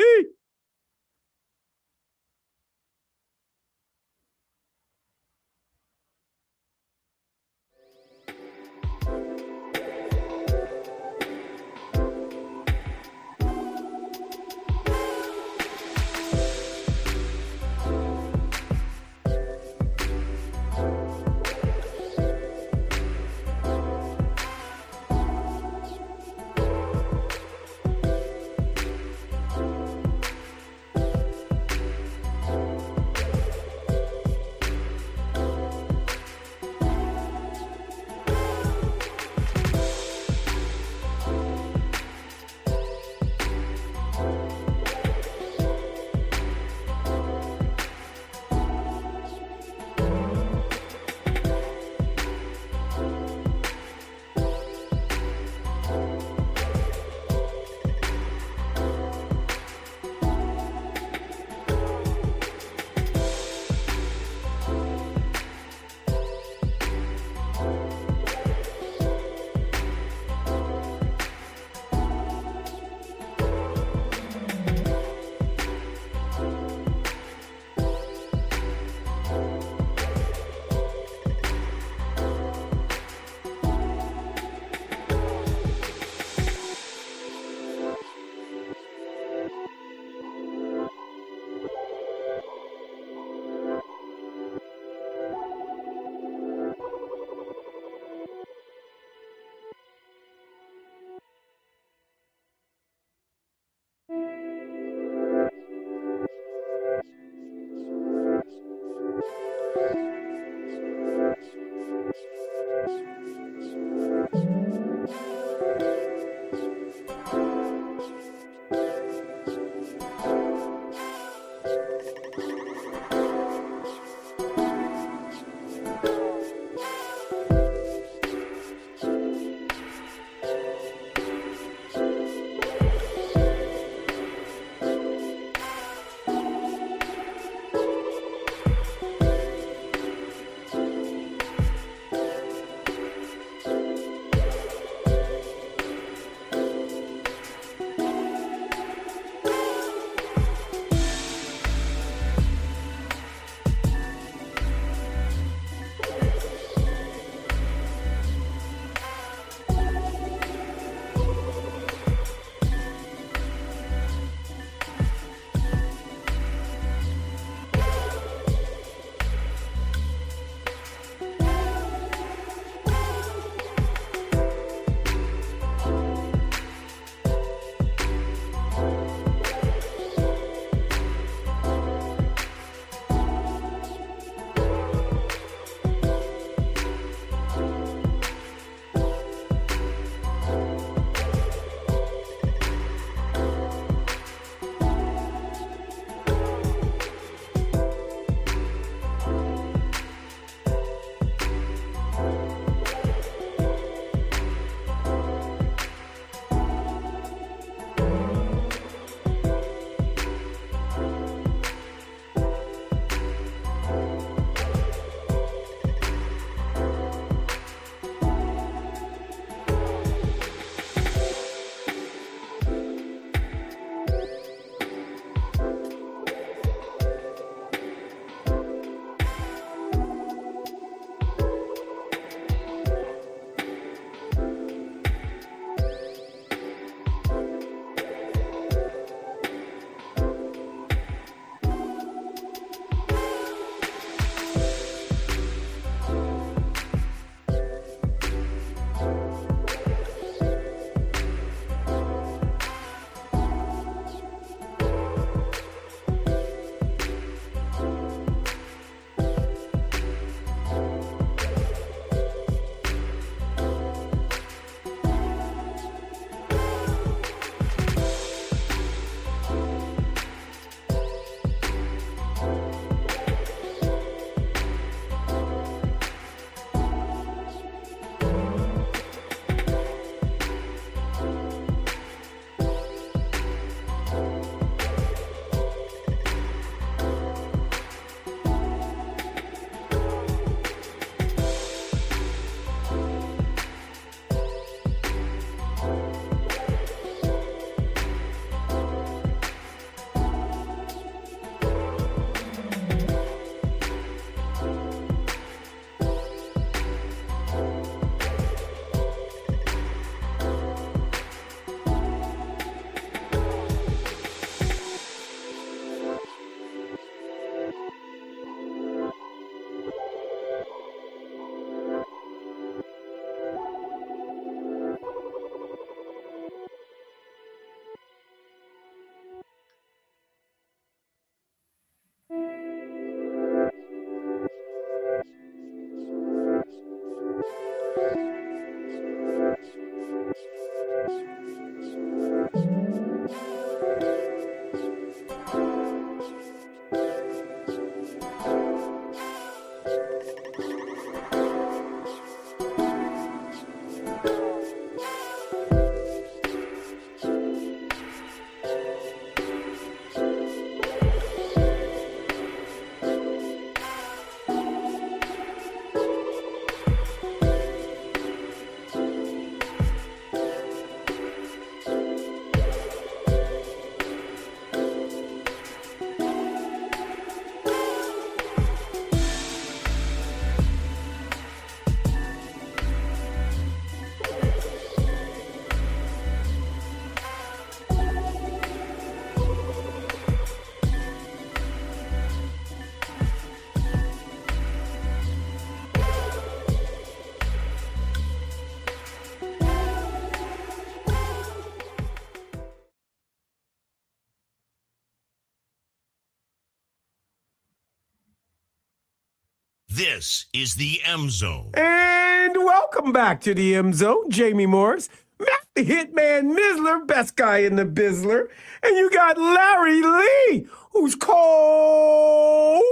This is the M Zone. And welcome back to the M Zone. Jamie Morris, Matt the Hitman Missler, best guy in the Bizzler. And you got Larry Lee, who's cold.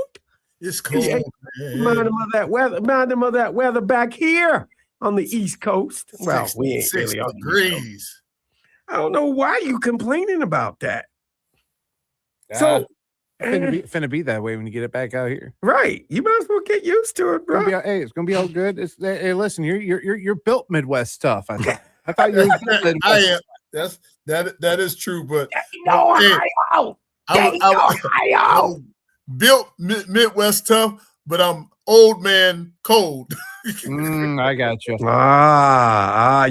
It's cold. Yeah, remind him of that weather. Remind him of that weather back here on the East Coast. Well, we ain't 6 really on the East Coast. degrees. I don't know why you complaining about that. Finna be that way when you get it back out here. Right, you might as well get used to it, bro. It's gonna be all good. Hey, listen, you're built Midwest stuff. I thought you were built Midwest. I am. That is true, but No, hey, Ohio. I was built Midwest tough, but I'm old man cold. I got you.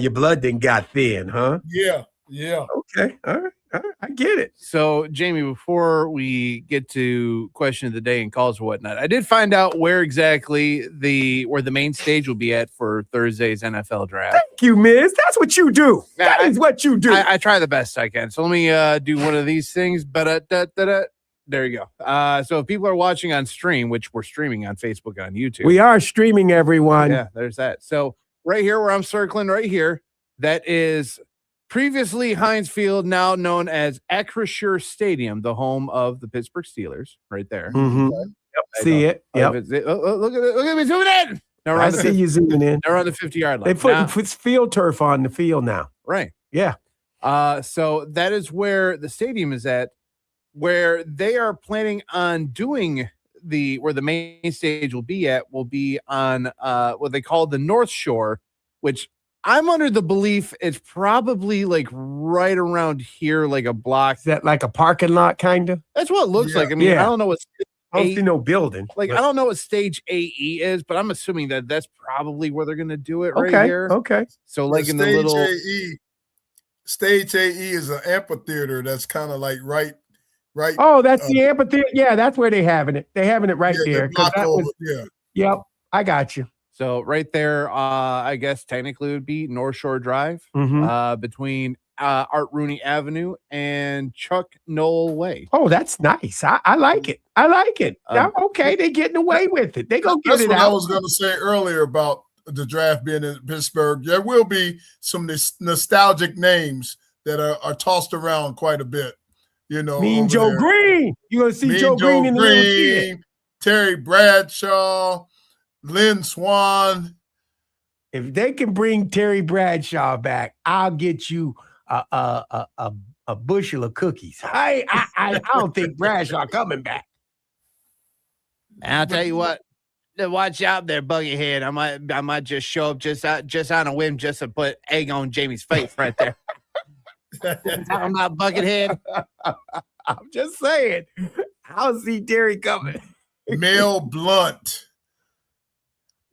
Your blood didn't got thin, huh? Yeah. Okay, all right, I get it. So, Jamie, before we get to question of the day and calls or whatnot, I did find out where exactly the main stage will be at for Thursday's NFL draft. Thank you, Miz. That's what you do. That is what you do. I try the best I can. So let me do one of these things. But there you go. So if people are watching on stream, which we're streaming on Facebook and on YouTube, We are streaming, everyone. yeah, there's that. So right here, where I'm circling, right here, that is previously Heinz Field, now known as Acrisure Stadium, the home of the Pittsburgh Steelers. Right there. Mhm. Yep, See it? Yep. Look at me zooming in. Now I see you zooming in. They're on the 50-yard line. They put field turf on the field now. Right. Yeah. So that is where the stadium is at, where they are planning on doing where the main stage will be on what they call the North Shore, which I'm under the belief it's probably like right around here, like a block. Is that like a parking lot, kind of? That's what it looks like. I mean, Yeah. I don't know what I don't see no building. I don't know what stage AE is, but I'm assuming that's probably where they're going to do it Okay. right here. Okay. So like in the stage little AE, stage AE is an amphitheater that's kind of like right. Oh, that's the amphitheater. Yeah, that's where they're having it. They're having it right Yeah, there. the block That over, was, yeah. yep, I got you. So right there, I guess technically would be North Shore Drive, Mhm. between Art Rooney Avenue and Chuck Knoll Way. Oh, that's nice. I like it. I like it. Now, okay, they're getting away with it. They gonna get That's it what out. I was going to say earlier about the draft being in Pittsburgh. There will be some nostalgic names that are tossed around quite a bit. You know, Mean over Joe there. Green. You're gonna see Mean Joe Green in the little kid. Green, Terry Bradshaw, Lynn Swan. If they can bring Terry Bradshaw back, I'll get you a bushel of cookies. I don't think Bradshaw coming back. I'll tell you what, watch out there, Buggyhead. I might just show up just on a whim, just to put egg on Jamie's face right there. I'm not Buckethead. I'm just saying. I'll see Terry coming. Mel Blunt.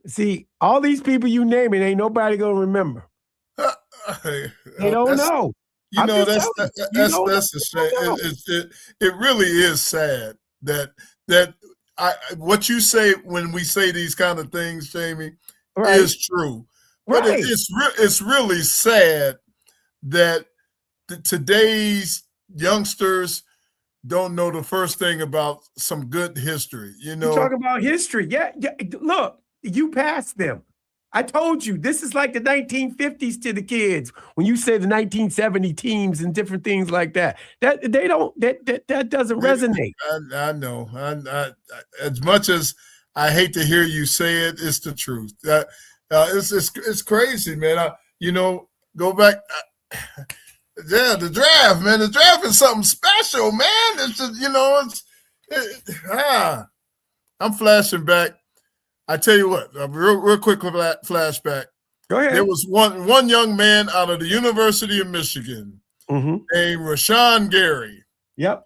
See, all these people you naming, ain't nobody gonna remember. They don't know. You I'm know, just that's a shame. It really is sad that what you say when we say these kind of things, Jamie, Right. is true. But Right. it's really sad that today's youngsters don't know the first thing about some good history. You know, You talk about history. Yeah. Look, you passed them. I told you this is like the 1950s to the kids when you say the 1970 teams and different things like that. That doesn't resonate. I know. I as much as I hate to hear you say it, it's the truth. It's crazy, man. Go back. Yeah, the draft, man. The draft is something special, man. It's just, I'm flashing back. I tell you what, a real quick flashback. Go ahead. There was one young man out of the University of Michigan named Rashawn Gary. Yep.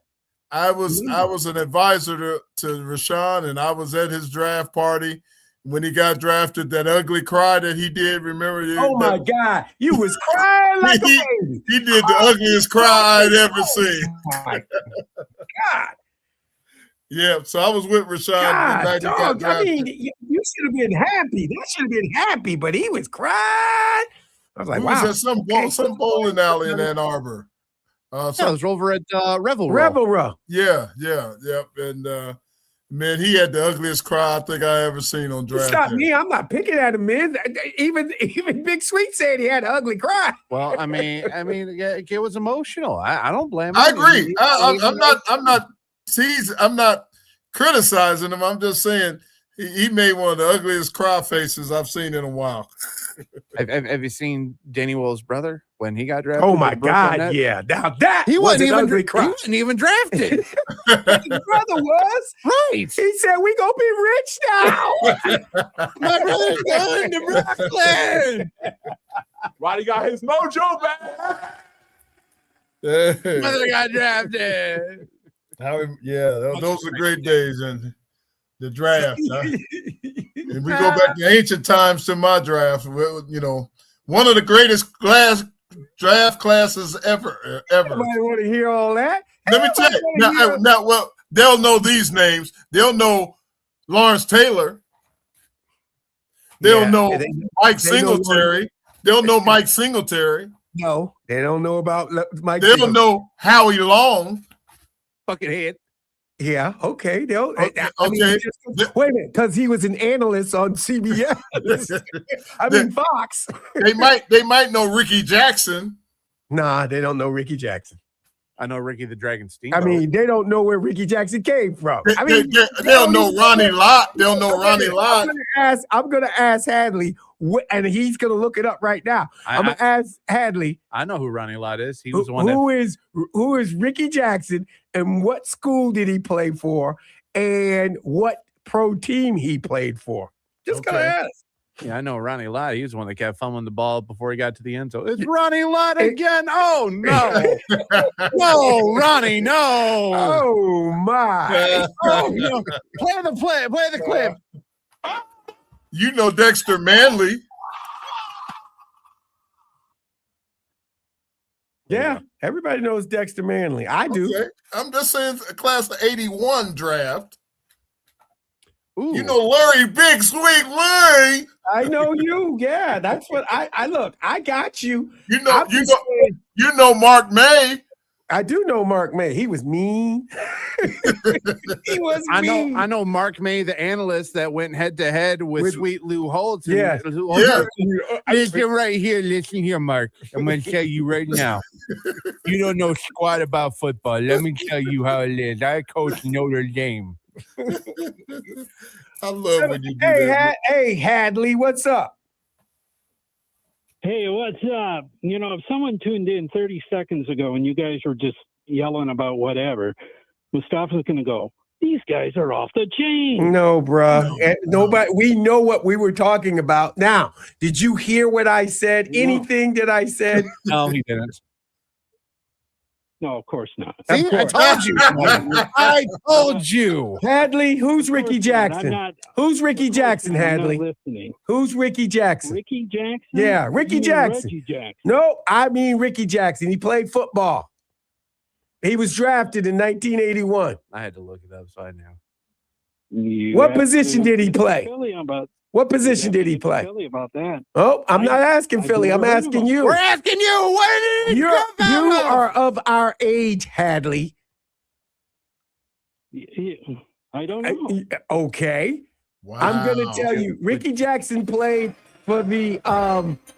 I was an advisor to Rashawn, and I was at his draft party when he got drafted. That ugly cry that he did, remember? Oh my God, you was crying like a baby. He did the ugliest cry I'd ever seen. Oh my God. Yeah, so I was with Rashawn. God, dog, I mean, you should have been happy. That should have been happy, but he was crying. I was like, We wow. was at some bowling alley in Ann Arbor. It was over at Revel Row. Revel Row. Yeah, and Man, he had the ugliest cry I think I ever seen on draft It's not day. me. I'm not picking at him, man. Even Big Sweet said he had an ugly cry. Well, I mean, yeah, it was emotional. I don't blame him. I agree. I'm not criticizing him. I'm just saying he made one of the ugliest cry faces I've seen in a while. Have you seen Danny Will's brother when he got drafted? Oh my God! Yeah, now that he was wasn't an even ugly he cry. wasn't even drafted. His brother was Right. He said, "We gonna be rich now." My brother's going to Brooklyn. Roddy got his mojo back. Brother got drafted. Those are great days in the draft. Huh? And we go back to ancient times to my draft. One of the greatest draft classes ever. Everybody want to hear all that? Let me tell you. Well, they'll know these names. They'll know Lawrence Taylor. They'll know Mike Singletary. They'll know Mike Singletary. No, they don't know about Mike. They'll know Howie Long. Fucking head. Yeah, okay. They'll Okay. Wait a minute, because he was an analyst on CBS. Fox. They might know Ricky Jackson. Nah, they don't know Ricky Jackson. I know Ricky the Dragon Steamboat. They don't know where Ricky Jackson came from. They'll know Ronnie Lott. They'll know Ronnie Lott. I'm gonna ask Hadley, and he's gonna look it up right now. I'm gonna ask Hadley. I know who Ronnie Lott is. He was the one. Who is Ricky Jackson, and what school did he play for, and what pro team he played for? Just gonna ask. Yeah, I know Ronnie Lott. He was the one that kept fumbling the ball before he got to the end zone. It's Ronnie Lott again. Oh no, no, Ronnie, no. Oh my. Oh no. Play the clip. You know Dexter Manley. Yeah, everybody knows Dexter Manley. I do. Okay. I'm just saying, a class of '81 draft. Ooh. You know Larry, Big Sweet Larry. I know you. Yeah, that's what I look. I got you. You know Mark May. I do know Mark May. He was mean. He was mean. I know Mark May, the analyst that went head to head with Sweet Lou Holtz. Yeah. Listen right here. Listen here, Mark. I'm going to tell you right now. You don't know squat about football. Let me tell you how it is. I coach Notre Dame. I love when you do that. Hey, Hadley, what's up? Hey, what's up? If someone tuned in 30 seconds ago and you guys were just yelling about whatever, Mustafa's going to go, these guys are off the chain. No, bruh. Nobody. We know what we were talking about. Now, did you hear what I said? No. Anything that I said? No, he didn't. No, of course not. See, I told you. I told you. Hadley, who's Ricky Jackson? Who's Ricky Jackson, Hadley? Listening. Who's Ricky Jackson? Ricky Jackson? Yeah, Ricky Jackson. Reggie Jackson. No, I mean Ricky Jackson. He played football. He was drafted in 1981. I had to look it up, so I knew. What position did he play? Philly about What position did he play? Philly about that. Oh, I'm not asking Philly. I'm asking you. We're asking you. Where did You are of our age, Hadley. I don't know. Okay. Wow. I'm going to tell you. Ricky Jackson played for the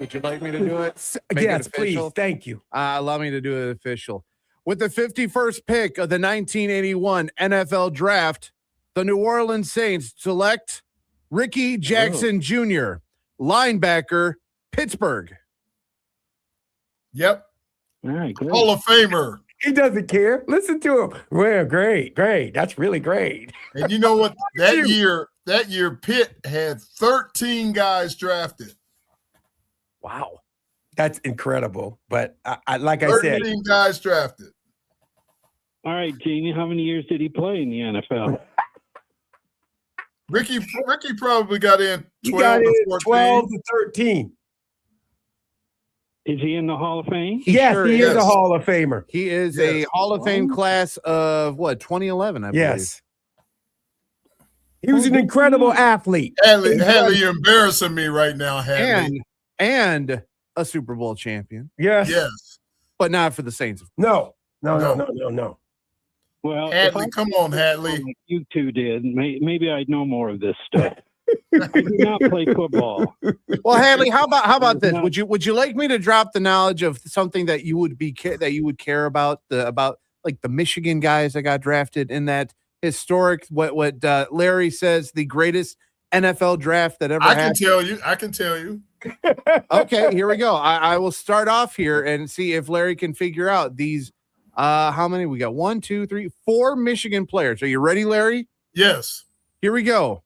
Would you like me to do it? yes, please. Thank you. Allow me to do it official. With the 51st pick of the 1981 NFL Draft, the New Orleans Saints select Ricky Jackson Jr., linebacker, Pittsburgh. Yep. All right, great. Hall of Famer. He doesn't care. Listen to him. Well, great. That's really great. And you know what? That year, Pitt had 13 guys drafted. Wow. That's incredible. But I like I 13 said, guys drafted. All right, Jamie, how many years did he play in the NFL? Ricky probably got in 12 he got to in 14. 12 to 13. Is he in the Hall of Fame? Yes, sure he is is. a Hall of Famer. He is a Hall of Fame class of 2011, I believe. Yes. He was an incredible athlete. Hadley, you're embarrassing me right now, Hadley. And a Super Bowl champion, Yes. Yes. but not for the Saints. No. Well, Hadley, come on, Hadley. like you two did, maybe I'd know more of this stuff. I do not play football. Well, Hadley, how about this? Would you like me to drop the knowledge of something that you would care about like the Michigan guys that got drafted in that historic what Larry says the greatest NFL draft that ever happened? I can tell you. Okay, here we go. I will start off here and see if Larry can figure out these. How many we got? 1, 2, 3, 4 Michigan players. Are you ready, Larry? Yes. Here we go.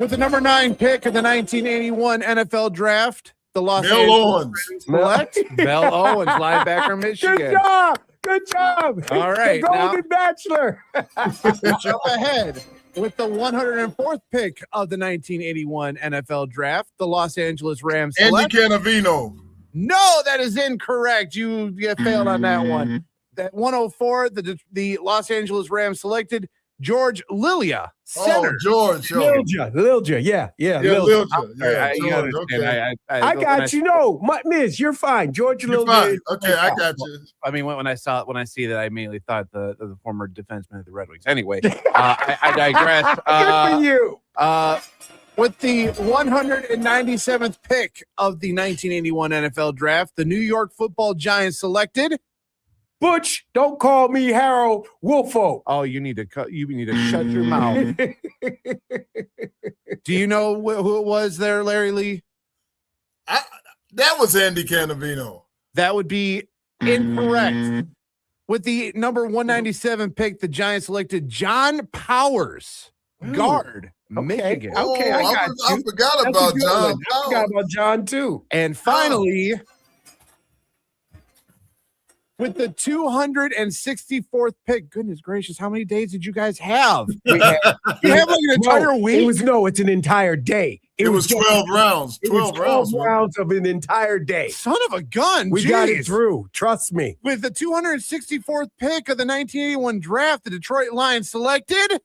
With the number 9 pick of the 1981 NFL Draft, the Los Angeles Rams select Mel Owens, linebacker, Michigan. Good job. All right, The Golden Bachelor. Jump ahead. With the 104th pick of the 1981 NFL Draft, the Los Angeles Rams select Andy Cannavino. No, that is incorrect. You failed on that one. That 104, the Los Angeles Rams selected George Lilia, center. Oh, George. Lilja. Yeah. Lilja. I got you. No, Miz, you're fine. George You're Lilja. fine. Okay, I got you. I mean, when I see that, I immediately thought the former defenseman of the Red Wings. Anyway, I digress. Good for you. With the 197th pick of the 1981 NFL Draft, the New York Football Giants selected Butch. Don't call me Harold Wolfo. Oh, you need to shut your mouth. Do you know who it was there, Larry Lee? That was Andy Cannavino. That would be incorrect. With the number 197 pick, the Giants selected John Powers, guard, Michigan. Okay, I forgot about John. I forgot about John too. And finally, with the 264th pick, goodness gracious, how many days did you guys have? You have like an entire week? It's an entire day. It was 12 rounds. 12 rounds of an entire day. Son of a gun. We got it through. Trust me. With the 264th pick of the 1981 draft, the Detroit Lions selected.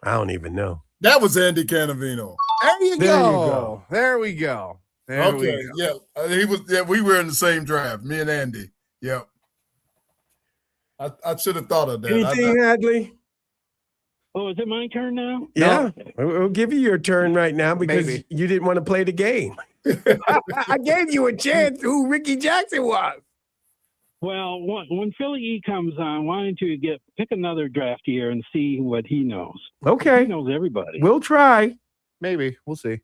I don't even know. That was Andy Cannavino. There you go. There we go. Okay. Yeah. He was. Yeah. We were in the same draft. Me and Andy. Yep. I should have thought of that. Anything, Hadley? Oh, is it my turn now? Yeah. No. We'll give you your turn right now because you didn't want to play the game. I gave you a chance who Ricky Jackson was. Well, when Philly E comes on, why don't you pick another draft year and see what he knows? Okay. He knows everybody. We'll try. Maybe. We'll see.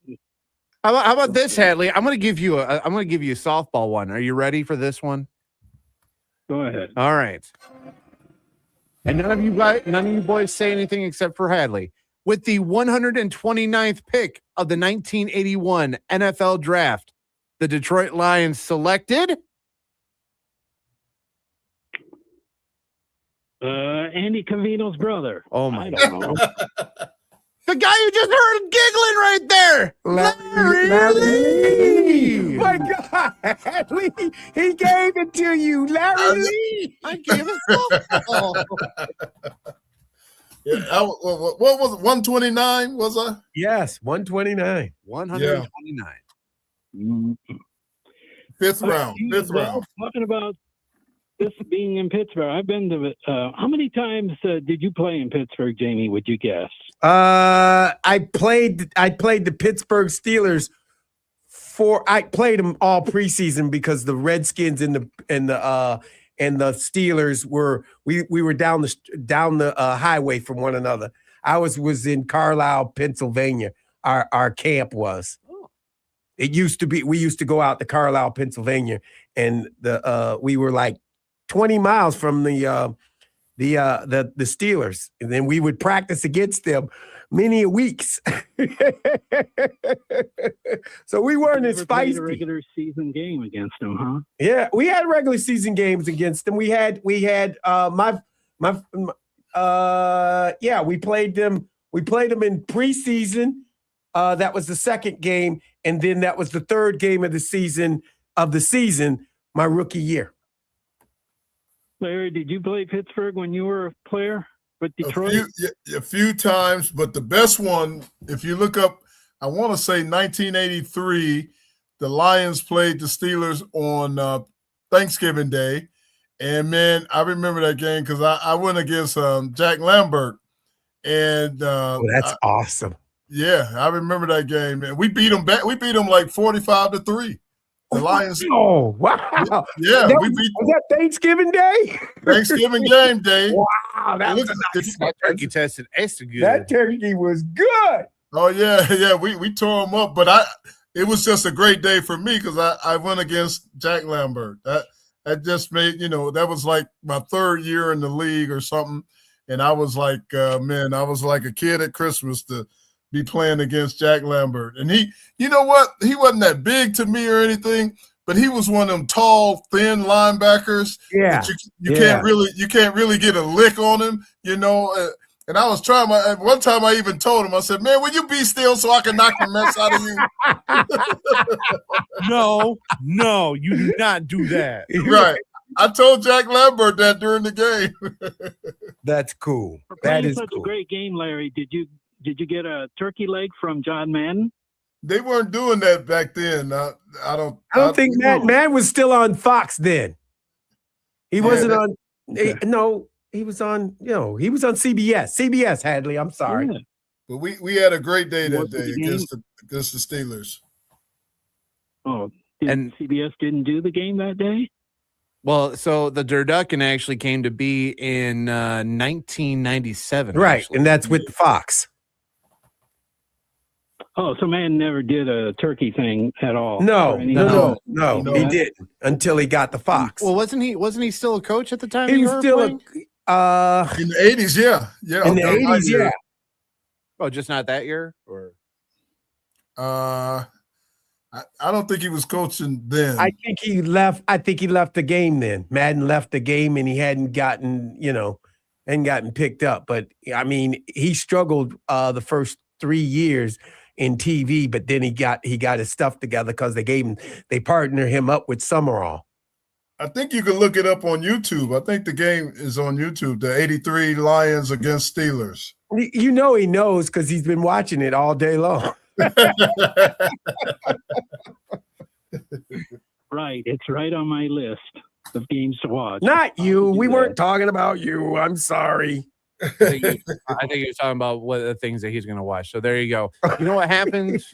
How about this, Hadley? I'm going to give you a softball one. Are you ready for this one? Go ahead. All right. And none of you boys say anything except for Hadley. With the 129th pick of the 1981 NFL Draft, the Detroit Lions selected Andy Cavino's brother. Oh my God. The guy you just heard giggling right there. Larry. My God. He gave it to you. Larry Lee. I gave it softball. Yeah, what was it? 129, was I? Yes, 129. 129. Fifth round. Talking about this being in Pittsburgh, I've been to how many times did you play in Pittsburgh, Jamie, would you guess? I played the Pittsburgh Steelers I played them all preseason because the Redskins and the Steelers we were down the highway from one another. I was in Carlisle, Pennsylvania. Our camp was. It used to be. We used to go out to Carlisle, Pennsylvania, and we were like 20 miles from the Steelers, and then we would practice against them many weeks. So we weren't as spicy. A regular season game against them, huh? Yeah, we had regular season games against them. We had we played them. We played them in preseason. That was the second game, and then that was the third game of the season. My rookie year. Larry, did you play Pittsburgh when you were a player with Detroit? A few times, but the best one, if you look up, I want to say 1983, the Lions played the Steelers on Thanksgiving Day, And man, I remember that game because I went against Jack Lambert, and that's awesome. Yeah, I remember that game, man. We beat them back. We beat them like 45-3. The Lions. Oh, wow. Yeah, was that Thanksgiving Day? Thanksgiving game day. Wow, that was a nice That turkey tested extra good. That turkey was good. Oh yeah. We tore them up, but it was just a great day for me because I went against Jack Lambert. That just made, that was like my third year in the league or something, and I was like, man, I was like a kid at Christmas to be playing against Jack Lambert. And he, you know what? He wasn't that big to me or anything, but he was one of them tall, thin linebackers. Yeah. You can't really get a lick on him, and I was trying one time I even told him, I said, man, will you be still so I can knock the mess out of you? No, you do not do that. Right. I told Jack Lambert that during the game. That's cool. For That playing is such cool. a great game, Larry. Did you get a turkey leg from John Madden? They weren't doing that back then. I don't think Matt was still on Fox then. He wasn't on. Okay. He was on. He was on CBS. CBS, Hadley. I'm sorry. Yeah. But we had a great day that Was it day the game? against the Steelers. Oh, And- CBS didn't do the game that day? Well, so the Durducken actually came to be in 1997. Right, actually. and that's with Fox. Oh, so man never did a turkey thing at all. No, Or anything? no, he didn't until he got the Fox. Well, wasn't he still a coach at the time? he you was were still playing? In the 80s, yeah. in the okay, my 80s. year. Yeah, Oh, just not that year, or I don't think he was coaching then. I think he left. I think he left the game then. Madden left the game, and he hadn't gotten picked up. But I mean, he struggled the first 3 years in TV, but then he got his stuff together because they partnered him up with Summerall. I think you can look it up on YouTube. I think the game is on YouTube. The 83 Lions against Steelers. He knows because he's been watching it all day long. Right. It's right on my list of games to watch. Not you. We do weren't that. talking about you. I'm sorry. I think he was talking about what the things that he's going to watch. So there you go. You know what happens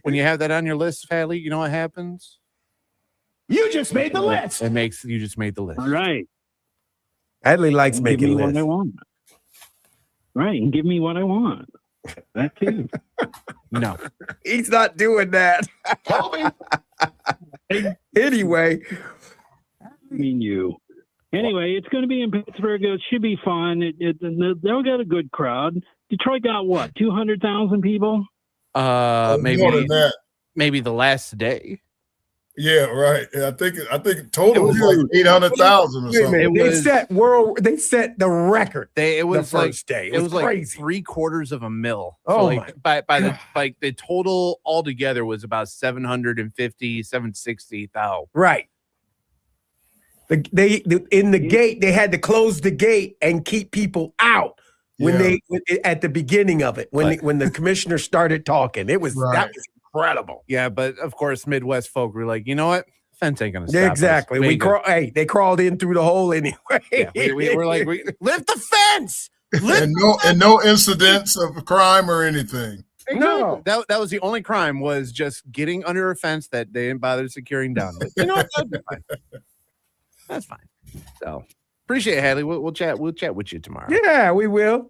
when you have that on your list, Hadley? You know what happens? You just made the list. It makes you just made the list. All right. Hadley likes Give making me what I lists. want. Right. And give me what I want. That too. No. He's not doing that. Anyway, I mean, you. Anyway, it's going to be in Pittsburgh. It should be fun. They'll get a good crowd. Detroit got what? 200,000 people. More than Maybe that. the last day. Yeah, right. I think total was like 800,000 or wait a something. minute. They set the record. It was the like first day. it was like crazy. 3/4 mil. Oh, by the total altogether was about 750,000. Right. In the gate, they had to close the gate and keep people out at the beginning of it when the commissioner started talking. That was incredible. Yeah, but of course, Midwest folk were like, you know what? Fence ain't gonna stop us. Exactly. They crawled in through the hole anyway. Yeah, we were like, lift the fence. And no incidents of crime or anything. No. That was the only crime, was just getting under a fence that they didn't bother securing down. But you know what? That'd be fine. That's fine. So appreciate it, Hadley. We'll chat with you tomorrow. Yeah, we will.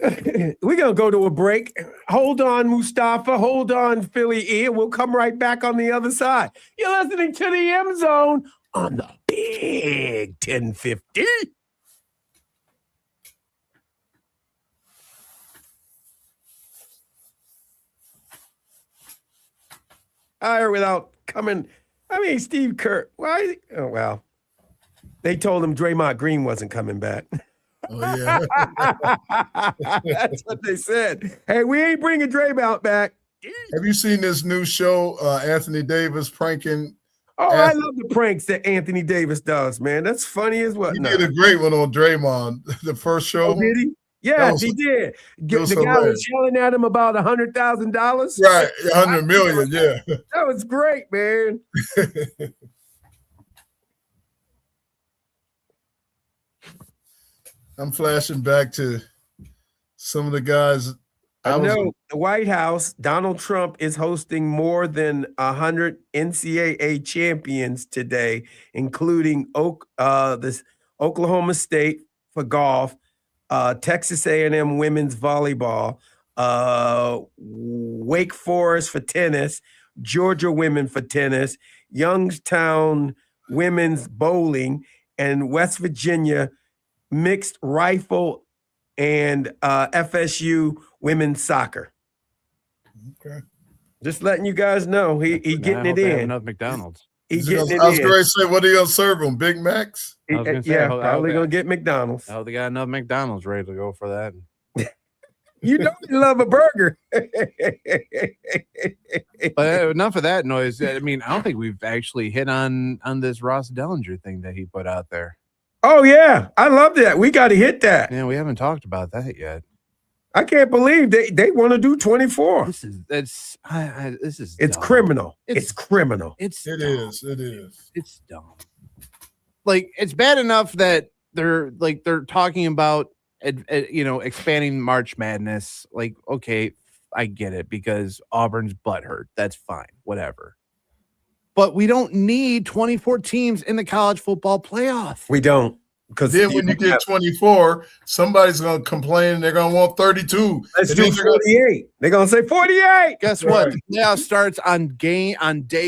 We're gonna go to a break. Hold on, Mustafa. Hold on, Philly E. We'll come right back on the other side. You're listening to the M Zone on the Big 1050. Without coming. I mean, Steve Kerr. Why? Oh well. They told him Draymond Green wasn't coming back. Oh yeah. That's what they said. Hey, we ain't bringing Draymond back. Have you seen this new show, Anthony Davis pranking? Oh, I love the pranks that Anthony Davis does, man. That's funny as what. He did a great one on Draymond, the first show. Oh, did he? Yes, he did. The was guy hilarious. was yelling at him about $100,000. Right, 100 million, yeah. That was great, man. I'm flashing back to some of the guys. I know the White House, Donald Trump is hosting more than 100 NCAA champions today, including this Oklahoma State for golf, Texas A&M women's volleyball, Wake Forest for tennis, Georgia women for tennis, Youngstown women's bowling, and West Virginia mixed rifle and FSU women's soccer. Okay. Just letting you guys know he getting it in. Enough McDonald's. He getting it I was in. going to say, what are you going to serve them? Big Macs? Probably going to get McDonald's. Oh, they got enough McDonald's ready to go for that. You know you love a burger. But enough of that noise. I mean, I don't think we've actually hit on this Ross Dellinger thing that he put out there. Oh, yeah. I love that. We got to hit that. Yeah, we haven't talked about that yet. I can't believe they want to do 24. It's dumb. Criminal. It's criminal. It is. It's dumb. Like, it's bad enough that they're talking about expanding March Madness. Like, okay, I get it because Auburn's butthurt. That's fine, whatever. But we don't need 24 teams in the college football playoff. We don't. Because then when you get 24, somebody's going to complain. They're going to want 32. Let's do 48. They're going to say 48. Guess what? Now starts on day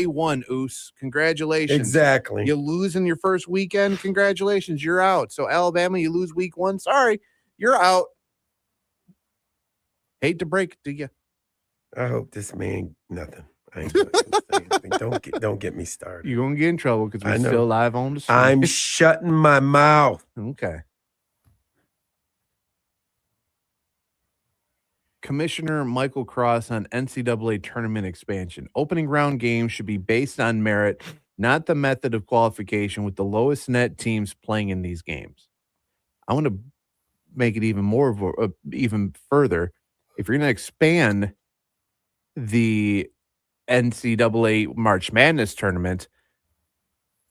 one, Oos. Congratulations. Exactly. You lose in your first weekend. Congratulations. You're out. So Alabama, you lose week 1. Sorry, you're out. Hate to break it to you. I hope this man nothing. I ain't don't get me started. You're gonna get in trouble because we're still live on the stream. I'm shutting my mouth. Okay. Commissioner Michael Cross on NCAA tournament expansion. Opening round games should be based on merit, not the method of qualification, with the lowest net teams playing in these games. I want to make it even further. If you're going to expand the NCAA March Madness tournament,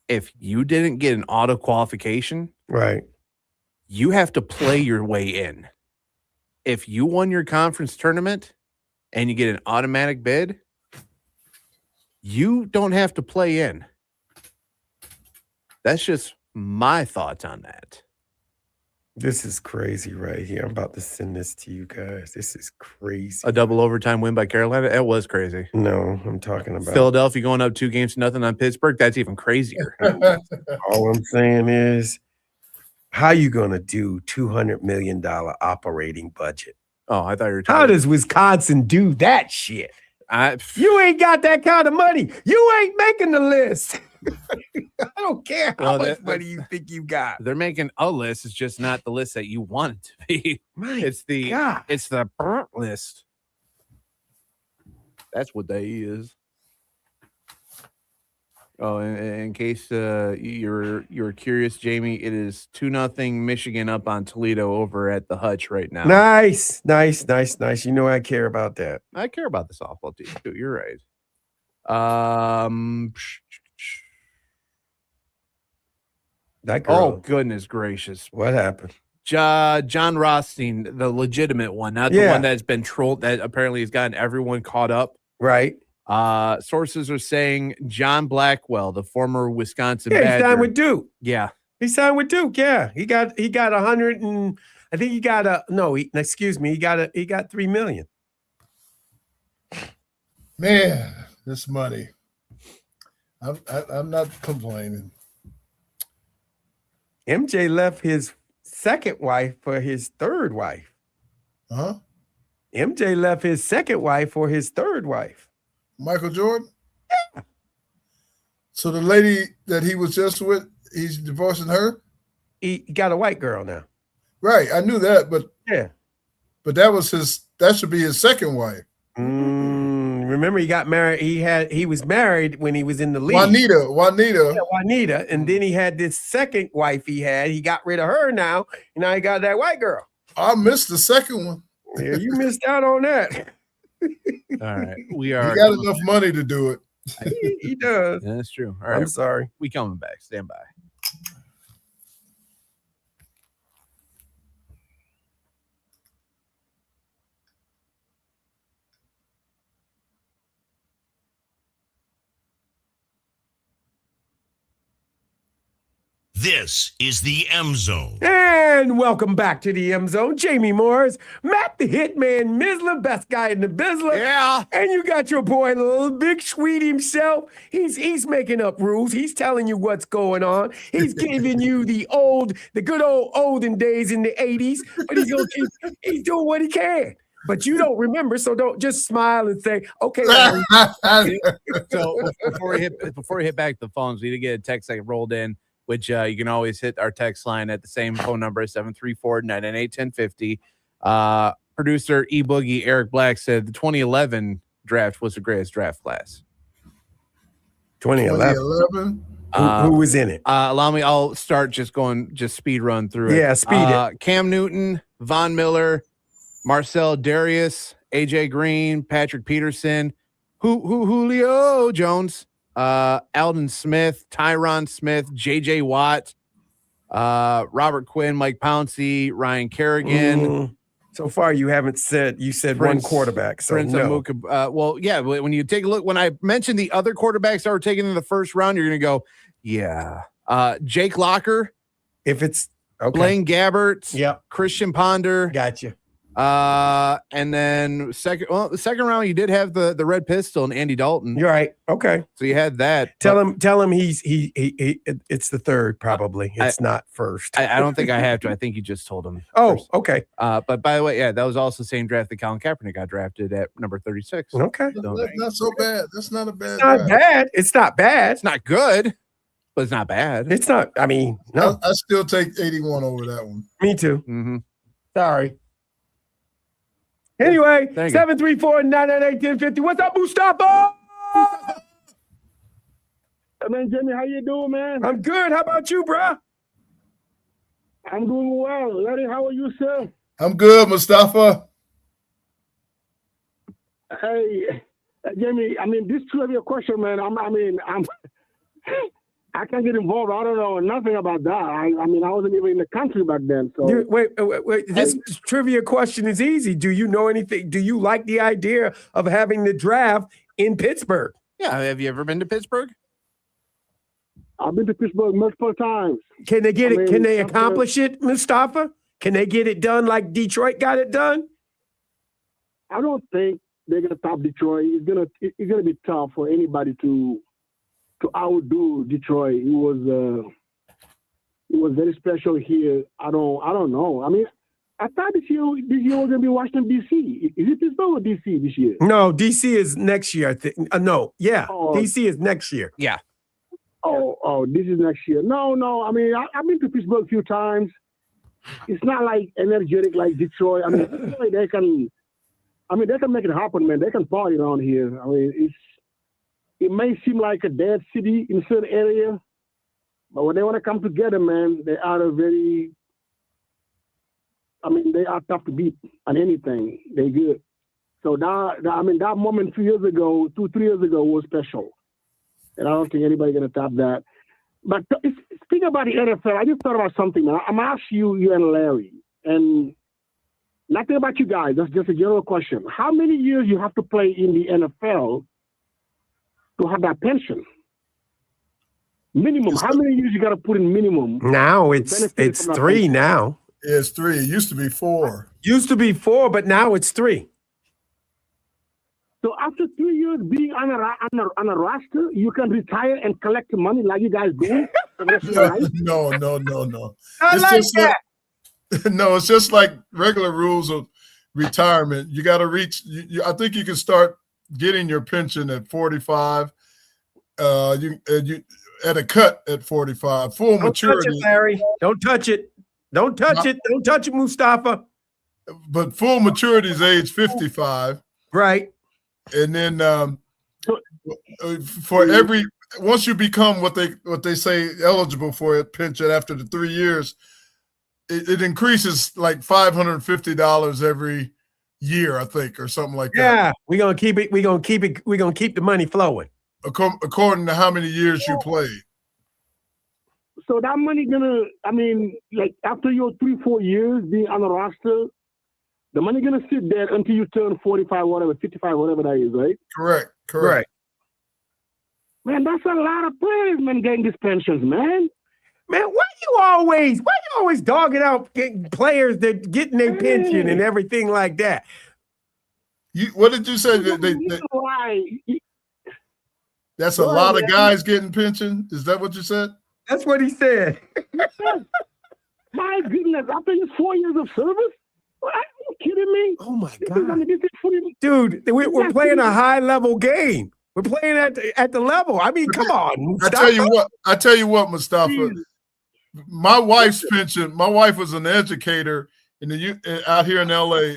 if you didn't get an auto qualification, right, you have to play your way in. If you won your conference tournament and you get an automatic bid, you don't have to play in. That's just my thoughts on that. This is crazy right here. I'm about to send this to you guys. This is crazy. A double overtime win by Carolina? It was crazy. No, I'm talking about Philadelphia going up 2-0 on Pittsburgh. That's even crazier. All I'm saying is, how you going to do $200 million operating budget? Oh, I thought you were talking. How does Wisconsin do that shit? You ain't got that kind of money. You ain't making the list. I don't care how much money you think you got. They're making a list. It's just not the list that you want it to be. It's the list. That's what they is. Oh, in case you're curious, Jamie, it is 2-0 Michigan up on Toledo over at the Hutch right now. Nice. You know I care about that. I care about the softball team too. You're right. That girl. Oh, goodness gracious. What happened? John Rothstein, the legitimate one, not the one that's been trolled, that apparently has gotten everyone caught up. Right. Sources are saying John Blackwell, the former Wisconsin Badger. Badger. He signed with Duke. Yeah. He signed with Duke. Yeah. He got 100 and I think he got he got 3 million. Man, this money. I'm not complaining. MJ left his second wife for his third wife. Huh? MJ left his second wife for his third wife. Michael Jordan? Yeah. So the lady that he was just with, he's divorcing her? He got a white girl now. Right. I knew that, but but that should be his second wife. Remember, he got married. He was married when he was in the league. Juanita. Yeah, Juanita. And then he had this second wife he had. He got rid of her now. And now he got that white girl. I missed the second one. Yeah, you missed out on that. All right. He got enough money to do it. He does. Yeah, that's true. All right. I'm sorry. We coming back. Stand by. This is the M Zone. And welcome back to the M Zone. Jamie Morris, Matt the Hitman Missler, best guy in the Bizzler. Yeah. And you got your boy, little Big Sweet himself. He's making up rules. He's telling you what's going on. He's giving you the good old olden days in the 80s, but he's doing what he can. But you don't remember, so don't just smile and say, okay, Larry. So before we hit back the phones, we need to get a text that rolled in, which you can always hit our text line at the same phone number, 734-998-1050. Producer E Boogie Eric Black said the 2011 draft was the greatest draft class. 2011. Who was in it? Allow me, I'll start just speed run through it. Yeah, speed it. Cam Newton, Von Miller, Marcel Darius, AJ Green, Patrick Peterson, Julio Jones, Alden Smith, Tyron Smith, JJ Watt, Robert Quinn, Mike Pouncey, Ryan Kerrigan. So far, you said one quarterback. So Prince no. Amuka, well, yeah, when you take a look, when I mentioned the other quarterbacks that were taken in the first round, you're going to go, yeah. Jake Locker. If it's okay. Blaine Gabbert. Yep. Christian Ponder. Gotcha. And then the second round you did have the red pistol and Andy Dalton. You're right. Okay. So you had that. Tell him it's the third probably. It's not first. I don't think I have to. I think you just told him. Oh, first. okay. But by the way, yeah, that was also the same draft that Colin Kaepernick got drafted at number 36. Okay. That's not so bad. That's not a bad. It's not bad. It's not bad. It's not good, but it's not bad. It's not. I mean, no. I still take 81 over that one. Me too. Mm-hmm. Sorry. Anyway, Thank you. 734-998-1050. What's up, Mustafa? Man, Jimmy, how you doing, man? I'm good. How about you, bruh? I'm doing well. Larry, how are you, sir? I'm good, Mustafa. Hey, Jimmy, I mean, this trivia question, man, I can't get involved. I don't know nothing about that. I wasn't even in the country back then. So Wait. This trivia question is easy. Do you know anything? Do you like the idea of having the draft in Pittsburgh? Yeah. Have you ever been to Pittsburgh? I've been to Pittsburgh multiple times. Can they get it? Can they accomplish it, Mustafa? Can they get it done like Detroit got it done? I don't think they're gonna top Detroit. It's gonna be tough for anybody to outdo Detroit. It was very special here. I don't know. I mean, I thought this year was gonna be Washington D.C. Is it Pittsburgh or D.C. this year? No, D.C. is next year. I think. No, yeah, Oh. D.C. is next year. Yeah. Oh, this is next year. No. I mean, I've been to Pittsburgh a few times. It's not like energetic like Detroit. I mean, Detroit, they can make it happen, man. They can party around here. I mean, it may seem like a dead city in certain area, but when they want to come together, man, they are they are tough to beat on anything. They're good. So that moment 3 years ago was special. And I don't think anybody's going to top that. But speaking about the NFL, I just thought about something, man. I'm going to ask you and Larry, and nothing about you guys. That's just a general question. How many years you have to play in the NFL to have that pension? Minimum. How many years you got to put in minimum? Now it's 3 now. Yeah, it's 3. It used to be 4. Used to be 4, but now it's 3. So after 3 years being on a roster, you can retire and collect the money like you guys do? No. I It's like just that. No, it's just like regular rules of retirement. You got to reach. I think you can start getting your pension at 45. You at a cut at 45. Full Don't maturity. touch it, Larry. Don't touch it. Don't touch it. Don't touch it, Mustafa. But full maturity is age 55. Right. And then once you become what they say eligible for a pension after the 3 years, it increases like $550 every year, I think, or something like that. Yeah, we're gonna keep it. We're gonna keep the money flowing According to how many years you played. So that money like after your 3-4 years being on the roster, the money gonna sit there until you turn 45, whatever, 55, whatever that is, right? Correct. Right. Man, that's a lot of players, man, getting these pensions, man. Man, why why you always dogging out players that getting their pension and everything like that? What did you say? That's a lot of guys getting pension. Is that what you said? That's what he said. My goodness, I think it's 4 years of service. Are you kidding me? Oh my God, dude, we're playing a high-level game. We're playing at the level. I mean, come on. I tell you what, Mustafa. My wife's pension. My wife was an educator out here in LA,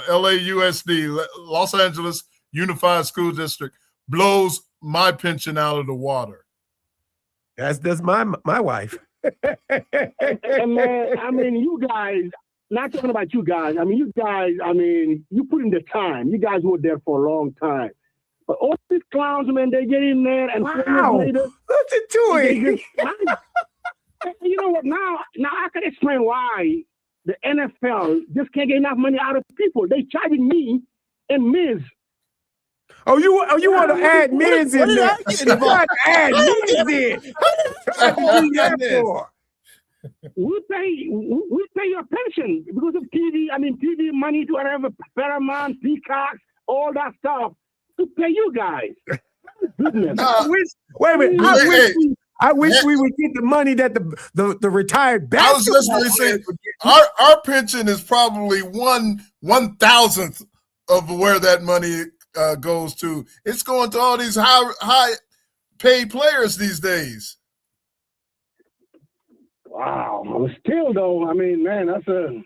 LAUSD, Los Angeles Unified School District, blows my pension out of the water. That's my wife. And man, I mean, you guys. Not talking about you guys. I mean, you guys. I mean, you put in the time. You guys were there for a long time. But all these clowns, man, they get in there and 4 years later, listen to it. You know what? Now I can explain why the NFL just can't get enough money out of people. They charging me and Miz. Oh, you want to add Miz in there? You want to add Miz in? We pay your pension because of TV. I mean, TV money to whatever, Paramount, Peacock, all that stuff to pay you guys. Goodness. Wait a minute. I wish we would get the money that the retired basketball. I was just going to say, our pension is probably 1/1000th of where that money goes to. It's going to all these high paid players these days. Wow. Still though, I mean, man, that's a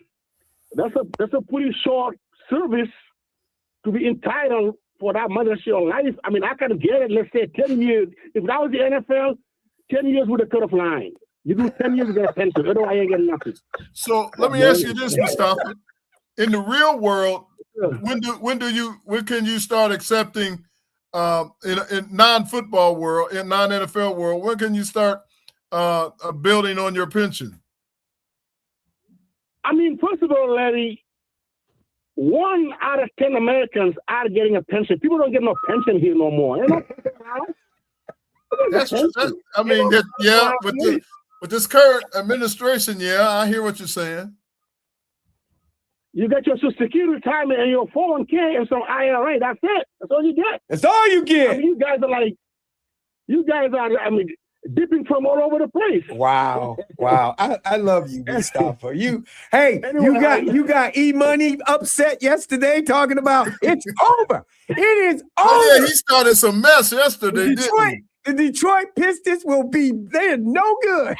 pretty short service to be entitled for that much of your life. I mean, I could get it, let's say 10 years. If that was the NFL, 10 years would have cut off line. You do 10 years, you get a pension. Otherwise, you ain't getting nothing. So let me ask you this, Mustafa. In the real world, when can you start accepting in non-football world, in non-NFL world, when can you start building on your pension? I mean, first of all, Larry, 1 out of 10 Americans are getting a pension. People don't get no pension here no more. You know? That's true. With this current administration, I hear what you're saying. You got your Social Security retirement and your 401k and some IRA. That's it. That's all you get. That's all you get. I mean, you guys are, I mean, dipping from all over the place. Wow. I love you, Mustafa. You got E-Money upset yesterday talking about it's over. It is over. Oh, yeah, he started some mess yesterday, The Detroit Pistons they're no good.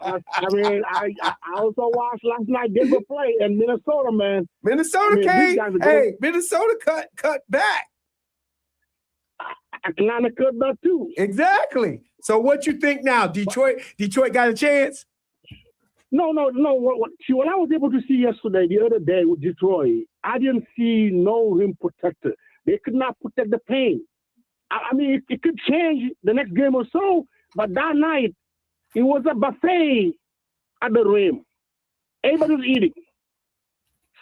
I mean, I also watched last night Denver play in Minnesota, man. Minnesota cut back. Atlanta cut back too. Exactly. So what you think now? Detroit got a chance? No. See, what I was able to see yesterday, the other day with Detroit, I didn't see no rim protector. They could not protect the paint. I mean, it could change the next game or so, but that night, it was a buffet at the rim. Everybody was eating.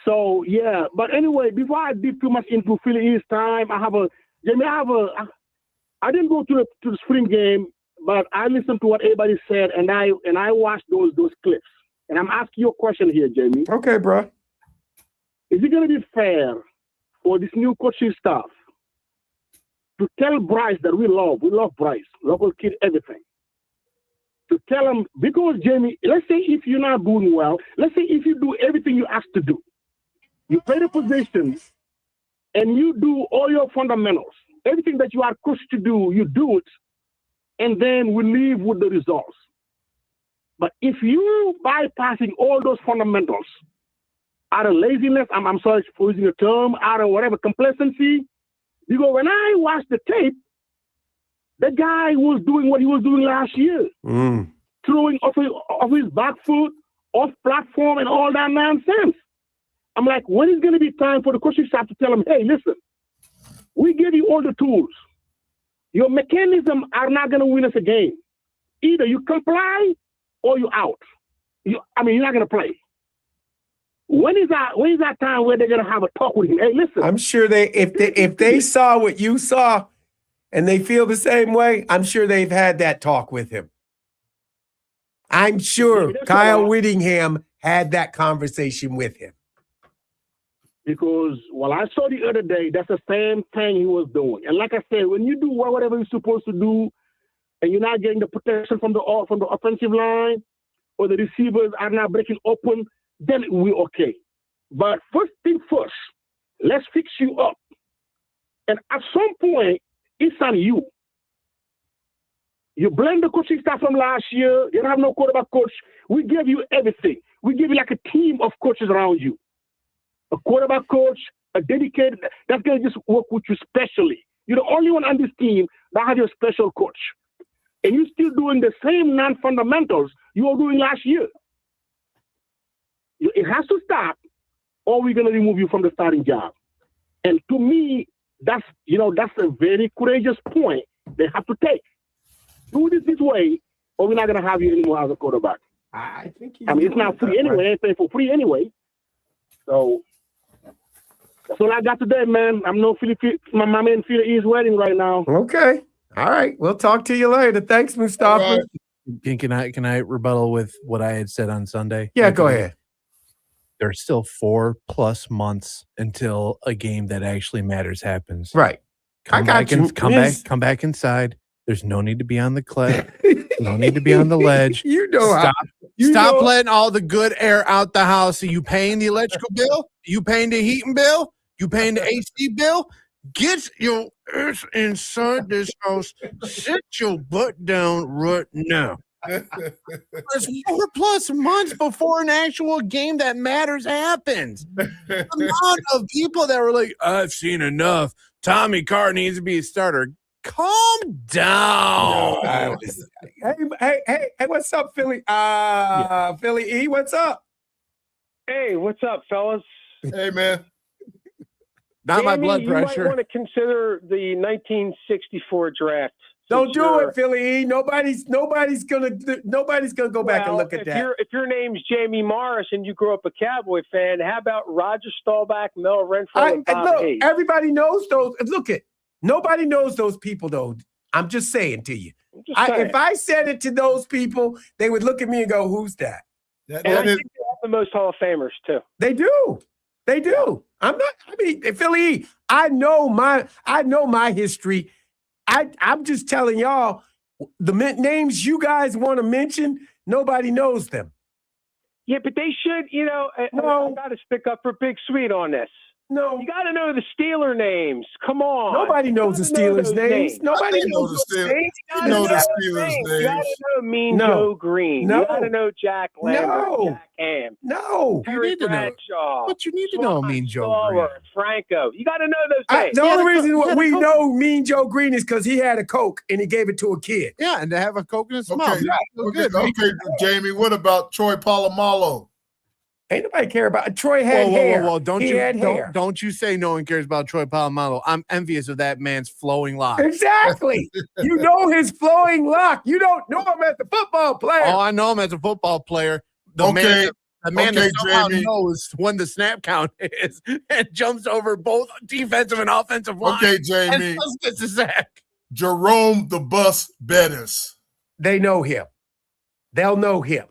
So, yeah. But anyway, before I dip too much into Philly East time, I didn't go to the spring game, but I listened to what everybody said, and I watched those clips. And I'm asking you a question here, Jamie. Okay, bro. Is it going to be fair for this new coaching staff to tell Bryce that we love Bryce, local kid, everything? To tell him, because Jamie, let's say if you're not doing well, let's say if you do everything you asked to do, you play the position, and you do all your fundamentals, everything that you are coached to do, you do it, and then we leave with the results. But if you bypassing all those fundamentals out of laziness, I'm sorry for using the term, out of whatever complacency, because when I watched the tape, the guy was doing what he was doing last year, throwing off his back foot, off platform, and all that nonsense. I'm like, when is going to be time for the coaching staff to tell him, hey, listen, we give you all the tools. Your mechanisms are not going to win us a game. Either you comply or you're out. You're not going to play. When is that time where they're going to have a talk with him? Hey, listen. I'm sure if they saw what you saw and they feel the same way, I'm sure they've had that talk with him. I'm sure Maybe that's Kyle why. Whittingham had that conversation with him. Because I saw the other day, that's the same thing he was doing. And like I said, when you do whatever you're supposed to do, and you're not getting the protection from the offensive line, or the receivers are not breaking open, then we're okay. But first thing first, let's fix you up. And at some point, it's on you. You blame the coaching staff from last year. You don't have no quarterback coach. We gave you everything. We give you like a team of coaches around you. A quarterback coach, a dedicated, that's going to just work with you specially. You're the only one on this team that has your special coach. And you're still doing the same non-fundamentals you were doing last year. It has to stop, or we're going to remove you from the starting job. And to me, that's a very courageous point they have to take. Do this way, or we're not going to have you anymore as a quarterback. I think it's not free anyway. They ain't paying for free anyway. So that's all I got today, man. I'm no my man Philly E's wedding right now. Okay. All right. We'll talk to you later. Thanks, Mustafa. Right. Can I rebuttal with what I had said on Sunday? Yeah, go ahead. There's still 4+ months until a game that actually matters happens. Right. Come back inside. There's no need to be on the clay. No need to be on the ledge. Stop letting all the good air out the house. Are you paying the electrical bill? You paying the heating bill? You paying the AC bill? Get your ass inside this house. Sit your butt down right now. There's 4+ months before an actual game that matters happens. The amount of people that were like, I've seen enough. Tommy Carr needs to be a starter. Calm down. Hey, what's up, Philly? Philly E, what's up? Hey, what's up, fellas? Hey, man. Not my blood pressure. You might want to consider the 1964 draft. Don't do it, Philly E. Nobody's gonna go back and look at that. If your name's Jamie Morris and you grew up a Cowboy fan, how about Roger Staubach, Mel Renfro, and Bob Hayes? Everybody knows those. Nobody knows those people, though. I'm just saying to you. If I said it to those people, they would look at me and go, "Who's that?" I think they have the most Hall of Famers too. They do. Philly E, I know my history. I'm just telling y'all, the names you guys want to mention, nobody knows them. Yeah, but they should, I got to stick up for Big Sweet on this. No. You got to know the Steeler names. Come on. Nobody knows the Steelers' names. Nobody knows the Steelers' names. You got to know Mean Joe Green. No. You got to know Jack Lambert, Jack Ham. No. Terry Bradshaw. But you need to know Mean Joe Green. Franco. You got to know those names. The only reason we know Mean Joe Green is because he had a Coke and he gave it to a kid. Yeah, and to have a Coke in his Okay, mouth. okay, Jamie, what about Troy Polamalu? Ain't nobody care about Troy had hair. Whoa. Hair. Don't you say no one cares about Troy Polamalu. I'm envious of that man's flowing locks. Exactly. You know his flowing lock. You don't know him as a football player. Oh, I know him as a football player. The man that somehow knows when the snap count is and jumps over both defensive and offensive line. Okay, Jamie. And gets a sack. Jerome the Bus Bettis. They know him. They'll know him.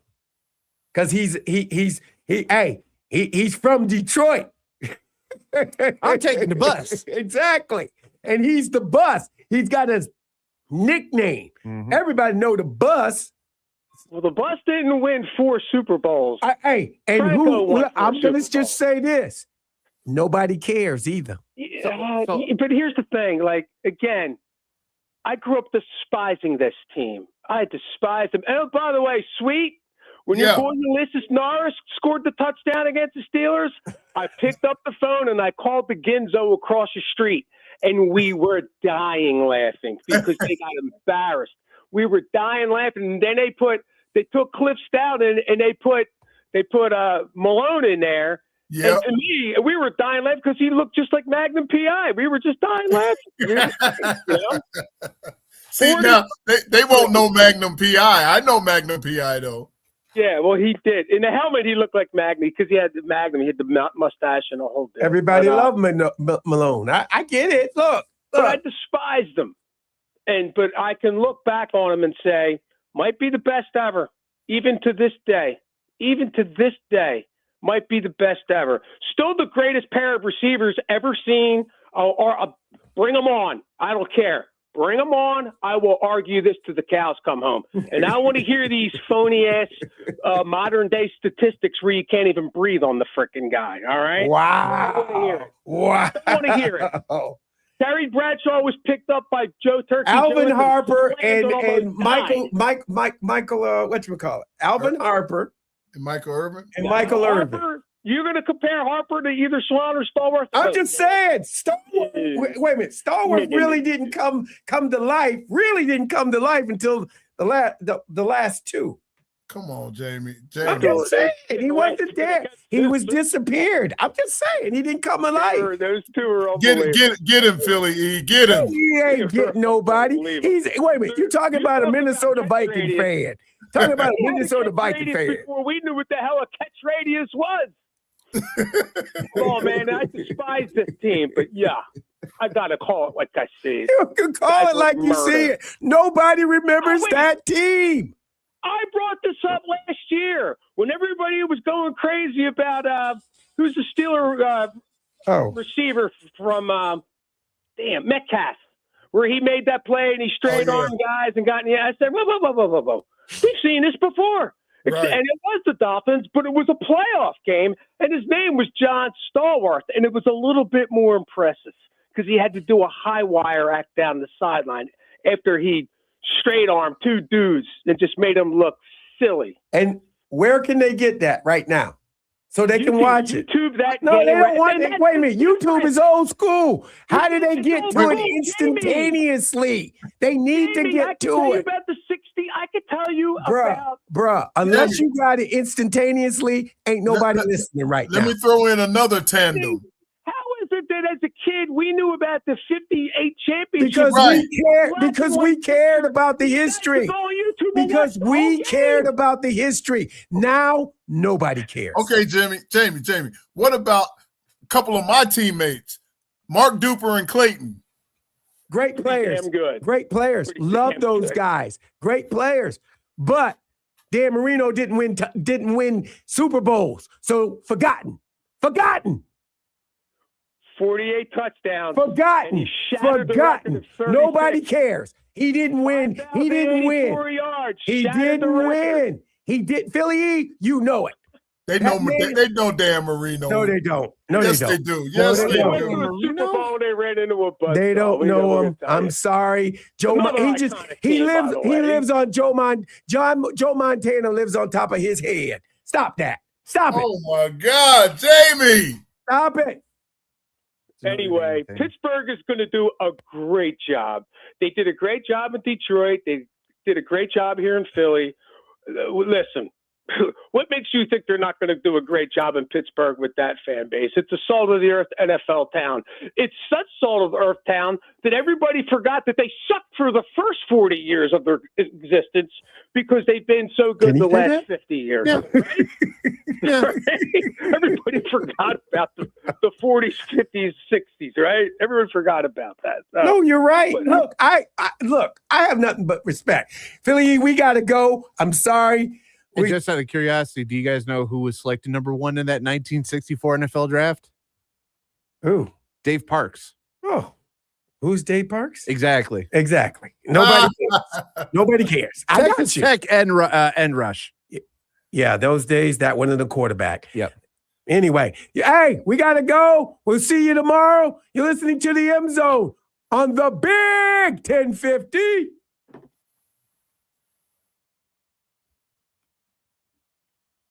Because he's from Detroit. I'm taking the bus. Exactly. And he's the bus. He's got his nickname. Mm-hmm. Everybody know the bus. Well, the bus didn't win 4 Super Bowls. I'm going to just say this. Nobody cares either. But here's the thing. Like, again, I grew up despising this team. I despised them. And by the way, Sweet, when your boy Ulysses Norris scored the touchdown against the Steelers, I picked up the phone and I called the Ginzo across the street, and we were dying laughing because they got embarrassed. We were dying laughing, and then they took Cliff Stout and they put Malone in there. Yeah. And to me, we were dying laughing because he looked just like Magnum PI. We were just dying laughing. See, now they won't know Magnum PI. I know Magnum PI though. Yeah, well, he did. In the helmet, he looked like Magnum because he had the Magnum. He had the mustache and the whole thing. Everybody loved Malone. I get it. Look. But I despised him. But I can look back on him and say, might be the best ever. even to this day, might be the best ever. Still the greatest pair of receivers ever seen. Bring them on. I don't care. Bring them on. I will argue this till the cows come home. And I want to hear these phony-ass modern-day statistics where you can't even breathe on the freaking guy, all right? Wow. I want to hear it. Wow. I want to hear it. Terry Bradshaw was picked up by Joe Turkey. Alvin Jones Harper and almost Michael, died. Michael, whatchamacallit? Alvin Harper And Michael Irvin. and Michael Irvin. Harper, you're going to compare Harper to either Swan or Stallworth? I'm just saying, wait a minute. Stallworth really didn't come to life. Really didn't come to life until the last two. Come on, Jamie. I'm just saying, he wasn't there. He was disappeared. I'm just saying, he didn't come alive. Those two are unbelievable. Get him, Philly E. Get him. He ain't getting nobody. Wait a minute. You're talking about a Minnesota Viking fan. Talking about a Minnesota Viking fan. Before we knew what the hell a catch radius was. Oh man, I despise this team, but yeah, I gotta call it like I see it. You can call it like you see it. Nobody remembers that team. I brought this up last year when everybody was going crazy about who's the Steeler receiver from Metcalf, where he made that play and he straight arm guys and got in the. I said, whoa. We've seen this before. Right. And it was the Dolphins, but it was a playoff game, and his name was John Stallworth, and it was a little bit more impressive because he had to do a high wire act down the sideline after he straight armed two dudes and just made them look silly. And where can they get that right now? So they can watch it. YouTube that no, game. they don't want it. Wait a minute. YouTube is old school. How do they get to it instantaneously? They need to get to it. About the 60, I could tell you Bruh, unless you got it instantaneously, ain't nobody listening right now. Let me throw in another tandem. How is it that as a kid we knew about the 58 championship? Because we cared about the history. Because we cared about the history. Now nobody cares. Okay, Jamie. What about a couple of my teammates, Mark Duper and Clayton? Great players. Damn good. Great players. Love those guys. Great players. But Dan Marino didn't win Super Bowls. So forgotten. 48 touchdowns. Forgotten. Nobody cares. He didn't win. He didn't win. He did. Philly E, you know it. They know Dan Marino. No, they don't. Yes, they do. Yes, they do. Super Bowl, they ran into a bus. They don't know him. I'm sorry. He lives on Joe Montana lives on top of his head. Stop that. Stop it. Oh my God, Jamie. Stop it. Anyway, Pittsburgh is going to do a great job. They did a great job in Detroit. They did a great job here in Philly. Listen, what makes you think they're not going to do a great job in Pittsburgh with that fan base? It's a salt of the earth NFL town. It's such salt of the earth town that everybody forgot that they sucked for the first 40 years of their existence because they've been so good the last 50 years. Yeah. Right? Right? Everybody forgot about the 40s, 50s, 60s, right? Everyone forgot about that. No, you're right. Look, I have nothing but respect. Philly, we got to go. I'm sorry. And just out of curiosity, do you guys know who was selected number 1 in that 1964 NFL draft? Who? Dave Parks. Oh, who's Dave Parks? Exactly. Nobody cares. I got you. Tech and rush. Yeah, those days, that one in the quarterback. Yep. Anyway, hey, we got to go. We'll see you tomorrow. You're listening to the M Zone on the Big 1050.